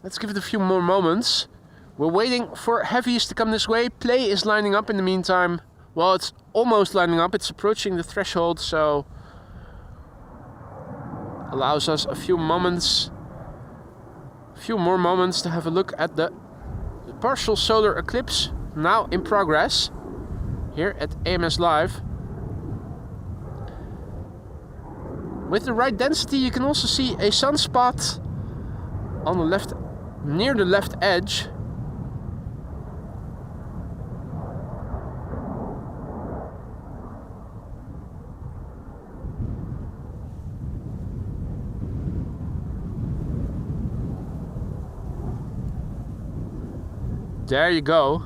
Let's give it a few more moments. We're waiting for heavies to come this way. Play is lining up in the meantime. Well, it's almost lining up. It's approaching the threshold, so allows us a few moments. Few more moments to have a look at the partial solar eclipse now in progress here at AMS Live. With the right density you can also see a sunspot on the left, near the left edge. There you go.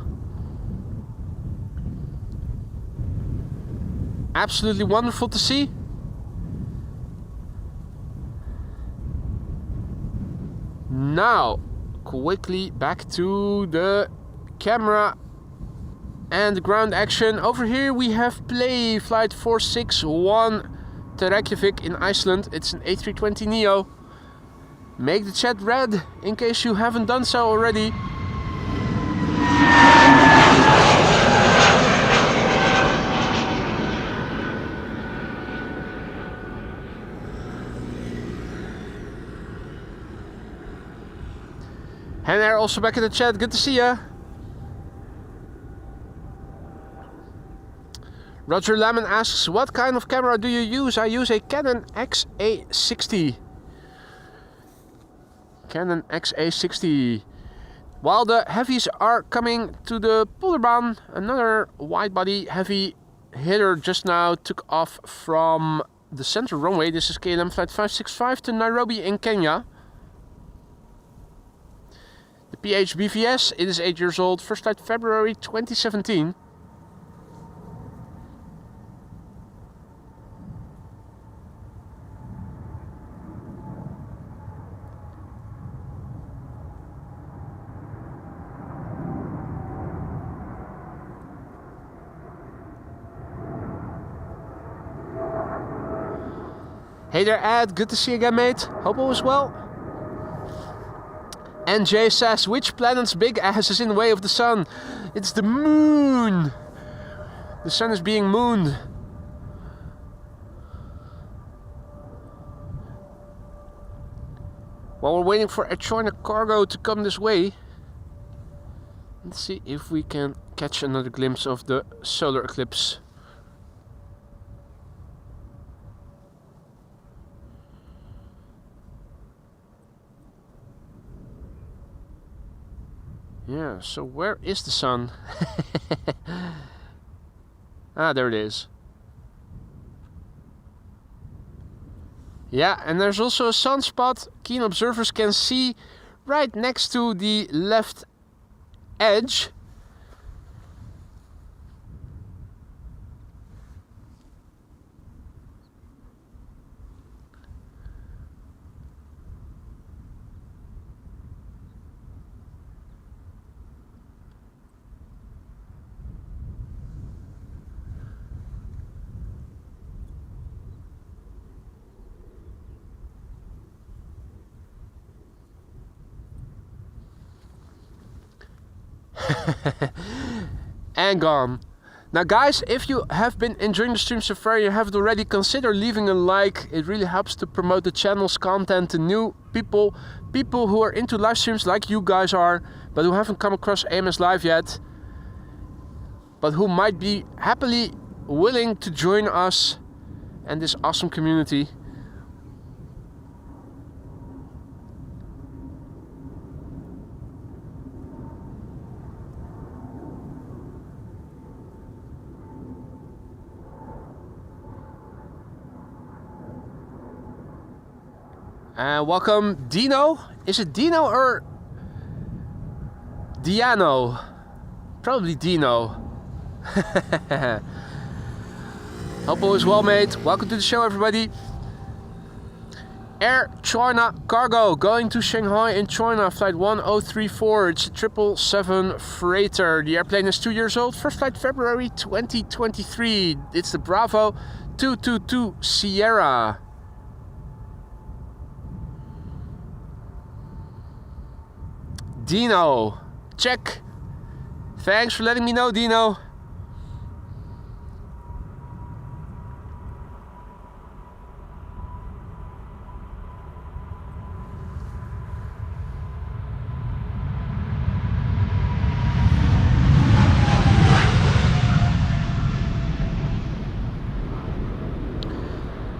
Absolutely wonderful to see. Now, quickly back to the camera and the ground action. Over here we have Play flight 461 to Reykjavik in Iceland. It's an A320neo. Make the chat red in case you haven't done so already. And they're also back in the chat. Good to see ya. Roger Lemon asks, what kind of camera do you use? I use a Canon XA60. Canon XA60. While the heavies are coming to the Polderbaan, another wide-body heavy hitter just now took off from the center runway. This is KLM flight 565 to Nairobi in Kenya. The PHBVS, it is 8 years old, first flight February 2017. Hey there, Ed. Good to see you again, mate. Hope all is well. And Jay says, which planet's big ass is in the way of the sun? It's the moon. The sun is being mooned. While we're waiting for a China cargo to come this way, let's see if we can catch another glimpse of the solar eclipse. Yeah, so where is the sun? Ah, there it is. Yeah, and there's also a sunspot. Keen observers can see right next to the left edge. And gone. Now guys, if you have been enjoying the stream so far, you haven't already, consider leaving a like. It really helps to promote the channel's content to new people who are into live streams like you guys are, but who haven't come across AMS Live yet, but who might be happily willing to join us and this awesome community. Welcome Dino. Is it Dino or Diano? Probably Dino. Hope all is well, mate. Welcome to the show, everybody. Air China cargo going to Shanghai in China, flight 1034. It's a 777 freighter. The airplane is 2 years old. First flight February 2023. It's the Bravo 222 Sierra. Dino, check. Thanks for letting me know, Dino.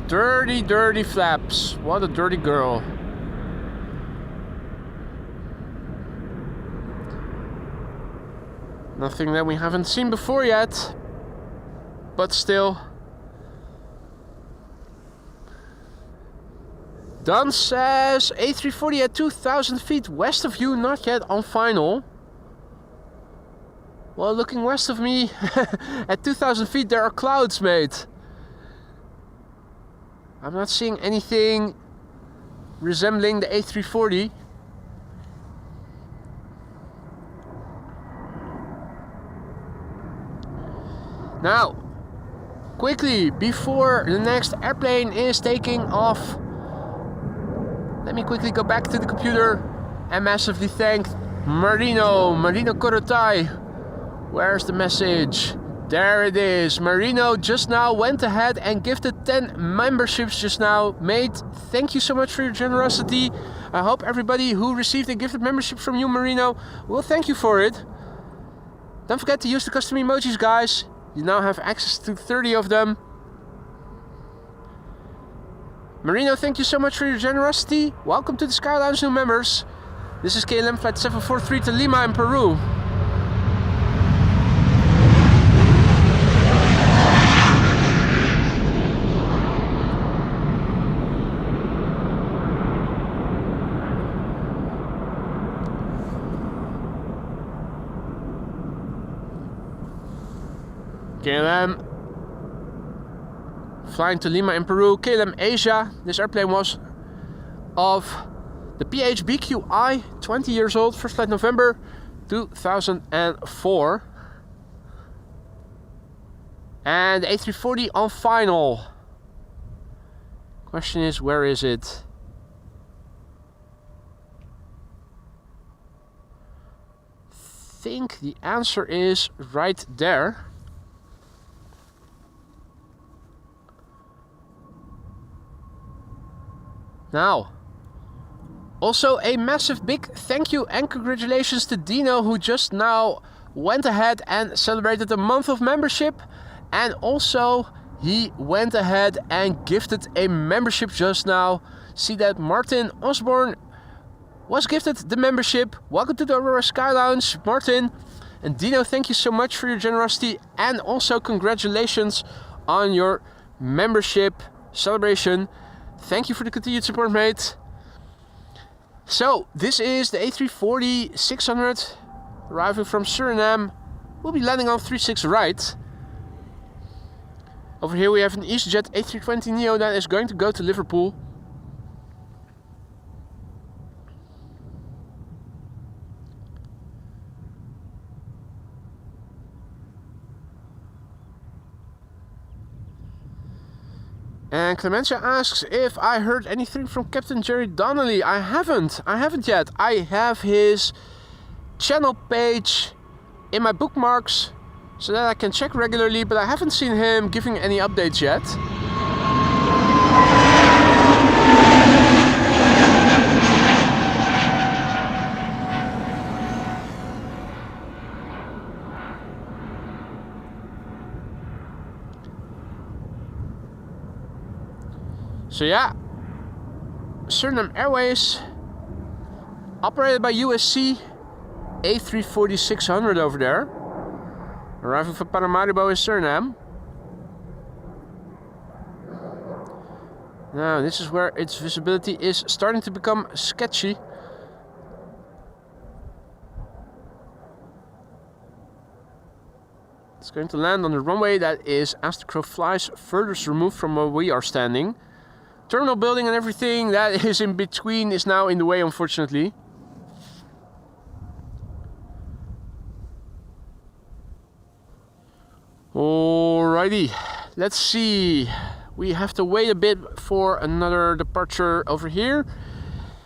Dirty, dirty flaps. What a dirty girl. Nothing that we haven't seen before yet, but still. Don says A340 at 2,000 feet west of you, not yet on final. Well, looking west of me, at 2,000 feet there are clouds, mate. I'm not seeing anything resembling the A340. Now, quickly, before the next airplane is taking off, let me quickly go back to the computer and massively thank Marino Korotai. Where's the message? There it is. Marino just now went ahead and gifted 10 memberships just now. Mate, thank you so much for your generosity. I hope everybody who received a gifted membership from you, Marino, will thank you for it. Don't forget to use the custom emojis, guys. You now have access to 30 of them. Marino, thank you so much for your generosity. Welcome to the Sky Lounge new members. This is KLM flight 743 to Lima in Peru. KLM flying to Lima in Peru, KLM Asia. This airplane was of the PHBQI, 20 years old, first flight November 2004. And the A340 on final. Question is, where is it? I think the answer is right there. Now, also a massive big thank you and congratulations to Dino, who just now went ahead and celebrated a month of membership, and also he went ahead and gifted a membership just now. See that Martin Osborne was gifted the membership. Welcome to the Aurora Sky Lounge, Martin. And Dino, thank you so much for your generosity, and also congratulations on your membership celebration. Thank you for the continued support, mate. So, this is the A340-600 arriving from Suriname. We'll be landing on 36 right. Over here we have an EasyJet A320neo that is going to go to Liverpool. And Clementia asks if I heard anything from Captain Jerry Donnelly. I haven't yet. I have his channel page in my bookmarks so that I can check regularly, but I haven't seen him giving any updates yet. So yeah, Suriname Airways, operated by USC, A340-600 over there, arriving from Paramaribo in Suriname. Now this is where its visibility is starting to become sketchy. It's going to land on the runway that is, as the crow flies, furthest removed from where we are standing. Terminal building and everything that is in between is now in the way, unfortunately. Alrighty, let's see. We have to wait a bit for another departure over here.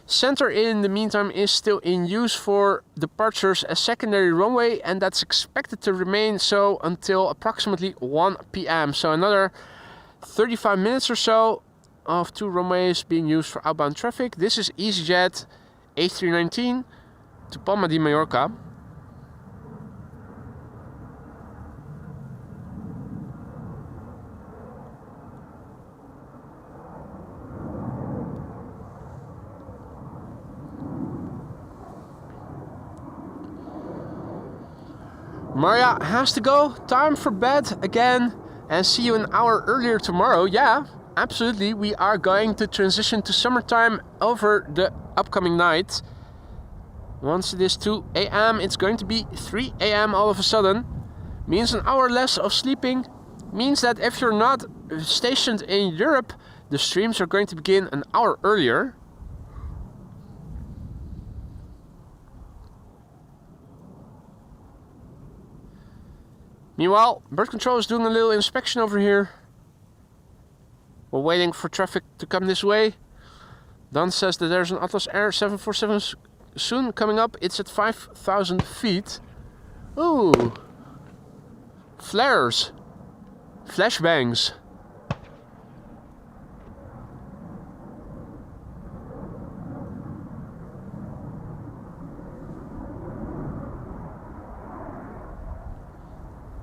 Center in the meantime is still in use for departures as secondary runway, and that's expected to remain so until approximately 1 p.m. So another 35 minutes or so of 2 runways being used for outbound traffic. This is EasyJet A319 to Palma de Mallorca. Maria has to go. Time for bed again, and see you an hour earlier tomorrow. Yeah, absolutely. We are going to transition to summertime over the upcoming night. Once it is 2 a.m., it's going to be 3 a.m. all of a sudden. Means an hour less of sleeping. Means that if you're not stationed in Europe, the streams are going to begin an hour earlier. Meanwhile, bird control is doing a little inspection over here. We're waiting for traffic to come this way. Don says that there's an Atlas Air 747 soon coming up. It's at 5,000 feet. Ooh. Flares. Flashbangs.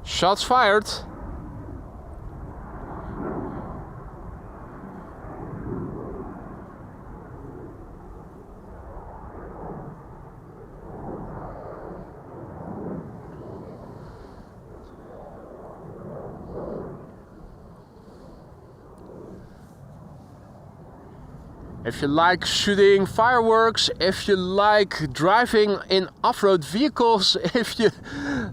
Shots fired. If you like shooting fireworks, if you like driving in off-road vehicles, if you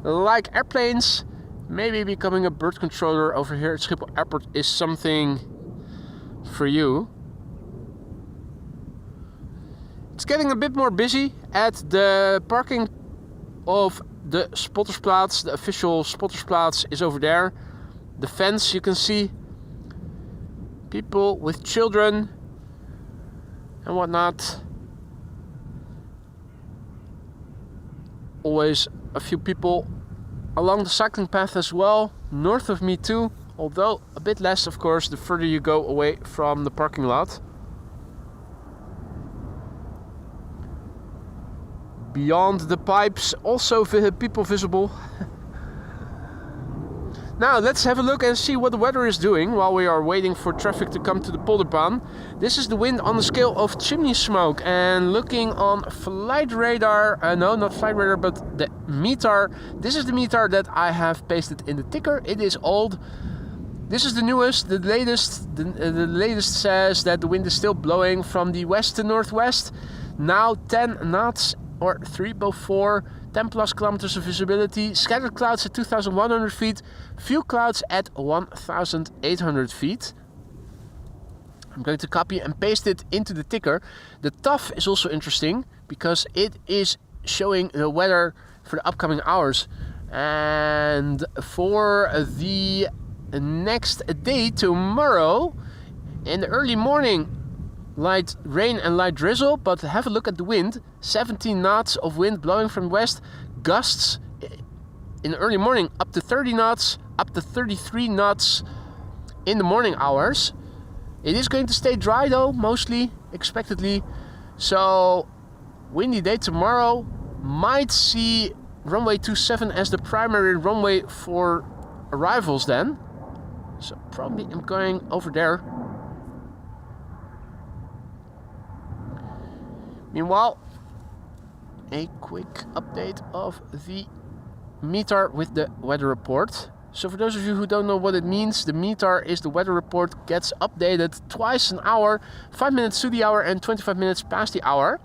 like airplanes, maybe becoming a bird controller over here at Schiphol Airport is something for you. It's getting a bit more busy at the parking of the Spottersplaats. The official Spottersplaats is over there. The fence, you can see people with children and whatnot. Always a few people along the cycling path as well, north of me too, although a bit less of course the further you go away from the parking lot. Beyond the pipes also people visible. Now let's have a look and see what the weather is doing while we are waiting for traffic to come to the polderbaan. This is the wind on the scale of chimney smoke, and looking on flight radar, no, not flight radar, but the METAR. This is the METAR that I have pasted in the ticker. It is old. This is the newest, the latest. The latest says that the wind is still blowing from the west to northwest. Now 10 knots or 304. 10 plus kilometers of visibility, scattered clouds at 2,100 feet, few clouds at 1,800 feet. I'm going to copy and paste it into the ticker. The TAF is also interesting because it is showing the weather for the upcoming hours. And for the next day, tomorrow, in the early morning, light rain and light drizzle, but have a look at the wind. 17 knots of wind blowing from west, gusts in the early morning up to 30 knots, up to 33 knots in the morning hours. It is going to stay dry though, mostly, expectedly. So windy day tomorrow. Might see runway 27 as the primary runway for arrivals then. So probably I'm going over there. Meanwhile, a quick update of the METAR with the weather report. So for those of you who don't know what it means, the METAR is the weather report, gets updated twice an hour, 5 minutes to the hour and 25 minutes past the hour.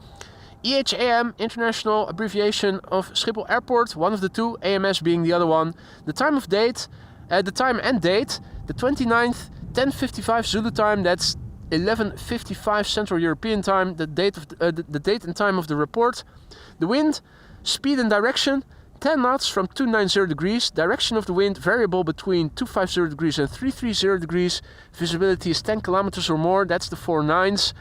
EHAM, international abbreviation of Schiphol Airport, one of the two, AMS being the other one. The time of date, the time and date, the 29th, 10:55 Zulu time, that's 11:55 Central European time, the date of the date and time of the report. The wind, speed and direction, 10 knots from 290 degrees. Direction of the wind variable between 250 degrees and 330 degrees. Visibility is 10 kilometers or more, that's the 4 nines.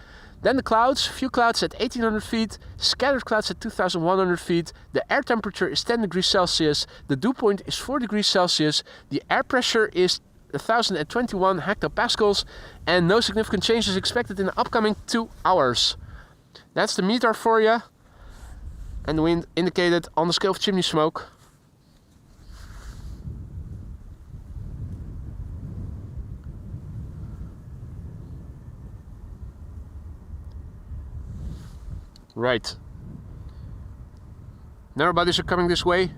Then the clouds, few clouds at 1800 feet, scattered clouds at 2100 feet. The air temperature is 10 degrees Celsius, the dew point is 4 degrees Celsius, the air pressure is 1021 hectopascals, and no significant changes expected in the upcoming 2 hours. That's the METAR for you, and the wind indicated on the scale of chimney smoke. Right. Narrow bodies are coming this way.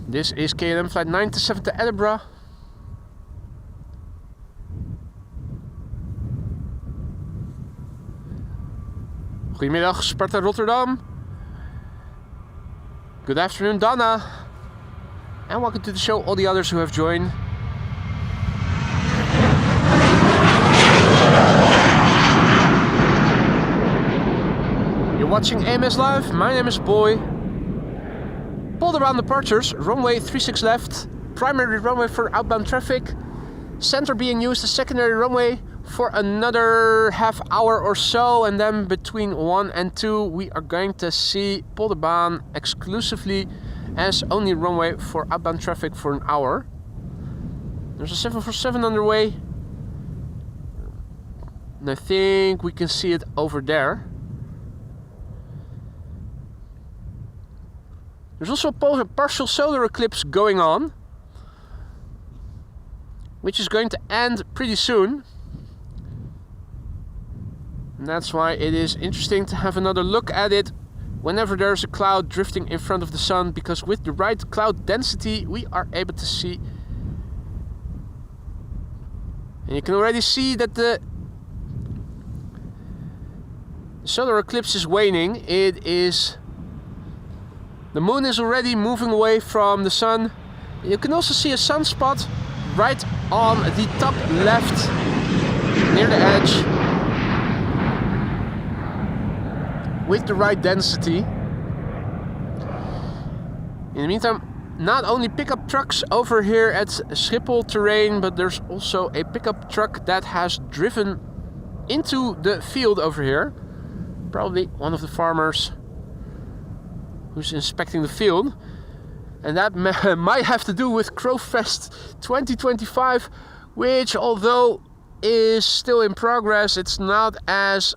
This is KLM flight 97 to Edinburgh. Goedemiddag, Sparta Rotterdam. Good afternoon, Donna. And welcome to the show, all the others who have joined. You're watching AMS Live. My name is Boy. Polderbaan departures, runway 36 left, primary runway for outbound traffic, center being used as secondary runway for another half hour or so, and then between 1 and 2 we are going to see Polderbaan exclusively as only runway for outbound traffic for an hour. There's a 747 underway, and I think we can see it over there. There's also a partial solar eclipse going on, which is going to end pretty soon. And that's why it is interesting to have another look at it whenever there's a cloud drifting in front of the sun, because with the right cloud density we are able to see And you can already see that the solar eclipse is waning. The moon is already moving away from the sun. You can also see a sunspot right on the top left near the edge with the right density. In the meantime, not only pickup trucks over here at Schiphol terrain, but there's also a pickup truck that has driven into the field over here. Probably one of the farmers who's inspecting the field. And that might have to do with Crowfest 2025, which, although is still in progress, it's not as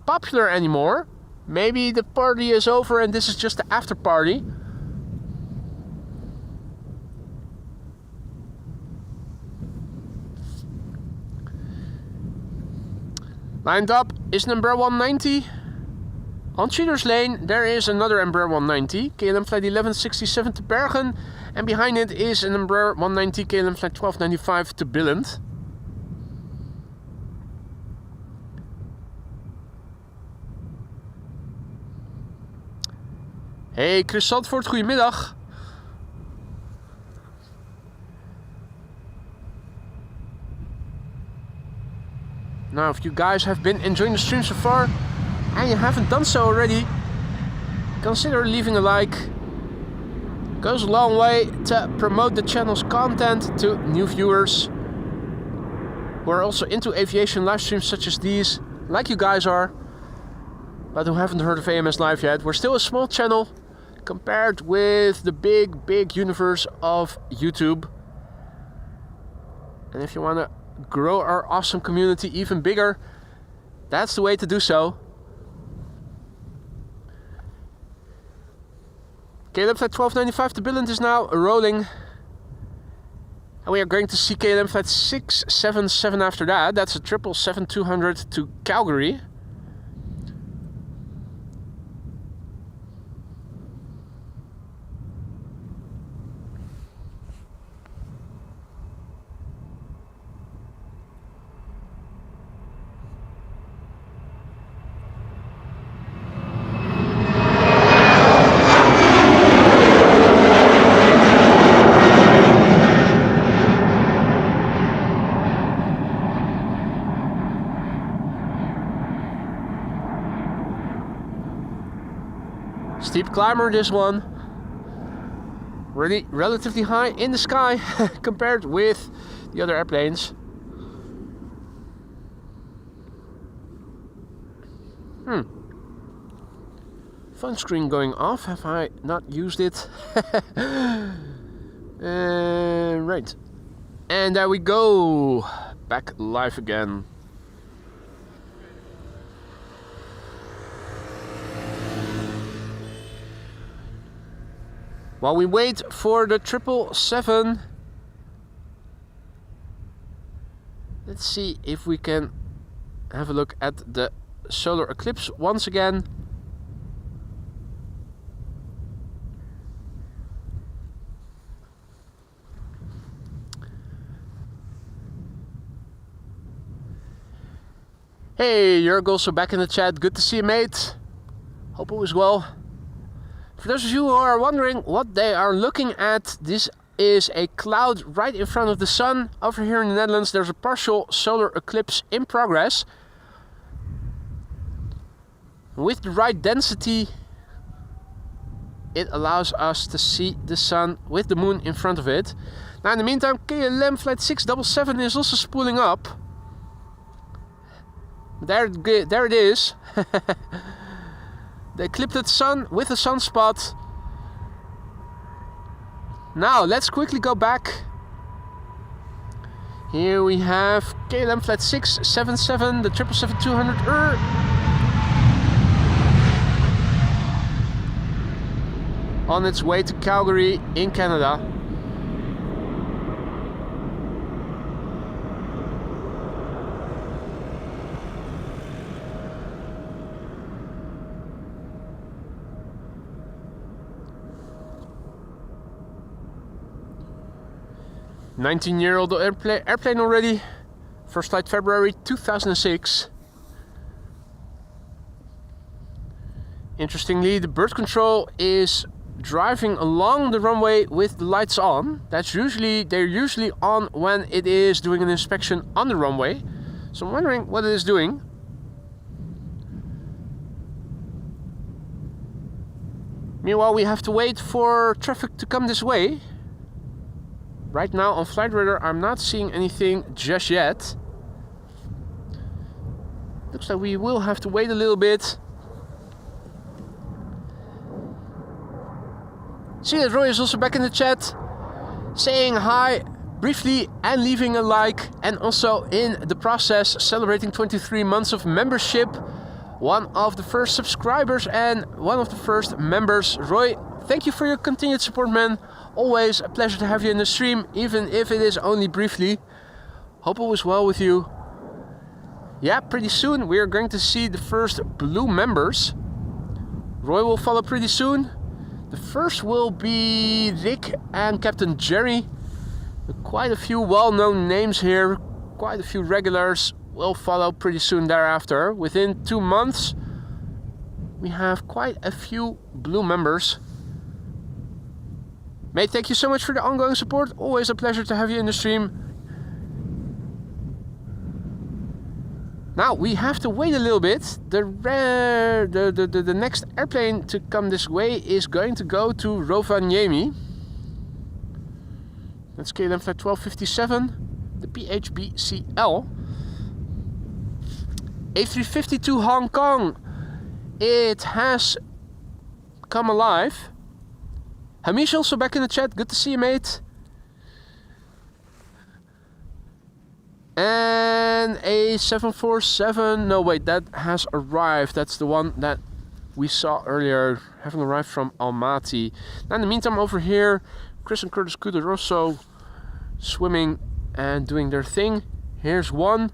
popular anymore. Maybe the party is over and this is just the after party. Lined up is number 190. On Cheaters Lane there is another Embraer 190, KLM flight 1167 to Bergen, and behind it is an Embraer 190 KLM flight 1295 to Billund. Hey Chris Zandvoort, goedemiddag. Now, if you guys have been enjoying the stream so far and you haven't done so already, consider leaving a like. It goes a long way to promote the channel's content to new viewers who are also into aviation live streams such as these, like you guys are, but who haven't heard of AMS Live yet. We're still a small channel compared with the big universe of YouTube. And if you want to grow our awesome community even bigger, that's the way to do so. KLM flight 1295 to Billund is now rolling. And we are going to see KLM flight 677 after that. That's a 777-200 to Calgary. Steep climber, this one. Really relatively high in the sky compared with the other airplanes. Phone screen going off. Have I not used it? Right. And there we go. Back live again. While we wait for the 777, let's see if we can have a look at the solar eclipse once again. Hey, Jörg, also back in the chat. Good to see you, mate. Hope it was well. For those of you who are wondering what they are looking at, this is a cloud right in front of the sun. Over here in the Netherlands there's a partial solar eclipse in progress. With the right density, it allows us to see the sun with the moon in front of it. Now in the meantime, KLM flight 677 is also spooling up. There it is. The eclipsed sun with a sunspot. Now let's quickly go back. Here we have KLM flight 677, the 777-200 on its way to Calgary in Canada. 19-year-old airplane already. First flight February 2006. Interestingly, the bird control is driving along the runway with the lights on. They're usually on when it is doing an inspection on the runway. So I'm wondering what it is doing. Meanwhile, we have to wait for traffic to come this way. Right now on Flight Radar, I'm not seeing anything just yet. Looks like we will have to wait a little bit. See that Roy is also back in the chat, saying hi briefly and leaving a like, and also in the process celebrating 23 months of membership. One of the first subscribers and one of the first members. Roy, thank you for your continued support, man. Always a pleasure to have you in the stream, even if it is only briefly. Hope all is well with you. Yeah, pretty soon we are going to see the first blue members. Roy will follow pretty soon. The first will be Rick and Captain Jerry. Quite a few well-known names here. Quite a few regulars will follow pretty soon thereafter. Within 2 months, we have quite a few blue members. Mate, thank you so much for the ongoing support. Always a pleasure to have you in the stream. Now we have to wait a little bit. The next airplane to come this way is going to go to Rovaniemi. That's KLM flight 1257, the PHBCL. A350 to Hong Kong. It has come alive. Hamish also back in the chat. Good to see you, mate. And a 747. No, wait, that has arrived. That's the one that we saw earlier, having arrived from Almaty. Now, in the meantime, over here, Chris and Curtis Cooter are also swimming and doing their thing. Here's one,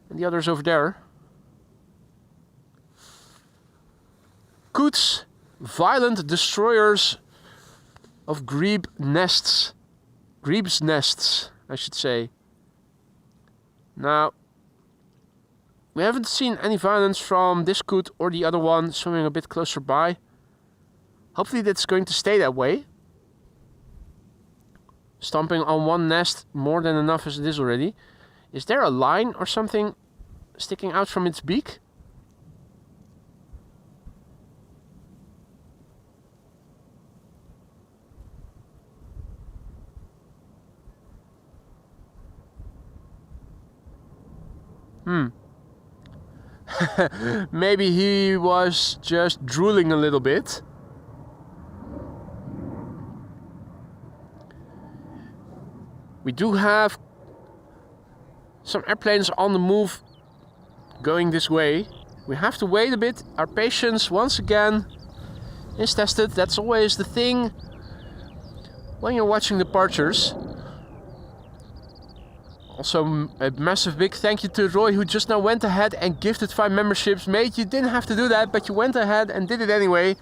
and the other's over there. Coots, violent destroyers of Grebes nests, I should say. Now, we haven't seen any violence from this coot or the other one swimming a bit closer by. Hopefully that's going to stay that way. Stomping on one nest more than enough as it is already. Is there a line or something sticking out from its beak? Maybe he was just drooling a little bit. We do have some airplanes on the move going this way. We have to wait a bit. Our patience once again is tested. That's always the thing when you're watching departures. Also, a massive big thank you to Roy, who just now went ahead and gifted 5 memberships. Mate, you didn't have to do that, but you went ahead and did it anyway.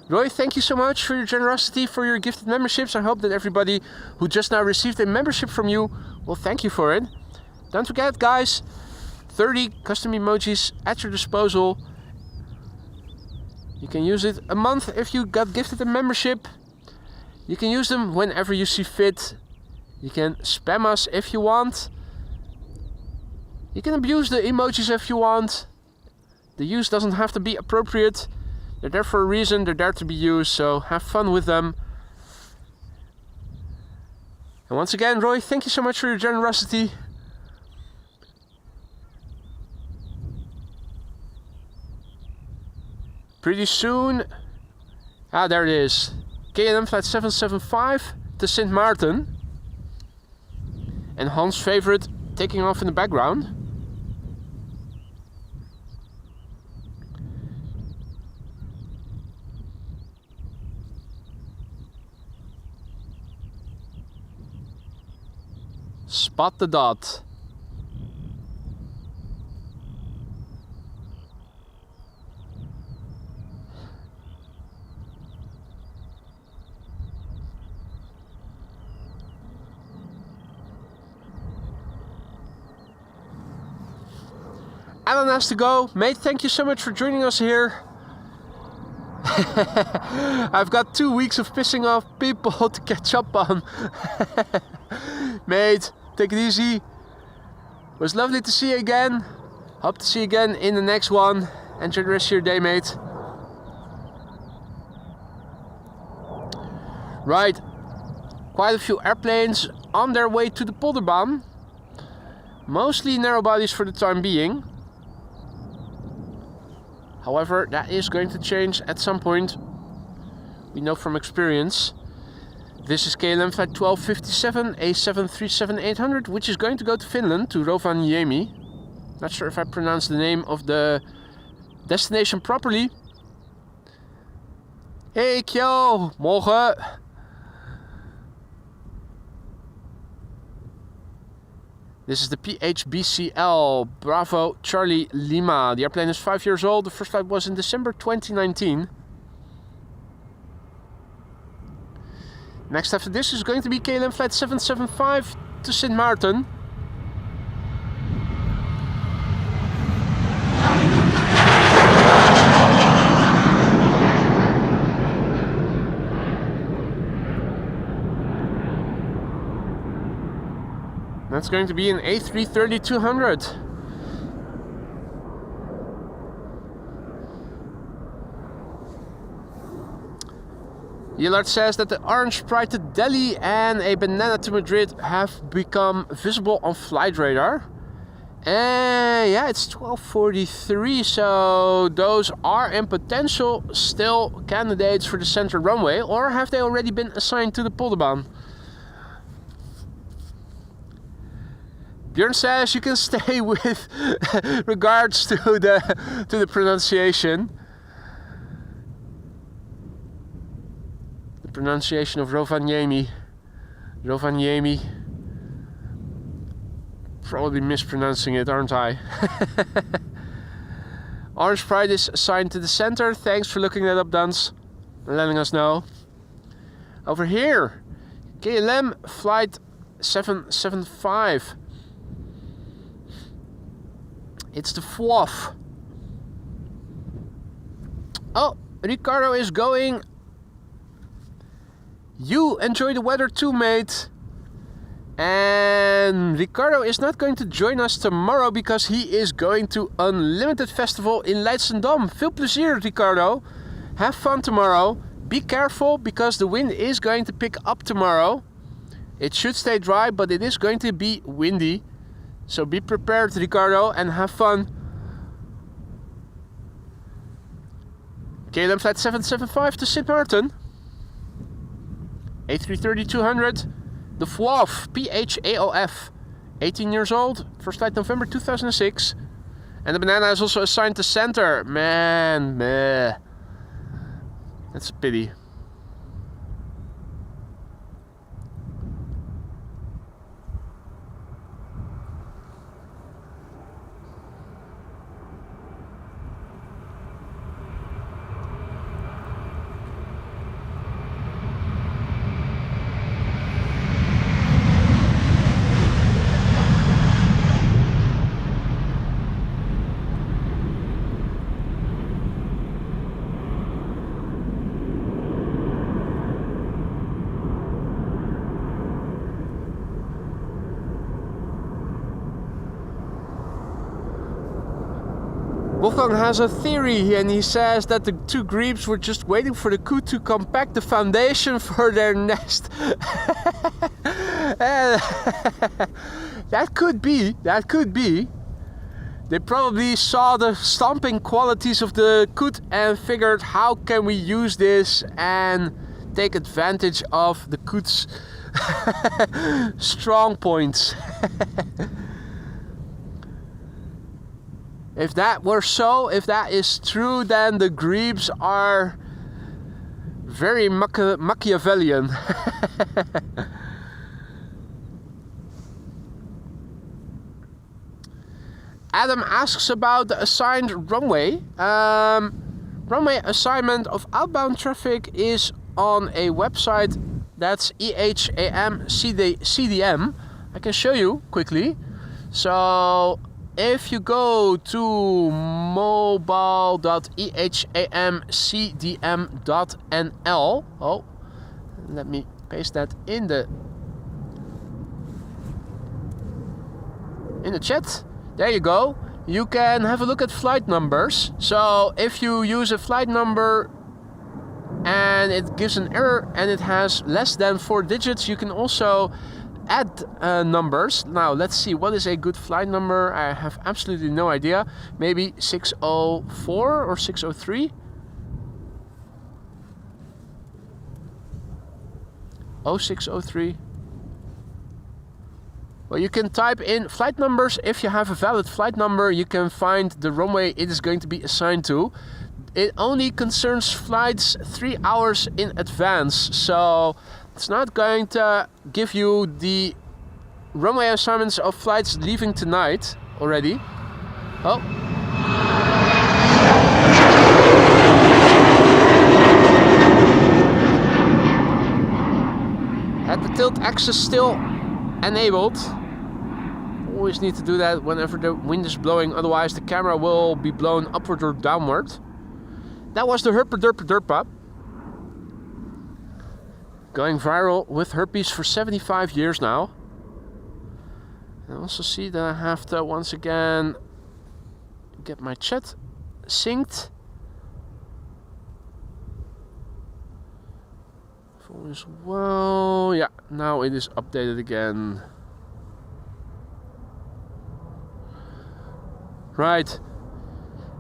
Roy, thank you so much for your generosity, for your gifted memberships. I hope that everybody who just now received a membership from you will thank you for it. Don't forget, guys, 30 custom emojis at your disposal. You can use it a month if you got gifted a membership. You can use them whenever you see fit. You can spam us if you want. You can abuse the emojis if you want. The use doesn't have to be appropriate. They're there for a reason, they're there to be used, so have fun with them. And once again, Roy, thank you so much for your generosity. Pretty soon... Ah, there it is. KLM flight 775 to Sint Maarten. And Hans' favorite taking off in the background. Spot the dot. Alan has to go. Mate, thank you so much for joining us here. I've got 2 weeks of pissing off people to catch up on. Mate, take it easy. It was lovely to see you again. Hope to see you again in the next one. Enjoy the rest of your day, mate. Right, quite a few airplanes on their way to the Polderbaan. Mostly narrow bodies for the time being. However, that is going to change at some point. We know from experience. This is KLM flight 1257 A737-800, which is going to go to Finland, to Rovaniemi. Not sure if I pronounced the name of the destination properly. Hey Kyo, morgen. This is the PHBCL Bravo Charlie Lima. The airplane is 5 years old. The first flight was in December 2019. Next after this is going to be KLM flight 775 to Sint Maarten. That's going to be an A330-200. Yillard says that the orange Sprite to Delhi and a banana to Madrid have become visible on flight radar. And yeah, it's 12:43, so those are in potential still candidates for the center runway, or have they already been assigned to the Polderbaan? Björn says you can stay with regards to the pronunciation. The pronunciation of Rovaniemi. Rovaniemi. Probably mispronouncing it, aren't I? Orange Pride is assigned to the center. Thanks for looking that up, Dans, and letting us know. Over here, KLM flight 775. It's the FWOF. Oh, Ricardo is going. You enjoy the weather too, mate. And Ricardo is not going to join us tomorrow because he is going to Unlimited Festival in Leidschendam. Veel plezier, Ricardo. Have fun tomorrow. Be careful because the wind is going to pick up tomorrow. It should stay dry, but it is going to be windy. So be prepared, Ricardo, and have fun. KLM flight 775 to Sint Maarten. A330-200. The FWOF, PHAOF. 18 years old. First flight November 2006. And the banana is also assigned to center. Man, meh. That's a pity. Wolfgang has a theory and he says that the two grebes were just waiting for the coup to compact the foundation for their nest. That could be. They probably saw the stomping qualities of the coot and figured, how can we use this and take advantage of the coot's strong points. If that were so, if that is true, then the grebes are very Machiavellian. Adam asks about the assigned runway. Runway assignment of outbound traffic is on a website that's EHAM CDM. I can show you quickly. So if you go to mobile.ehamcdm.nl, oh, let me paste that in the chat. There you go. You can have a look at flight numbers. So if you use a flight number and it gives an error and it has less than 4 digits, you can also add numbers. Now let's see, what is a good flight number? I have absolutely no idea. Maybe 604 or 603? 0603. Well, you can type in flight numbers. If you have a valid flight number, you can find the runway it is going to be assigned to. It only concerns flights 3 hours in advance, so it's not going to give you the runway assignments of flights leaving tonight already. Oh. Had the tilt axis still enabled. Always need to do that whenever the wind is blowing, otherwise the camera will be blown upward or downward. That was the Herpa Derpa Derpa. Going viral with herpes for 75 years now. I also see that I have to once again get my chat synced. Phone as well. Yeah, now it is updated again. Right.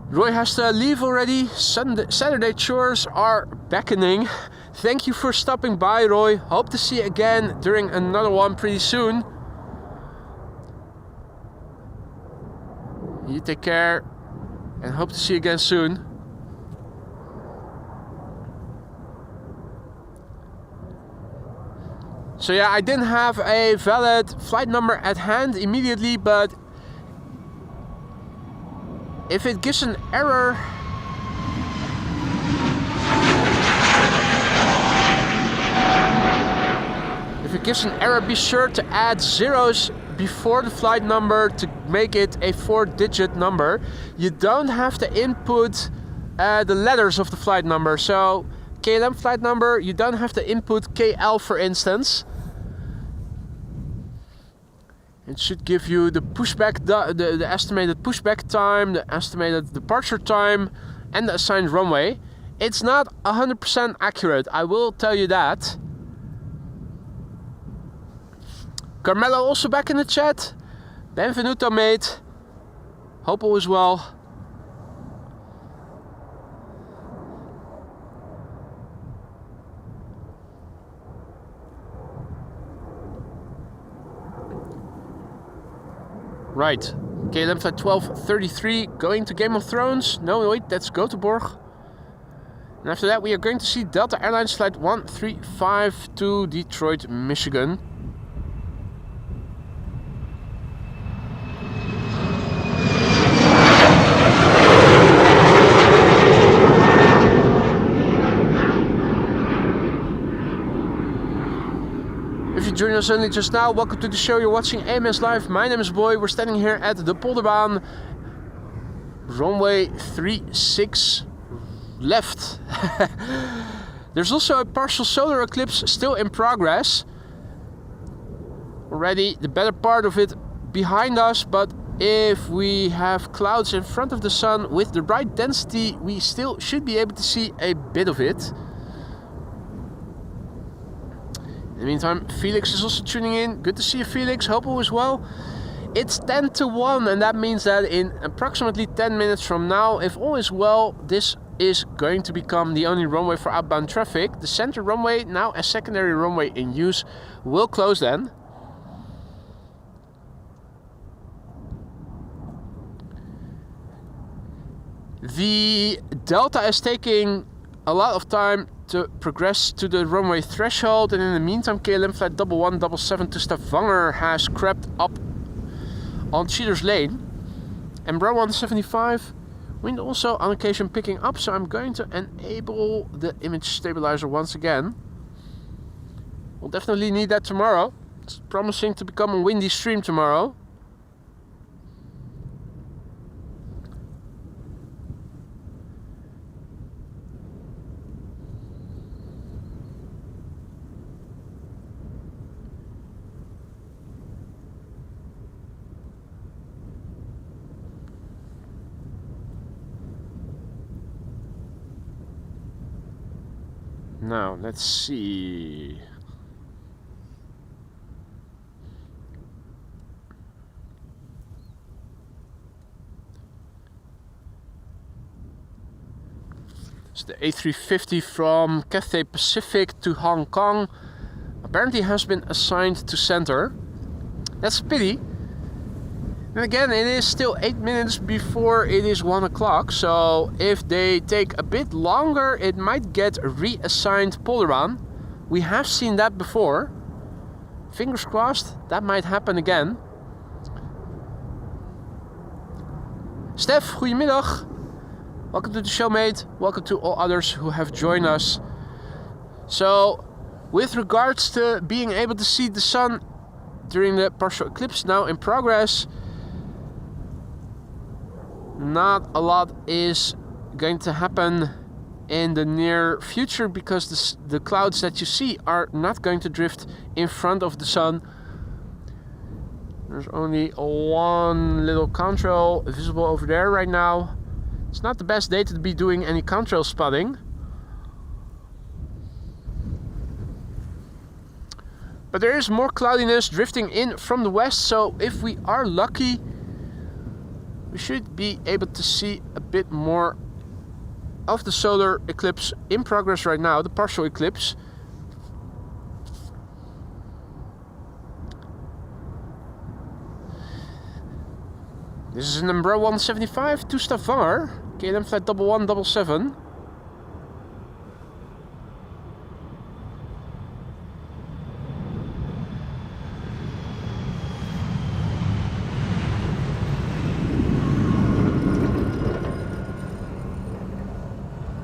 Roy has to leave already. Saturday chores are beckoning. Thank you for stopping by, Roy. Hope to see you again during another one pretty soon. You take care and hope to see you again soon. So yeah, I didn't have a valid flight number at hand immediately, but if it gives an error, be sure to add zeros before the flight number to make it a 4-digit number. You don't have to input the letters of the flight number. So KLM flight number, you don't have to input KL, for instance. It should give you the pushback, the estimated pushback time, the estimated departure time, and the assigned runway. It's not 100% accurate, I will tell you that. Carmelo also back in the chat. Benvenuto, mate. Hope all is well. Right, KLM flight 1233 going to Game of Thrones. No, wait, that's Göteborg. And after that we are going to see Delta Airlines flight 135 to Detroit, Michigan. Joining us only just now, welcome to the show. You're watching AMS Live. My name is Boy. We're standing here at the Polderbaan, runway 36 left. There's also a partial solar eclipse still in progress. Already the better part of it behind us, but if we have clouds in front of the sun with the right density, we still should be able to see a bit of it. In the meantime, Felix is also tuning in. Good to see you, Felix. Hope all is well. It's 10 to 1, and that means that in approximately 10 minutes from now, if all is well, this is going to become the only runway for outbound traffic. The center runway, now a secondary runway in use, will close then. The Delta is taking a lot of time to progress to the runway threshold, and in the meantime KLM flight 1177 to Stavanger has crept up on Cheaters Lane. And Bro 175, wind also on occasion picking up, so I'm going to enable the image stabilizer once again. We'll definitely need that tomorrow. It's promising to become a windy stream tomorrow. Now, let's see. It's the A350 from Cathay Pacific to Hong Kong. Apparently has been assigned to center. That's a pity. And again, it is still 8 minutes before it is 1 o'clock. So if they take a bit longer, it might get reassigned Polderbaan. We have seen that before. Fingers crossed, that might happen again. Steph, goedemiddag. Welcome to the show, mate. Welcome to all others who have joined us. So, with regards to being able to see the sun during the partial eclipse now in progress, not a lot is going to happen in the near future because the clouds that you see are not going to drift in front of the sun. There's only one little contrail visible over there right now. It's not the best day to be doing any contrail spotting. But there is more cloudiness drifting in from the west, so if we are lucky, we should be able to see a bit more of the solar eclipse in progress right now, the partial eclipse. This is number 175 to Stavanger, KLM flight 1177.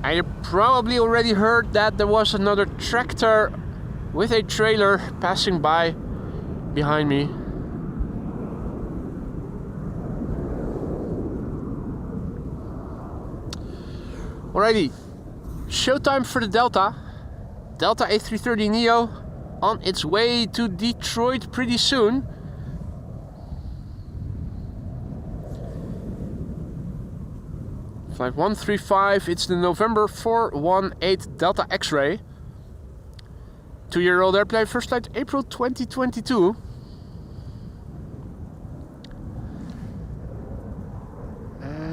I probably already heard that there was another tractor with a trailer passing by behind me. Alrighty, showtime for the Delta. Delta A330neo on its way to Detroit pretty soon. Flight 135, it's the November 418 Delta X-Ray. 2-year-old airplane, first flight April 2022.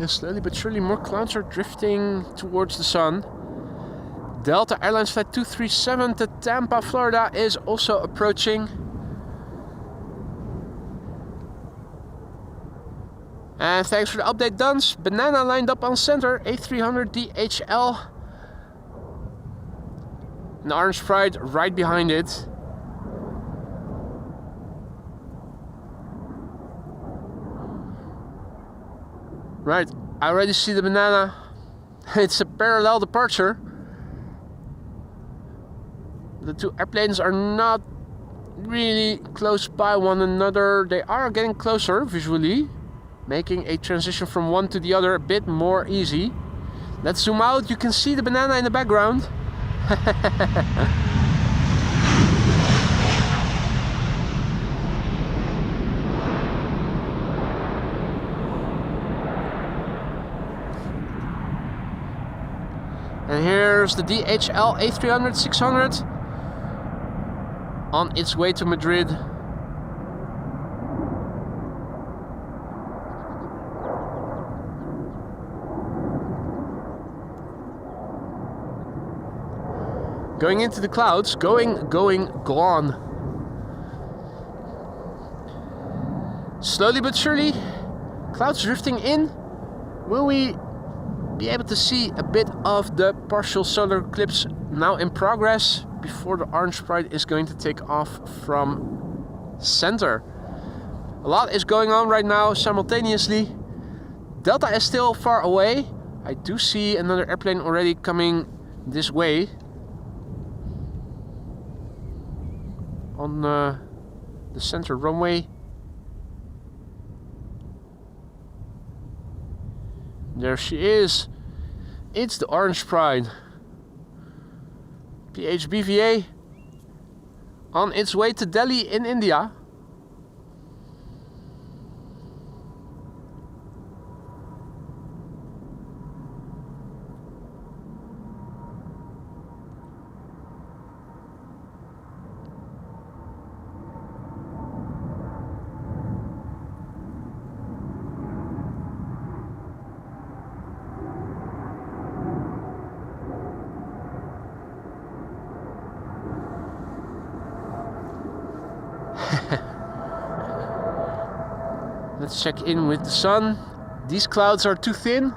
Slowly but surely more clouds are drifting towards the sun. Delta Airlines flight 237 to Tampa, Florida is also approaching. And thanks for the update, Duns. Banana lined up on center, A300 DHL. An Orange Pride right behind it. Right, I already see the banana. It's a parallel departure. The two airplanes are not really close by one another. They are getting closer visually, making a transition from one to the other a bit more easy. Let's zoom out. You can see the banana in the background. And here's the DHL A300-600 on its way to Madrid. Going into the clouds, going, gone. Slowly but surely, clouds drifting in. Will we be able to see a bit of the partial solar eclipse now in progress before the Orange Pride is going to take off from center? A lot is going on right now simultaneously. Delta is still far away. I do see another airplane already coming this way on the center runway. There she is. It's the Orange Pride. PHBVA on its way to Delhi in India. Let's check in with the sun. These clouds are too thin.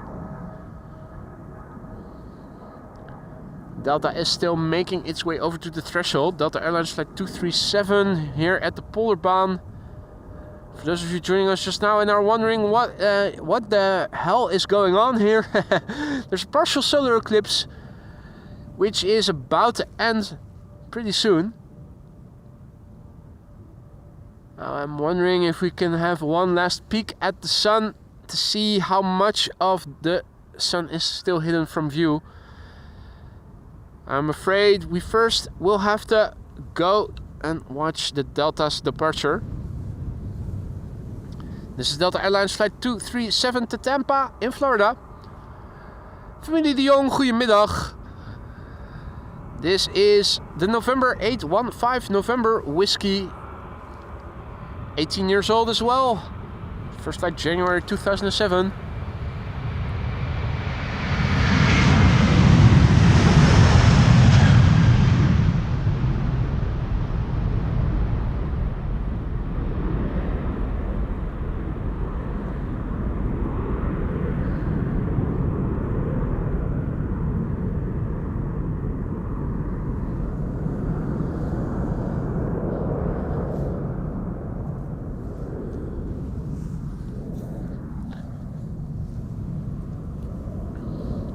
Delta is still making its way over to the threshold. Delta Airlines flight 237 here at the Polderbaan. For those of you joining us just now and are wondering what the hell is going on here, there's a partial solar eclipse which is about to end pretty soon. Now I'm wondering if we can have one last peek at the sun to see how much of the sun is still hidden from view. I'm afraid we first will have to go and watch the Delta's departure. This is Delta Airlines flight 237 to Tampa in Florida. Familie de Jong, goedemiddag. This is the November 815 November Whiskey. 18 years old as well. First flight January 2007.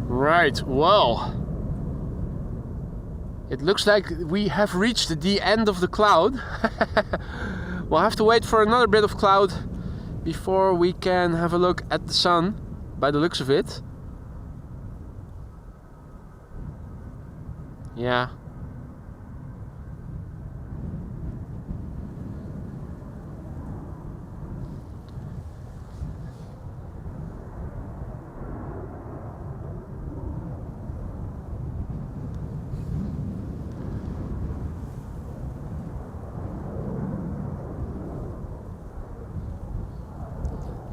Right, well, it looks like we have reached the end of the cloud. We'll have to wait for another bit of cloud before we can have a look at the sun, by the looks of it. Yeah.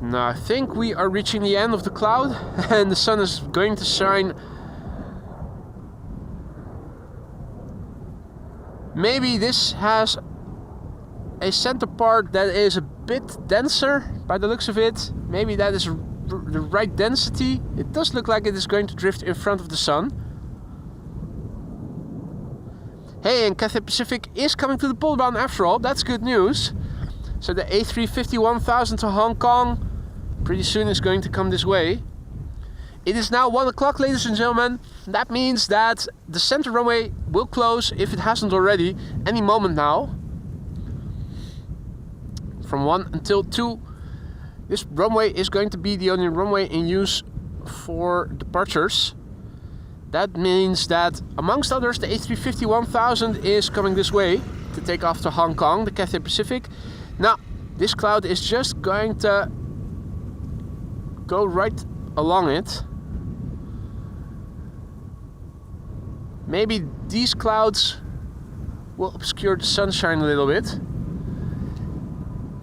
Now I think we are reaching the end of the cloud and the sun is going to shine. Maybe this has a center part that is a bit denser by the looks of it. Maybe that is the right density. It does look like it is going to drift in front of the sun. Hey, and Cathay Pacific is coming to the Polderbaan after all. That's good news. So the A350-1000 to Hong Kong pretty soon is going to come this way. It is now 1 o'clock, ladies and gentlemen. That means that the center runway will close, if it hasn't already, any moment now. From 1 until 2, this runway is going to be the only runway in use for departures. That means that, amongst others, the A350-1000 is coming this way to take off to Hong Kong, the Cathay Pacific. Now, this cloud is just going to go right along it. Maybe these clouds will obscure the sunshine a little bit.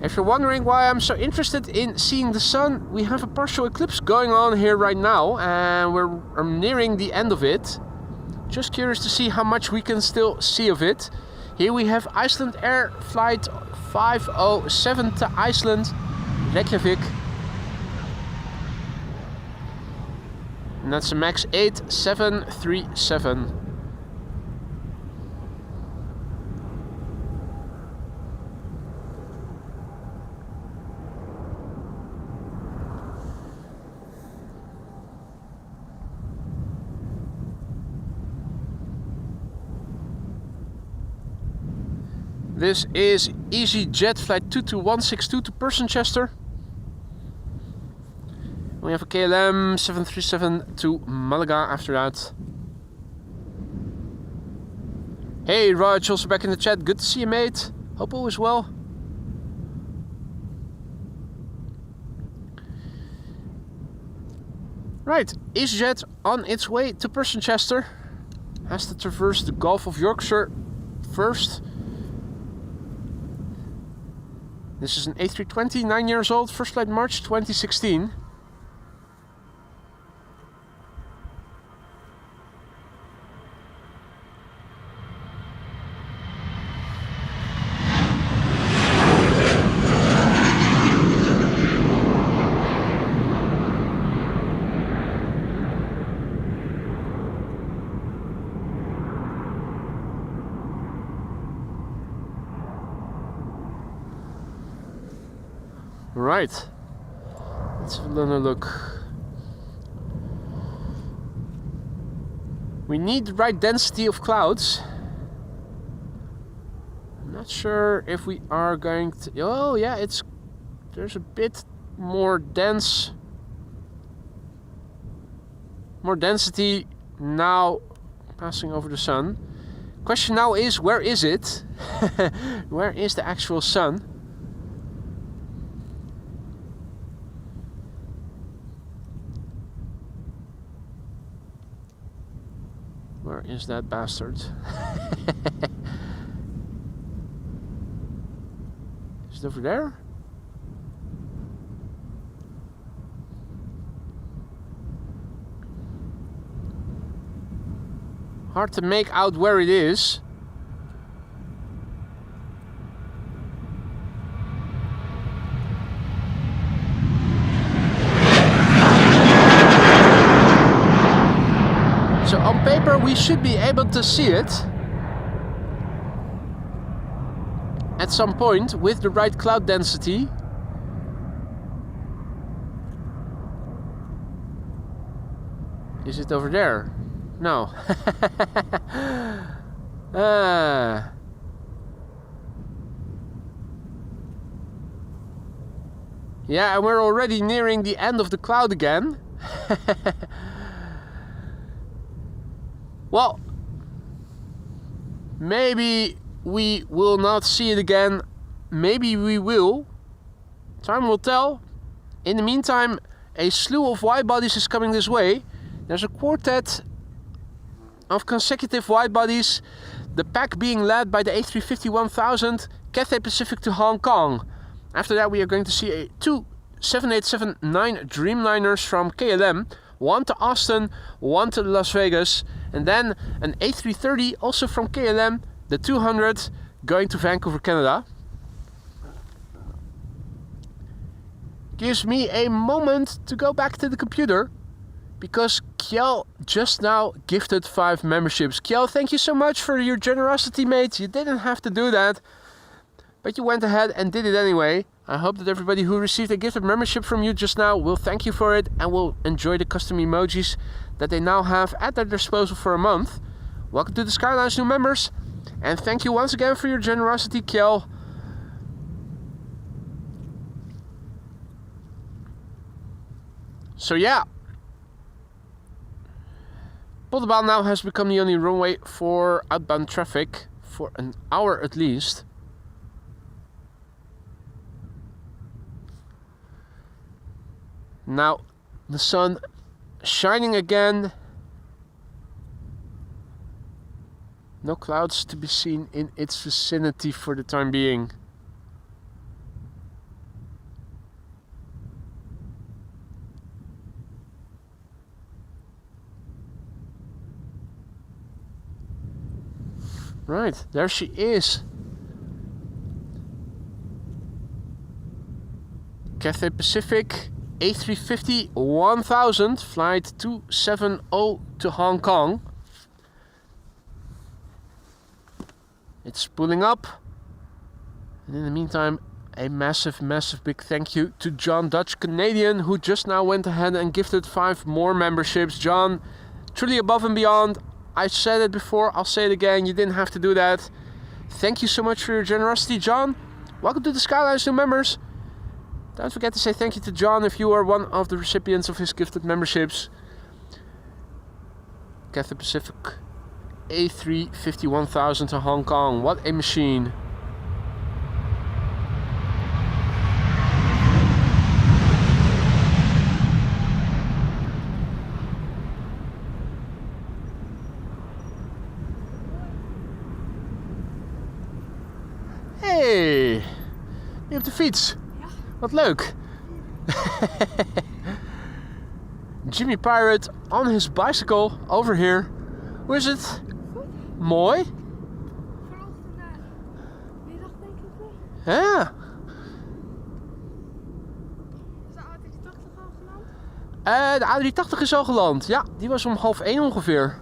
If you're wondering why I'm so interested in seeing the sun, we have a partial eclipse going on here right now and we're nearing the end of it. Just curious to see how much we can still see of it. Here we have Iceland Air flight 507 to Iceland, Reykjavik. And that's a max 8737. This is EasyJet flight 22162 to Persenchester. We have a KLM 737 to Malaga after that. Hey Raj, also back in the chat. Good to see you, mate. Hope all is well. Right, EasyJet on its way to Persenchester. Has to traverse the Gulf of Yorkshire first. This is an A320, 9 years old, first flight March 2016. Right. Let's have another look. We need the right density of clouds. I'm not sure if we are going to... Oh yeah, there's a bit more dense... More density now passing over the sun. Question now is, where is it? Where is the actual sun? Where is that bastard? Is it over there? Hard to make out where it is. So on paper we should be able to see it at some point with the right cloud density. Is it over there? No. Yeah, and we're already nearing the end of the cloud again. Well, maybe we will not see it again. Maybe we will. Time will tell. In the meantime, a slew of wide bodies is coming this way. There's a quartet of consecutive wide bodies, the pack being led by the A350-1000 Cathay Pacific to Hong Kong. After that we are going to see two 787-9 Dreamliners from KLM, one to Austin, one to Las Vegas, and then an A330 also from KLM, the 200 going to Vancouver, Canada. Gives me a moment to go back to the computer, because Kjell just now gifted 5 memberships. Kjell, thank you so much for your generosity, mate. You didn't have to do that, but you went ahead and did it anyway. I hope that everybody who received a gifted membership from you just now will thank you for it and will enjoy the custom emojis that they now have at their disposal for a month. Welcome to the Skyline's new members, and thank you once again for your generosity, Kjell. So yeah, Polderbaan now has become the only runway for outbound traffic for an hour at least. Now the sun shining again. No clouds to be seen in its vicinity for the time being. Right, there she is. Cathay Pacific A350-1000 flight 270 to Hong Kong. It's pulling up. And in the meantime, a massive big thank you to John Dutch Canadian, who just now went ahead and gifted 5 more memberships. John, truly above and beyond. I said it before, I'll say it again, you didn't have to do that. Thank you so much for your generosity, John. Welcome to the Skyline's new members. Don't forget to say thank you to John if you are one of the recipients of his gifted memberships. Cathay Pacific A350-1000 to Hong Kong. What a machine. Hey, je op de fiets. Ja. Wat leuk. Jimmy Pirate on his bicycle over here. Hoe is het? Goed. Mooi. Vanochtend middag denk ik wel. Ja. Is de A380 al geland? De A380 is al geland. Ja, die was om 12:30 ongeveer.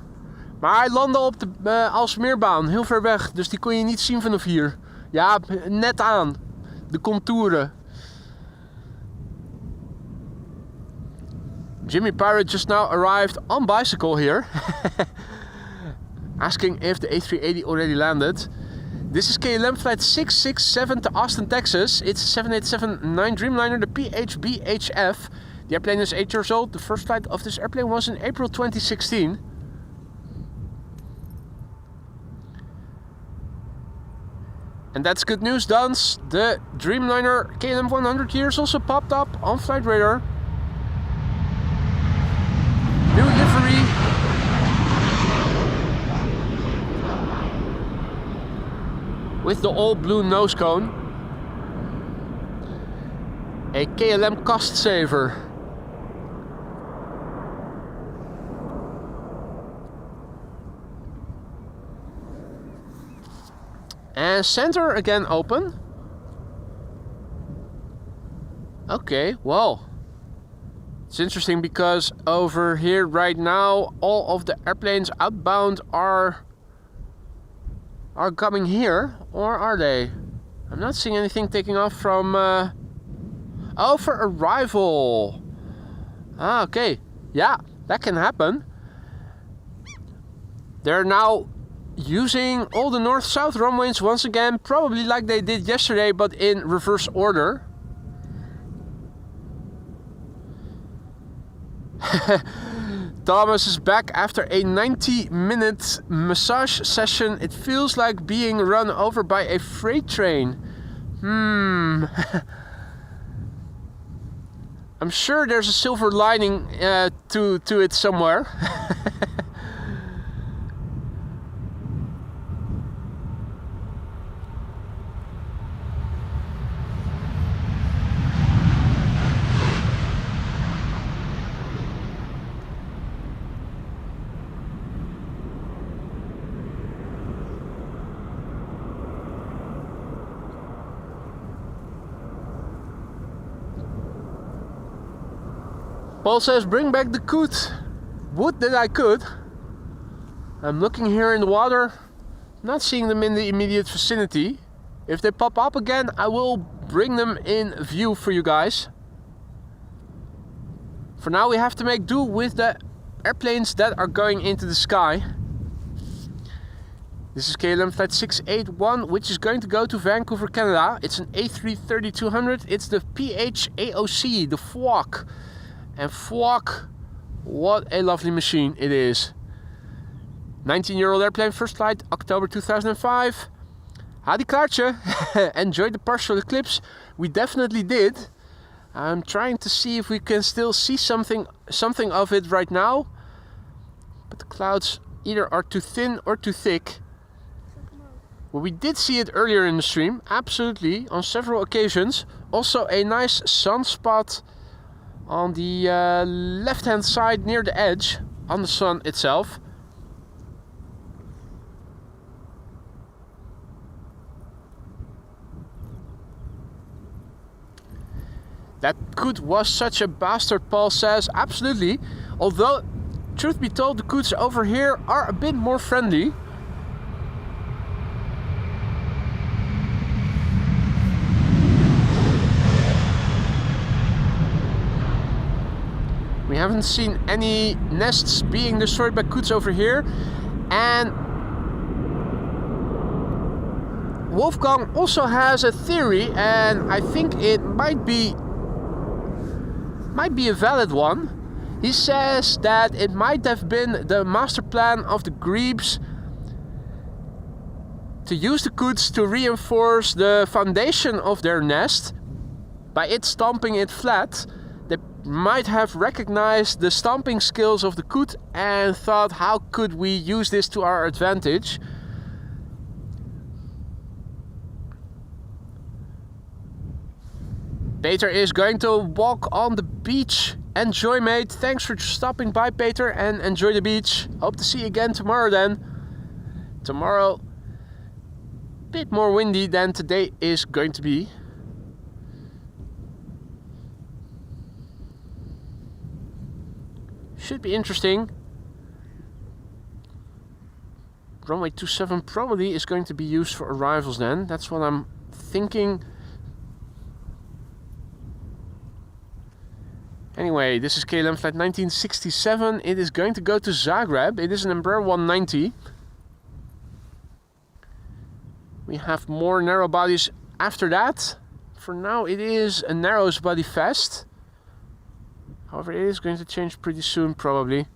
Maar hij landde op de Aalsmeerbaan, heel ver weg. Dus die kon je niet zien vanaf hier. Ja, net aan. De contouren. Jimmy Pirate just now arrived on bicycle here. Asking if the A380 already landed. This is KLM flight 667 to Austin, Texas. It's a 787-9 Dreamliner, the PHBHF. The airplane is 8 years old. The first flight of this airplane was in April 2016. And that's good news, Dans. The Dreamliner KLM 100 years also popped up on Flight Radar. New livery. With the all blue nose cone. A KLM cost saver. And center again open. Okay, well, it's interesting because over here right now all of the airplanes outbound are coming here, or are they? I'm not seeing anything taking off from oh, for arrival. Ah, okay, yeah, that can happen. They're now using all the north-south runways once again, probably like they did yesterday, but in reverse order. Thomas is back after a 90-minute massage session. It feels like being run over by a freight train. I'm sure there's a silver lining to it somewhere. Paul says, bring back the coot. Would that I could. I'm looking here in the water, not seeing them in the immediate vicinity. If they pop up again, I will bring them in view for you guys. For now, we have to make do with the airplanes that are going into the sky. This is KLM flight 681, which is going to go to Vancouver, Canada. It's an A330-200. It's the PHAOC, the FWOC. And FWOC, what a lovely machine it is. 19-year-old airplane, first flight, October 2005. Hadi klaartje. Enjoyed the partial eclipse. We definitely did. I'm trying to see if we can still see something of it right now. But the clouds either are too thin or too thick. Well, we did see it earlier in the stream, absolutely, on several occasions. Also a nice sunspot on the left-hand side near the edge, on the sun itself. That coot was such a bastard, Paul says. Absolutely. Although, truth be told, the coots over here are a bit more friendly. We haven't seen any nests being destroyed by coots over here. And Wolfgang also has a theory, and I think it might be a valid one. He says that it might have been the master plan of the Grebes to use the coots to reinforce the foundation of their nest by it stomping it flat. They might have recognized the stomping skills of the coot and thought, how could we use this to our advantage? Peter is going to walk on the beach. Enjoy, mate. Thanks for stopping by, Peter, and enjoy the beach. Hope to see you again tomorrow then. Tomorrow, a bit more windy than today is going to be. Should be interesting. Runway 27 probably is going to be used for arrivals then. That's what I'm thinking. Anyway, this is KLM flight 1967. It is going to go to Zagreb. It is an Embraer 190. We have more narrow bodies after that. For now, it is a narrows body fest. However, it is going to change pretty soon, probably.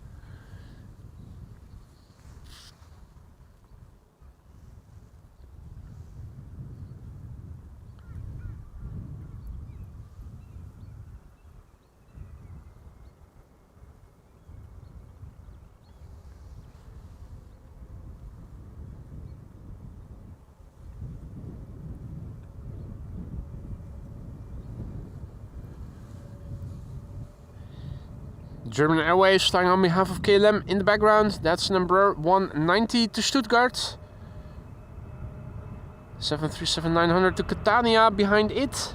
German Airways flying on behalf of KLM in the background. That's number 190 to Stuttgart. 737-900 to Catania behind it.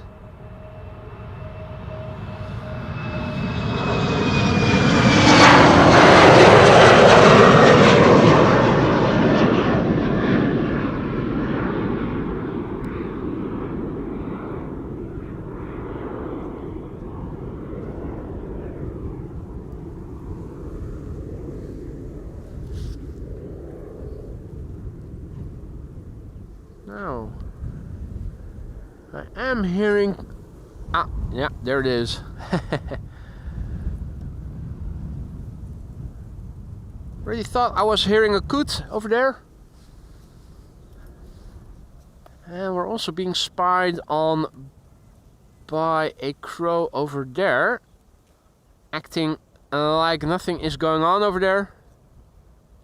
Now, I am hearing... Ah, yeah, there it is. Really thought I was hearing a coot over there. And we're also being spied on by a crow over there. Acting like nothing is going on over there.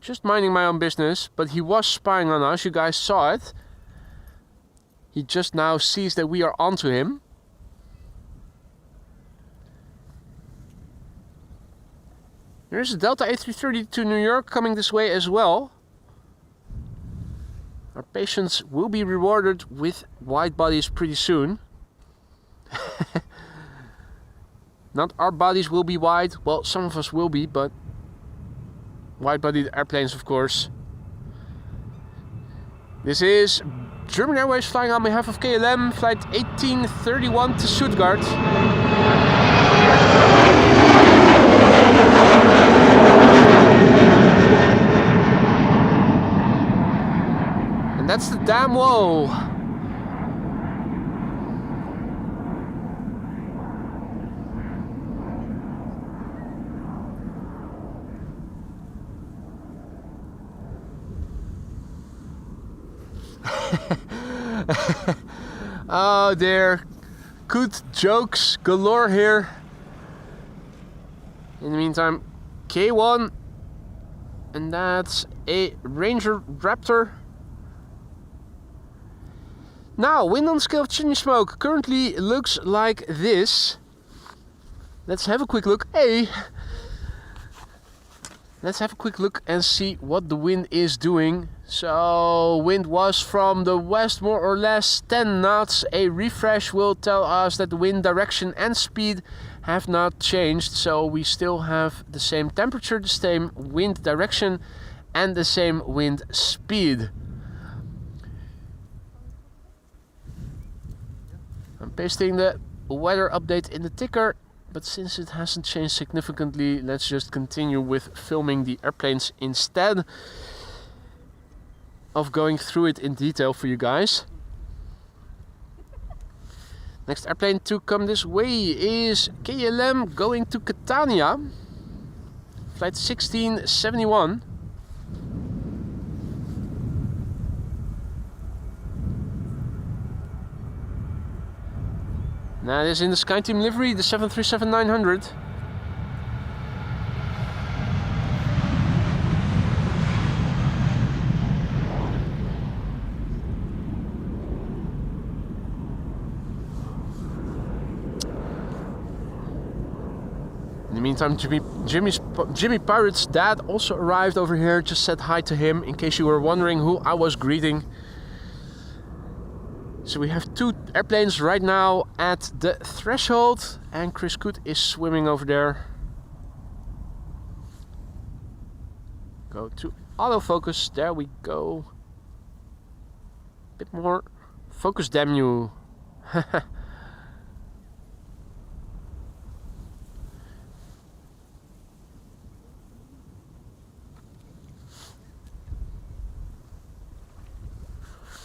Just minding my own business, but he was spying on us, you guys saw it. He just now sees that we are onto him. There's a Delta A330 to New York coming this way as well. Our patience will be rewarded with wide bodies pretty soon. Not our bodies will be wide, well, some of us will be, but wide-bodied airplanes, of course. This is German Airways flying on behalf of KLM, flight 1831 to Stuttgart. And that's the damn whoa. Oh dear, good jokes galore here. In the meantime, K1, and that's a Ranger Raptor. Now, wind on scale of chimney smoke currently looks like this. Let's have a quick look. Hey! Let's have a quick look and see what the wind is doing. So, wind was from the west, more or less 10 knots. A refresh will tell us that the wind direction and speed have not changed. So, we still have the same temperature, the same wind direction, and the same wind speed. I'm pasting the weather update in the ticker. But since it hasn't changed significantly, let's just continue with filming the airplanes instead of going through it in detail for you guys. Next airplane to come this way is KLM going to Catania, flight 1671. Now it is in the SkyTeam livery, the 737-900. In the meantime, Jimmy Pirate's dad also arrived over here. Just said hi to him in case you were wondering who I was greeting. So we have two airplanes right now at the threshold, and Chris Coot is swimming over there. Go to autofocus, there we go. Bit more focus, damn you.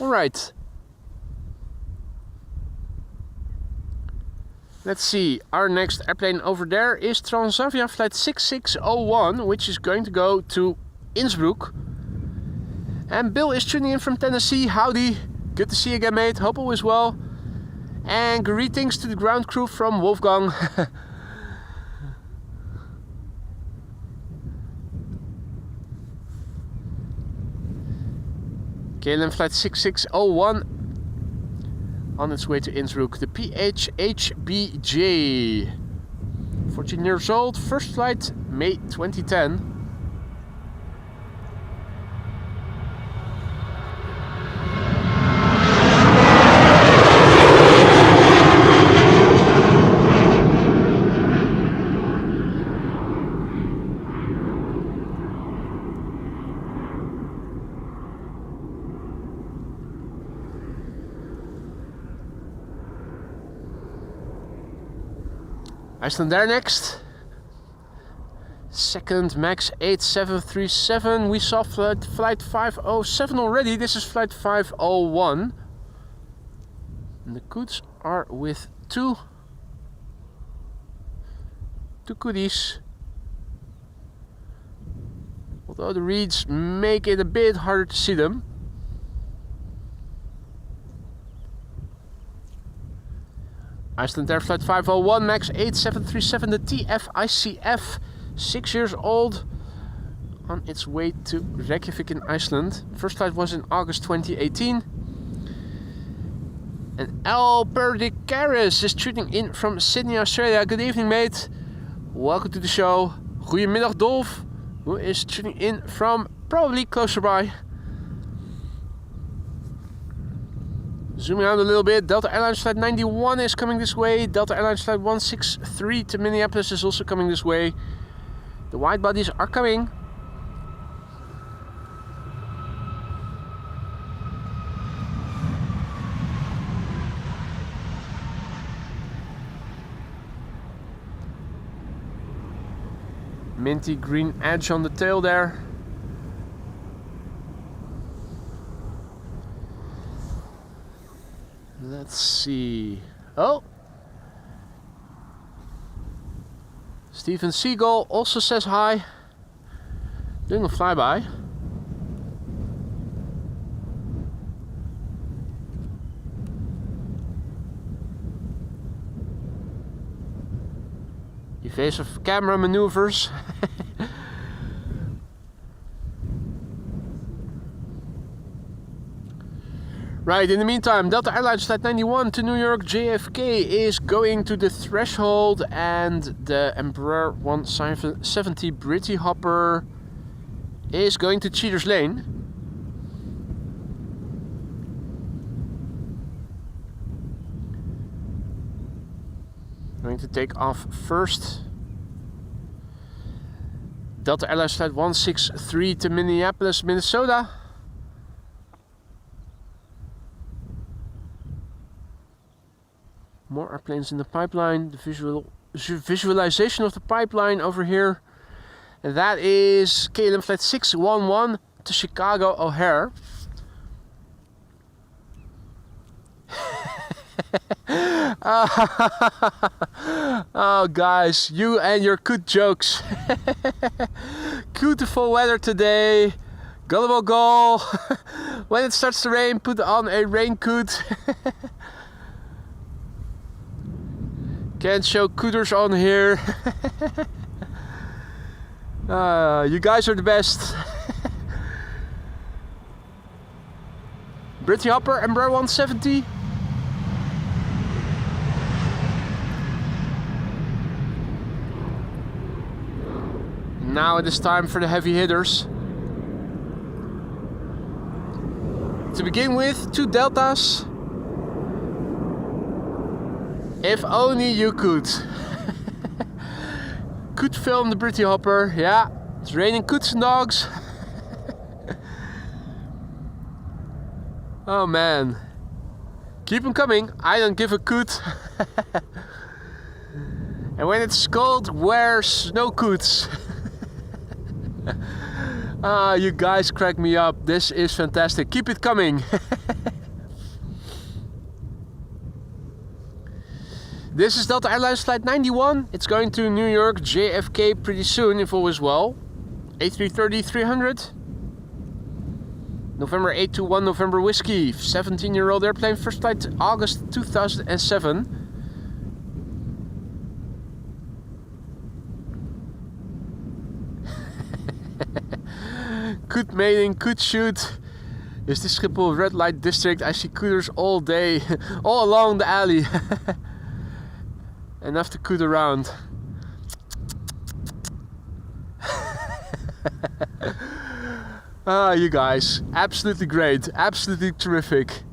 Alright. Let's see, our next airplane over there is Transavia flight 6601, which is going to go to Innsbruck. And Bill is tuning in from Tennessee. Howdy, good to see you again, mate. Hope all is well. And greetings to the ground crew from Wolfgang. KLM flight 6601 on its way to Innsbruck. The PHHBJ. 14 years old, first flight May 2010. Iceland Air next. Second Max 8737. We saw flight 507 already. This is flight 501. And the coots are with two cooties. Although the reeds make it a bit harder to see them. Iceland Air flight 501, Max 8737, the TF-ICF, 6 years old, on its way to Reykjavik in Iceland. First flight was in August 2018. And Al Perdicaris is tuning in from Sydney, Australia. Good evening, mate. Welcome to the show. Goedemiddag, Dolf, who is tuning in from probably closer by. Zooming out a little bit, Delta Airlines flight 91 is coming this way. Delta Airlines flight 163 to Minneapolis is also coming this way. The wide bodies are coming. Minty green edge on the tail there. Let's see. Oh! Steven Seagull also says hi. Doing a flyby. Evasive camera maneuvers. Right, in the meantime, Delta Airlines flight 91 to New York JFK is going to the threshold, and the Embraer 170 Britty Hopper is going to Cheaters Lane. Going to take off first. Delta Airlines flight 163 to Minneapolis, Minnesota. More airplanes in the pipeline. The visualization of the pipeline over here. And that is KLM flight 611 to Chicago O'Hare. Oh guys, you and your good jokes. Beautiful weather today. Gullible goal. When it starts to rain, put on a raincoat. Can't show cooters on here. You guys are the best. Britty Hopper, Embraer 170. Now it is time for the heavy hitters. To begin with, 2 Deltas. If only you could. Could film the Britty Hopper. Yeah, it's raining coots and dogs. Oh man. Keep them coming. I don't give a coot. And when it's cold, wear snow coots. You guys crack me up. This is fantastic. Keep it coming. This is Delta Airlines Flight 91. It's going to New York JFK pretty soon, if all is well. A330-300. November 821 November Whiskey. 17-year-old airplane. First flight August 2007. Could mating, could shoot. Is this Schiphol red light district? I see cooters all day, all along the alley. Enough to coot around. Ah, you guys, absolutely great, absolutely terrific.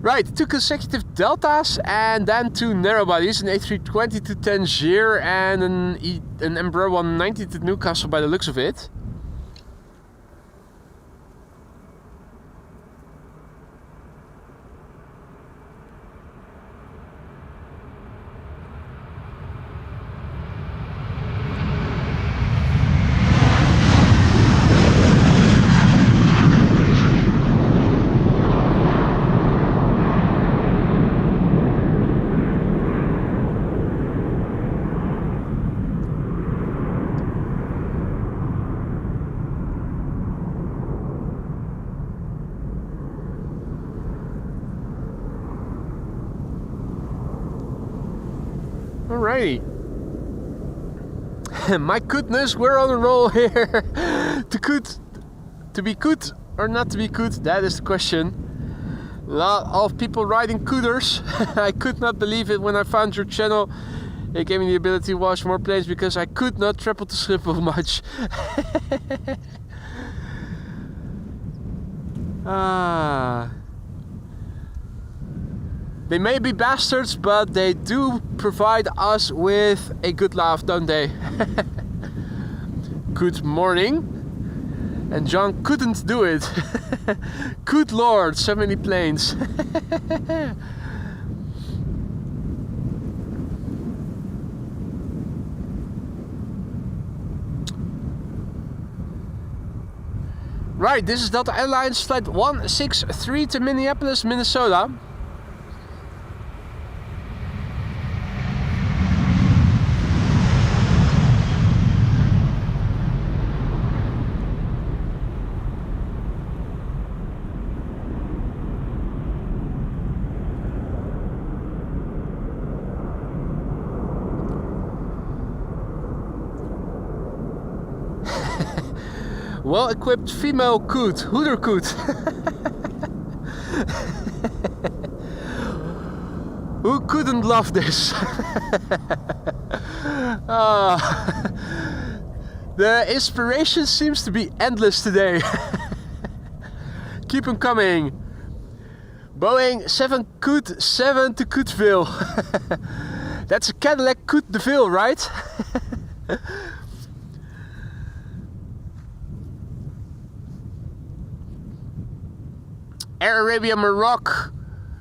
Right, 2 consecutive deltas and then 2 narrow bodies, an A320 to Tangier and an Embraer 190 to Newcastle by the looks of it. Alrighty. My goodness, we're on a roll here. To be coot or not to be coot, that is the question. A lot of people riding cooters. I could not believe it when I found your channel. It gave me the ability to watch more planes because I could not travel to Schiphol much. They may be bastards, but they do provide us with a good laugh, don't they? Good morning. And John couldn't do it. Good lord, so many planes. Right, this is Delta Airlines Flight 163 to Minneapolis, Minnesota. Well-equipped female coot, hooter coot. Who couldn't love this? The inspiration seems to be endless today. Keep them coming. Boeing 7 Coot 7 to Cootville. That's a Cadillac Coot DeVille, right? Air Arabia Morocco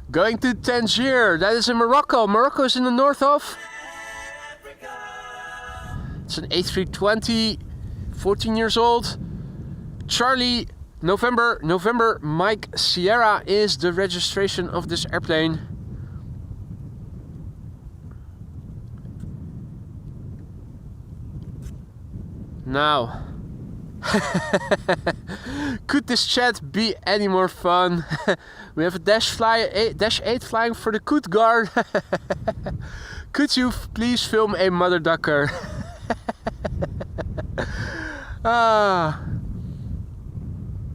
going to Tangier. That is in Morocco. Morocco is in the north of. It's an A320, 14 years old. Charlie, November, Mike Sierra is the registration of this airplane. Now. Could this chat be any more fun? We have a Dash 8 flying for the Coot Guard. Could you please film a mother ducker?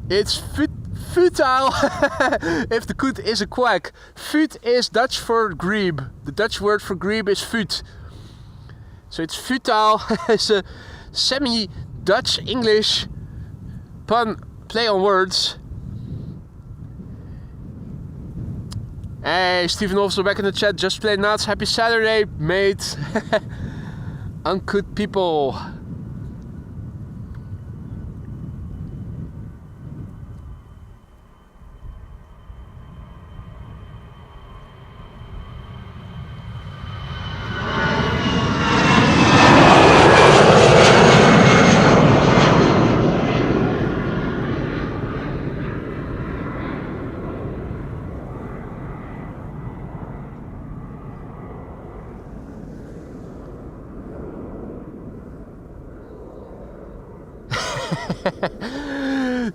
It's futile if the Coot is a quack. Fut is Dutch for grieb. The Dutch word for grieb is fut. So it's futile. It's a semi-Dutch English pun, play on words. Hey, Stephen also back in the chat. Just play nuts. Happy Saturday, mate. Uncoot people.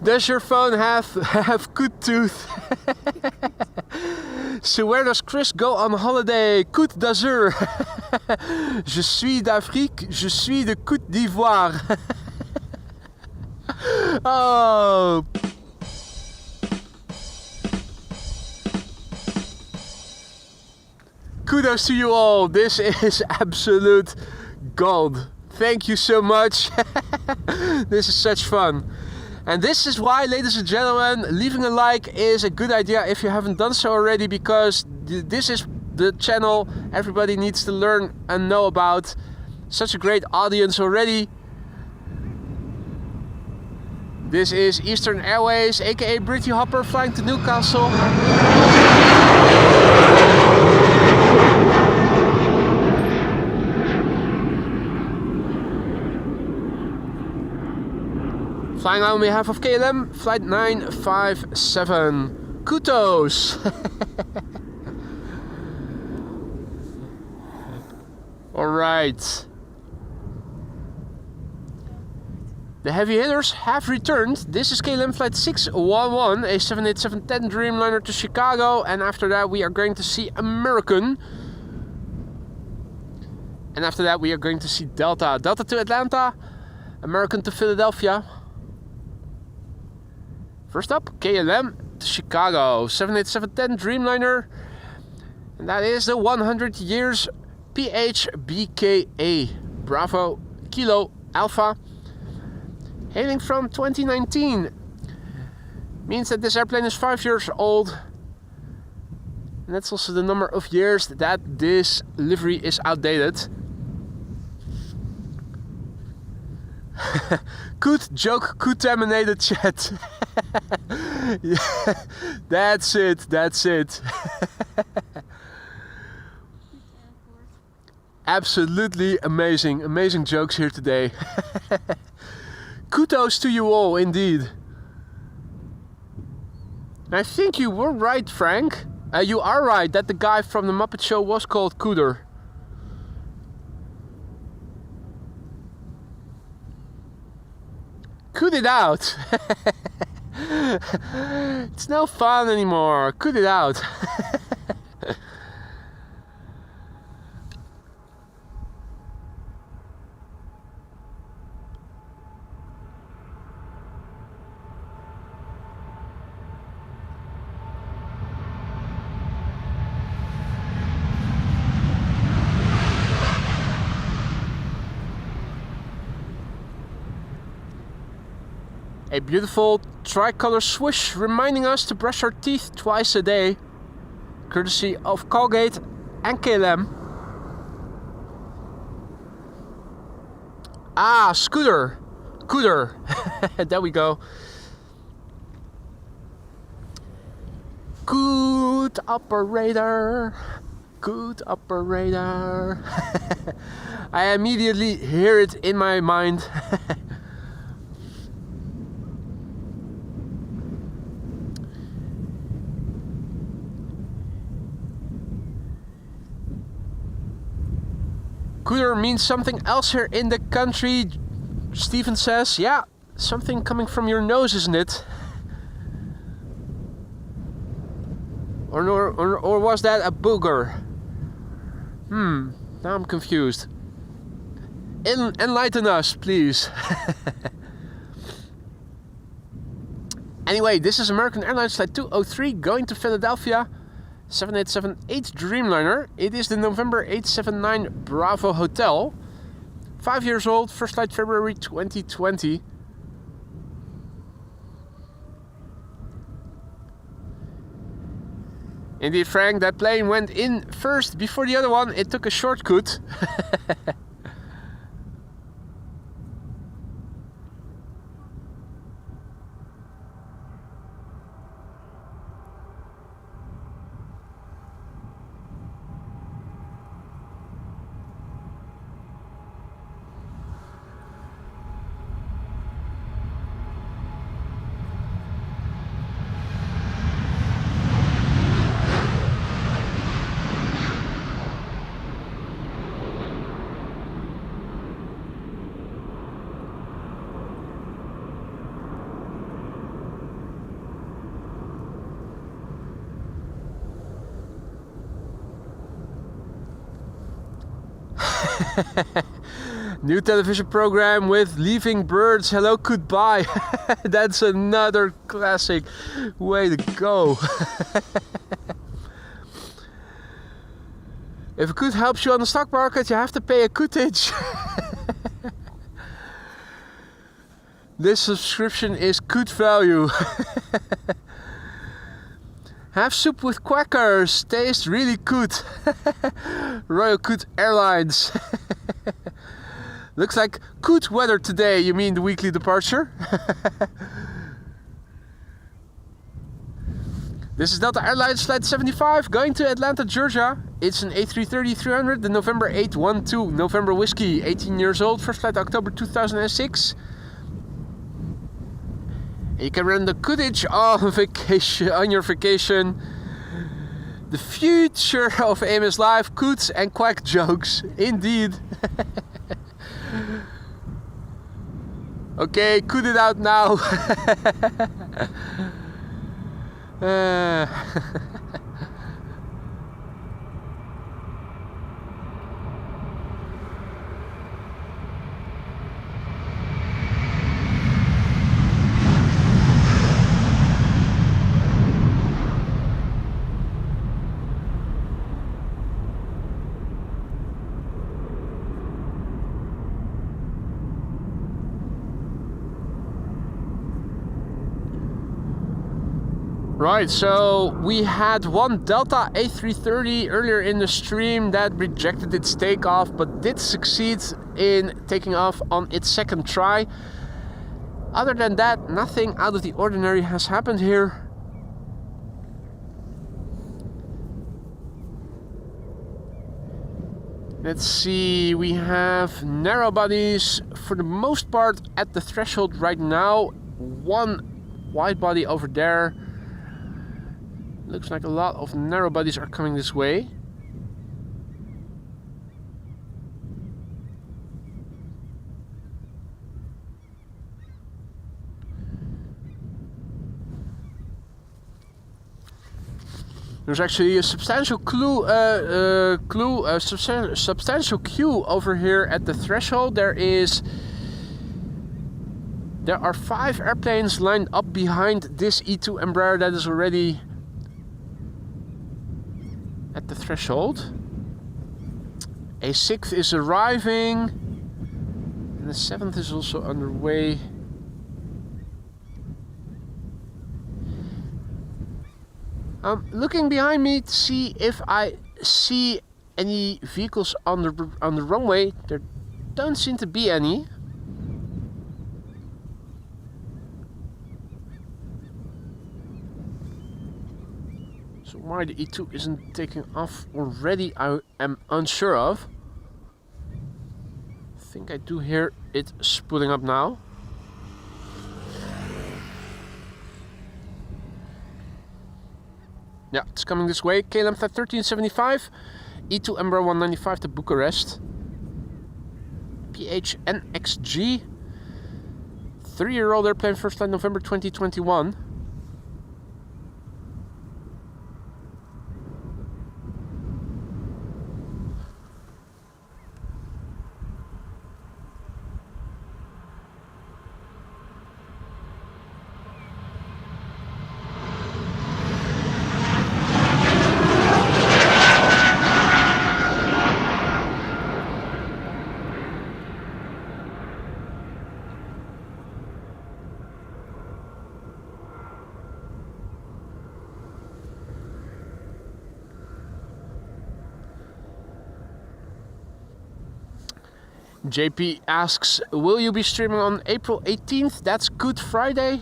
Does your phone have good tooth? So where does Chris go on holiday? Côte d'Azur. Je suis d'Afrique, je suis de Côte d'Ivoire. Oh. Kudos to you all. This is absolute gold. Thank you so much. This is such fun. And this is why, ladies and gentlemen, leaving a like is a good idea if you haven't done so already, because this is the channel everybody needs to learn and know about. Such a great audience already. This is Eastern Airways, aka Britty Hopper, flying to Newcastle. Flying on behalf of KLM, flight 957. Kudos! Alright. The heavy hitters have returned. This is KLM flight 611, a 787-10 Dreamliner to Chicago, and after that we are going to see American. And after that we are going to see Delta. Delta to Atlanta, American to Philadelphia. First up, KLM to Chicago, 787-10 Dreamliner. And that is the 100 years PHBKA, Bravo Kilo Alpha. Hailing from 2019. Means that this airplane is 5 years old. And that's also the number of years that this livery is outdated. Good joke, contaminated chat. Yeah, that's it, that's it. Absolutely amazing, amazing jokes here today. Kudos to you all, indeed. I think you were right, Frank. You are right that the guy from the Muppet Show was called Cooter. Coot it out. It's no fun anymore. Coot it out. A beautiful tricolor swoosh reminding us to brush our teeth twice a day, courtesy of Colgate and KLM. Ah, scooter, cooter. There we go. Good operator, good operator. I immediately hear it in my mind. Cooler means something else here in the country, Steven says. Yeah, something coming from your nose, isn't it? Or was that a booger? Now I'm confused. Enlighten us, please. Anyway, this is American Airlines Flight 203 going to Philadelphia. 787-8 Dreamliner. It is the November 879 Bravo Hotel. 5 years old, first flight February 2020. Indeed, Frank, that plane went in first before the other one. It took a shortcut. New television program with Leaving Birds, Hello Goodbye. That's another classic. Way to go. If a coot helps you on the stock market, you have to pay a cootage. This subscription is good value. Have soup with quackers, tastes really good. Royal Coot Airlines. Looks like good weather today, you mean the weekly departure? This is Delta Airlines Flight 75 going to Atlanta, Georgia. It's an A330-300, the November 812, November Whiskey, 18 years old, first flight October 2006. You can run the cottage on vacation, on your vacation. The future of AMS Live, coots and quack jokes, indeed. Okay, coot it out now. Right, so we had one Delta A330 earlier in the stream that rejected its takeoff but did succeed in taking off on its second try. Other than that, nothing out of the ordinary has happened here. Let's see, we have narrow bodies for the most part at the threshold right now. One wide body over there. Looks like a lot of narrow bodies are coming this way. There's actually a substantial substantial queue over here at the threshold. There are 5 airplanes lined up behind this E2 Embraer that is already at the threshold. A 6th is arriving, and the 7th is also underway. I'm looking behind me to see if I see any vehicles on the runway. There don't seem to be any. So why the E2 isn't taking off already, I am unsure of. I think I do hear it spooling up now. Yeah, it's coming this way. KLM flight 1375, E2 Embraer 195 to Bucharest. PHNXG, 3-year-old airplane, first flight November 2021. JP asks, will you be streaming on April 18th? That's Good Friday.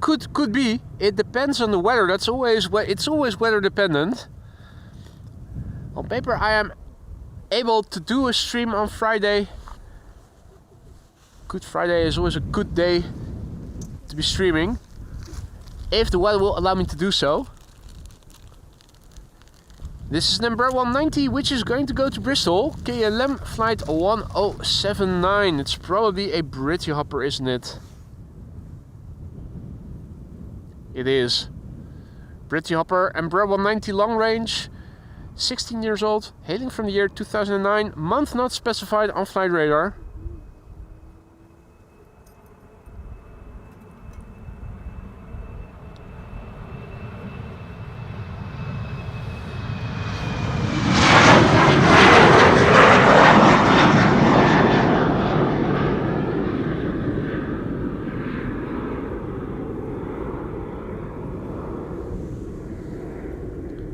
Could be. It depends on the weather. It's always weather dependent. On paper, I am able to do a stream on Friday. Good Friday is always a good day to be streaming, if the weather will allow me to do so. This is number 190, which is going to go to Bristol. KLM flight 1079. It's probably a Britty hopper, isn't it? It is. Britty hopper, Embraer 190 long range. 16 years old, hailing from the year 2009, month not specified on flight radar.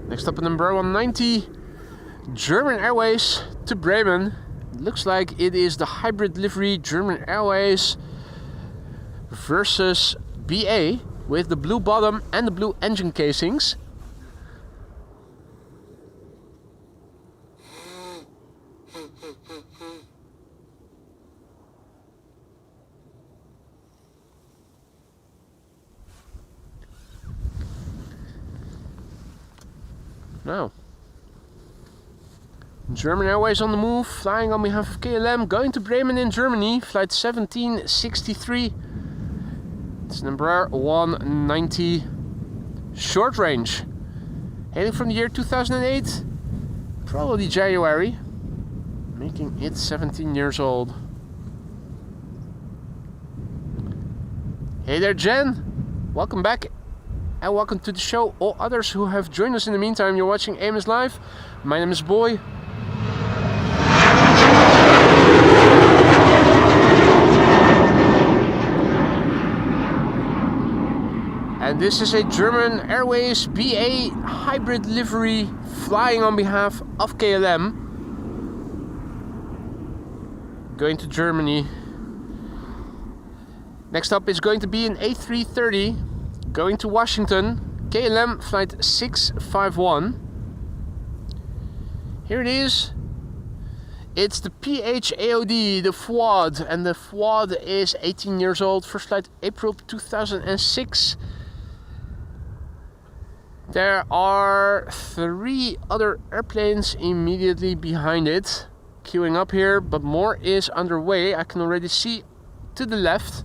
Next up, number 190, German Airways to Bremen. It looks like it is the hybrid livery German Airways versus BA with the blue bottom and the blue engine casings. Now, German Airways on the move, flying on behalf of KLM, going to Bremen in Germany, flight 1763. It's number 190, short range, hailing from the year 2008, probably January, making it 17 years old. Hey there, Jen, welcome back. And welcome to the show. All others who have joined us in the meantime, you're watching AMS Live. My name is Boy. And this is a German Airways BA hybrid livery flying on behalf of KLM. Going to Germany. Next up is going to be an A330. Going to Washington, KLM flight 651. Here it is. It's the PHAOD, the FWAD, and the FWAD is 18 years old. First flight April 2006. There are 3 other airplanes immediately behind it, queuing up here, but more is underway. I can already see to the left.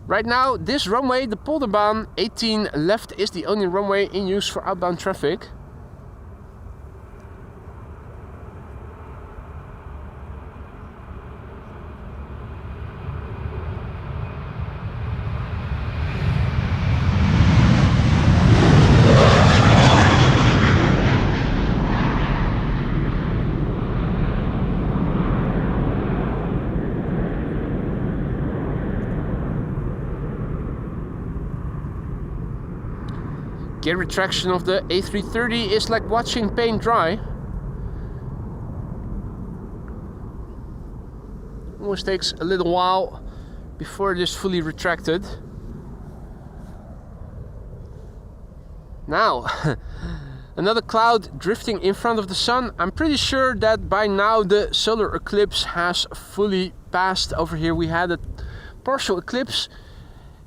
Right now, this runway, the Polderbaan 18 left, is the only runway in use for outbound traffic. Gear retraction of the A330 is like watching paint dry. Always takes a little while before it is fully retracted. Now, another cloud drifting in front of the sun. I'm pretty sure that by now the solar eclipse has fully passed over here. We had a partial eclipse.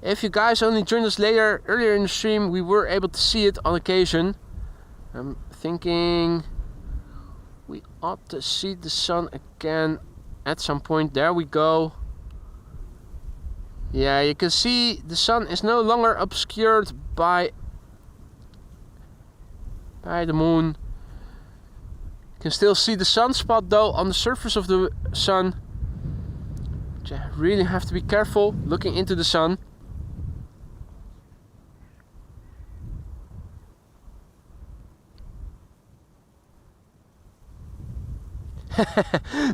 If you guys only joined us earlier in the stream, we were able to see it on occasion. I'm thinking we ought to see the sun again at some point. There we go. Yeah, you can see the sun is no longer obscured by the moon. You can still see the sunspot though on the surface of the sun. But you really have to be careful looking into the sun.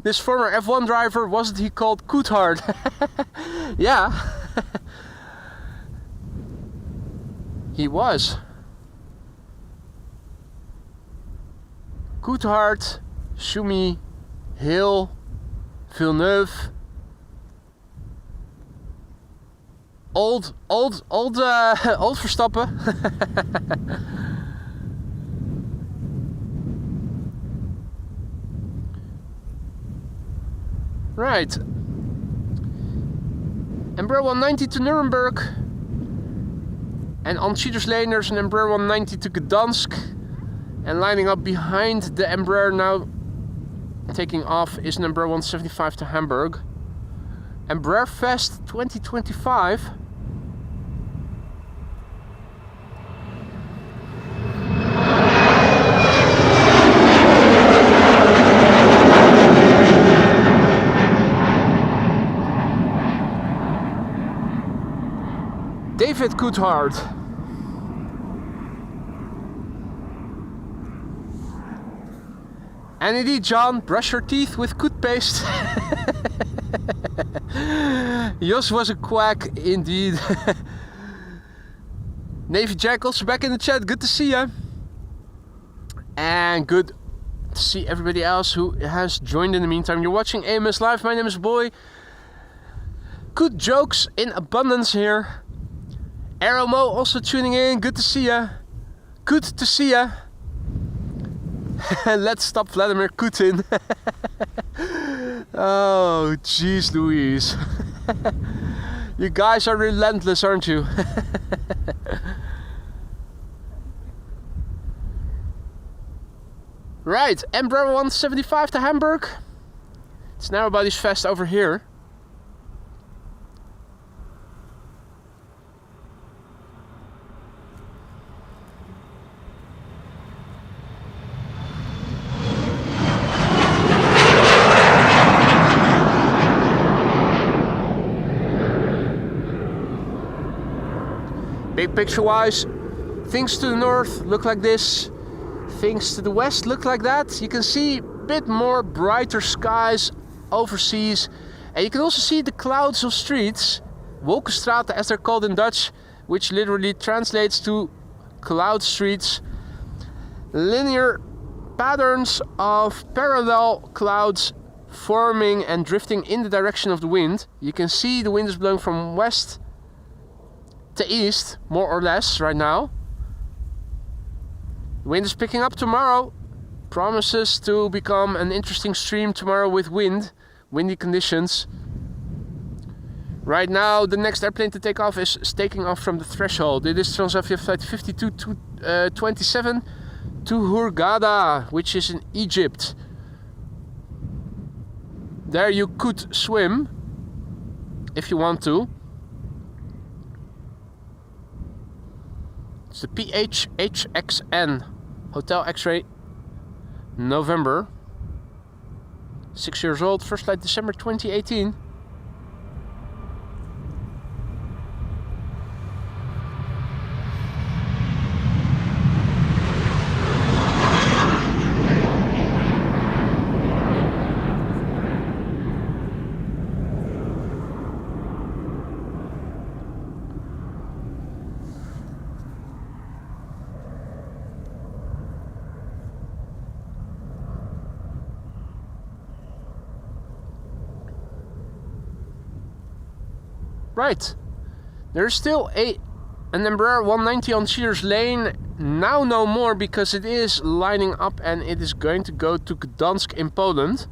This former F1 driver, wasn't he called Coulthard? Yeah. He was. Coulthard, Schumi, Hill, Villeneuve. Old Verstappen. Right. Embraer 190 to Nuremberg. And on Schiederslee there's an Embraer 190 to Gdansk. And lining up behind the Embraer now taking off is an Embraer 175 to Hamburg. Embraer Fest 2025. it good hard. And indeed, John, brush your teeth with good paste. Jos was a quack indeed. Navy Jack also back in the chat. Good to see you. And good to see everybody else who has joined in the meantime. You're watching AMS Live. My name is Boy. Good jokes in abundance here. Arrow Mo also tuning in. Good to see ya. Good to see ya. Let's stop Vladimir Putin. Oh, jeez Louise. You guys are relentless, aren't you? Right, Embraer 175 to Hamburg. It's narrowbody's fast over here. Big picture wise, things to the north look like this, things to the west look like that. You can see a bit more brighter skies overseas, and you can also see the clouds of streets, Wolkenstraten as they're called in Dutch, which literally translates to cloud streets. Linear patterns of parallel clouds forming and drifting in the direction of the wind. You can see the wind is blowing from west to east, more or less, right now. The wind is picking up tomorrow. Promises to become an interesting stream tomorrow with windy conditions. Right now, the next airplane to take off is taking off from the threshold. It is Transavia flight 5227 to Hurghada, which is in Egypt. There you could swim if you want to. It's the PHHXN Hotel X-ray November. 6 years old, first flight December 2018. Right, there's still an Embraer 190 on Cedars Lane. Now no more, because it is lining up and it is going to go to Gdansk in Poland.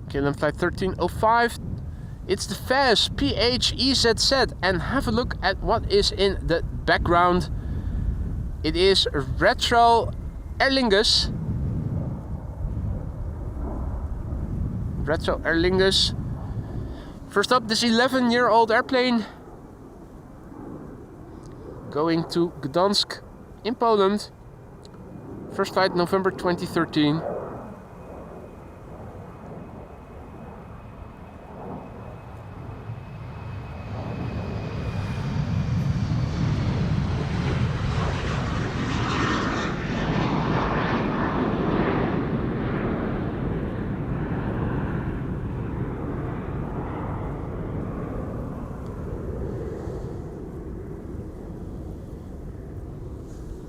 KLM flight 1305. It's the FAS PHEZZ, and have a look at what is in the background. It is Retro Aer Lingus. Retro Aer Lingus. First up, this 11-year-old airplane going to Gdansk in Poland. First flight November 2013.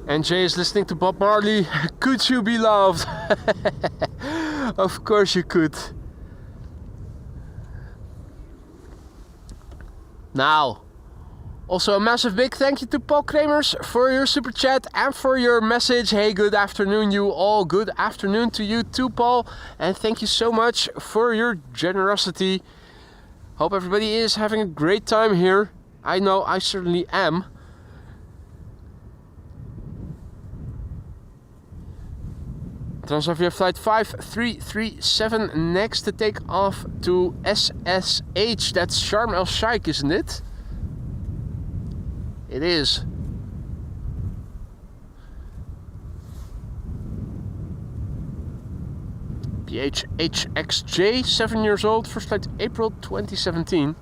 And Jay is listening to Bob Marley. Could you be loved? Of course you could. Now, also a massive big thank you to Paul Kremers for your super chat and for your message. Hey, good afternoon you all. Good afternoon to you too, Paul. And thank you so much for your generosity. Hope everybody is having a great time here. I know I certainly am. Transavia flight 5337 next to take off to SSH. That's Sharm El Sheikh, isn't it? It is. PHHXJ, 7 years old, first flight April 2017.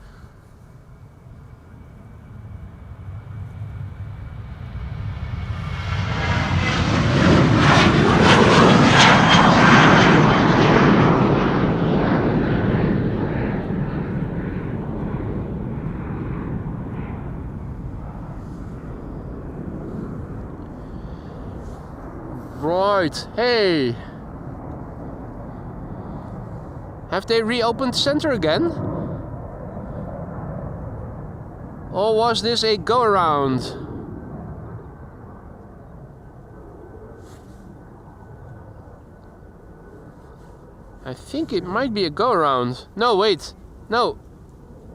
Right, hey! Have they reopened center again? Or was this a go-around? I think it might be a go-around. No, wait. No.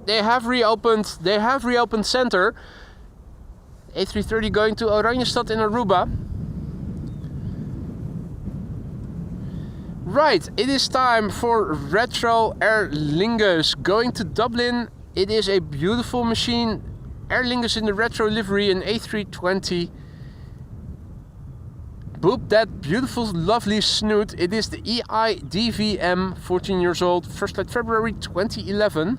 They have reopened center. A330 going to Oranjestad in Aruba. Right, it is time for Retro Aer Lingus going to Dublin. It is a beautiful machine. Aer Lingus in the retro livery, an A320. Boop that beautiful, lovely snoot. It is the EIDVM, 14 years old, first flight February 2011.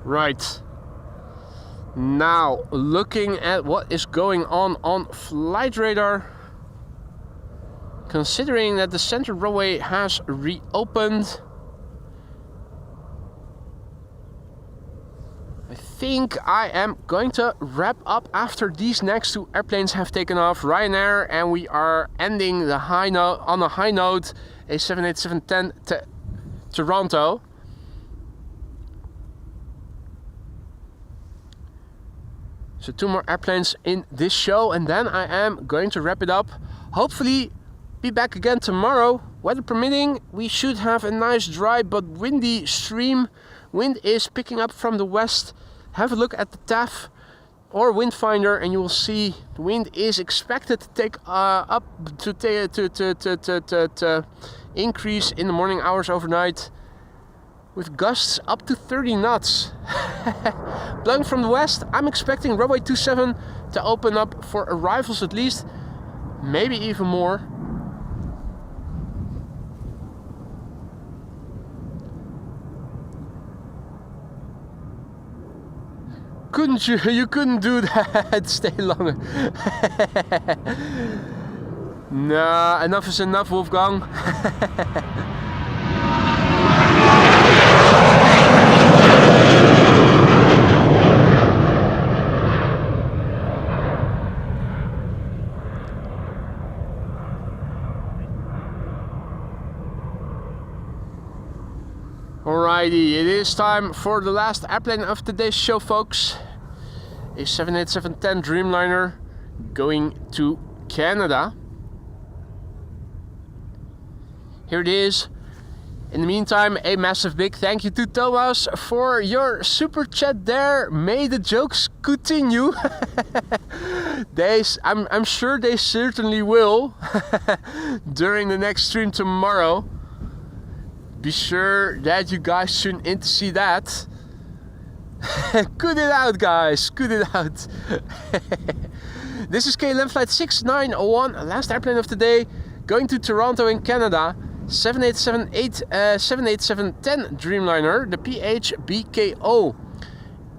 Right, now looking at what is going on flight radar, considering that the center runway has reopened, I think I am going to wrap up after these next two airplanes have taken off, Ryanair, and we are ending the high note on a high note, a 787-10 to Toronto. So two more airplanes in this show, and then I am going to wrap it up. Hopefully be back again tomorrow. Weather permitting, we should have a nice dry but windy stream. Wind is picking up from the west. Have a look at the TAF or wind finder and you will see the wind is expected to take up to increase in the morning hours overnight, with gusts up to 30 knots. Blowing from the west, I'm expecting runway 27 to open up for arrivals at least, maybe even more. Couldn't you? You couldn't do that. Stay longer. Nah, enough is enough, Wolfgang. Alrighty, it is time for the last airplane of today's show, folks. A 787-10 Dreamliner going to Canada. Here it is. In the meantime, a massive big thank you to Thomas for your super chat there. May the jokes continue. I'm sure they certainly will during the next stream tomorrow. Be sure that you guys tune in to see that. Good it out, guys. Good it out. This is KLM flight 6901, last airplane of the day, going to Toronto in Canada. 787-10 Dreamliner, the PHBKO.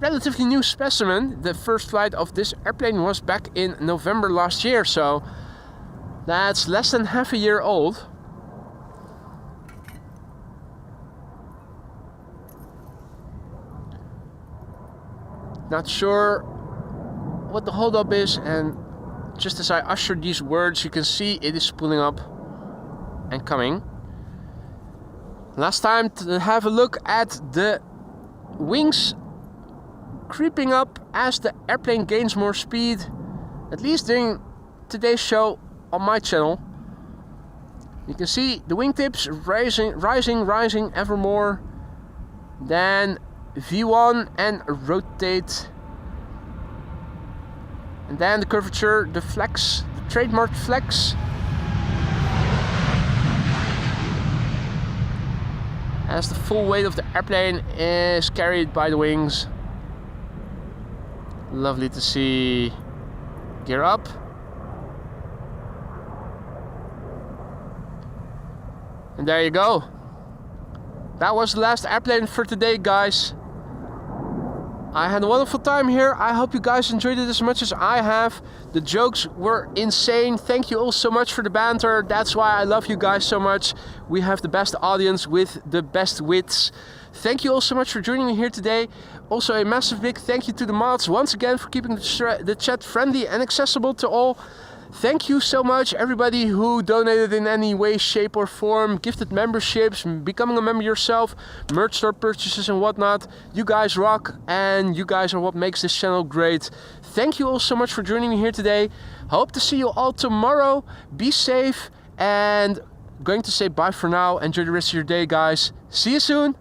Relatively new specimen. The first flight of this airplane was back in November last year, so that's less than half a year old. Not sure what the holdup is, and just as I usher these words, you can see it is pulling up and coming. Last time to have a look at the wings creeping up as the airplane gains more speed, at least during today's show on my channel. You can see the wingtips rising ever more. Then V1 and rotate. And then the curvature, the flex, the trademark flex. As the full weight of the airplane is carried by the wings. Lovely to see. Gear up. And there you go. That was the last airplane for today, guys. I had a wonderful time here. I hope you guys enjoyed it as much as I have. The jokes were insane. Thank you all so much for the banter. That's why I love you guys so much. We have the best audience with the best wits. Thank you all so much for joining me here today. Also a massive big thank you to the mods once again for keeping the chat friendly and accessible to all. Thank you so much everybody who donated in any way, shape or form, gifted memberships, becoming a member yourself, merch store purchases and whatnot. You guys rock and you guys are what makes this channel great. Thank you all so much for joining me here today. Hope to see you all tomorrow. Be safe and going to say bye for now. Enjoy the rest of your day, guys. See you soon.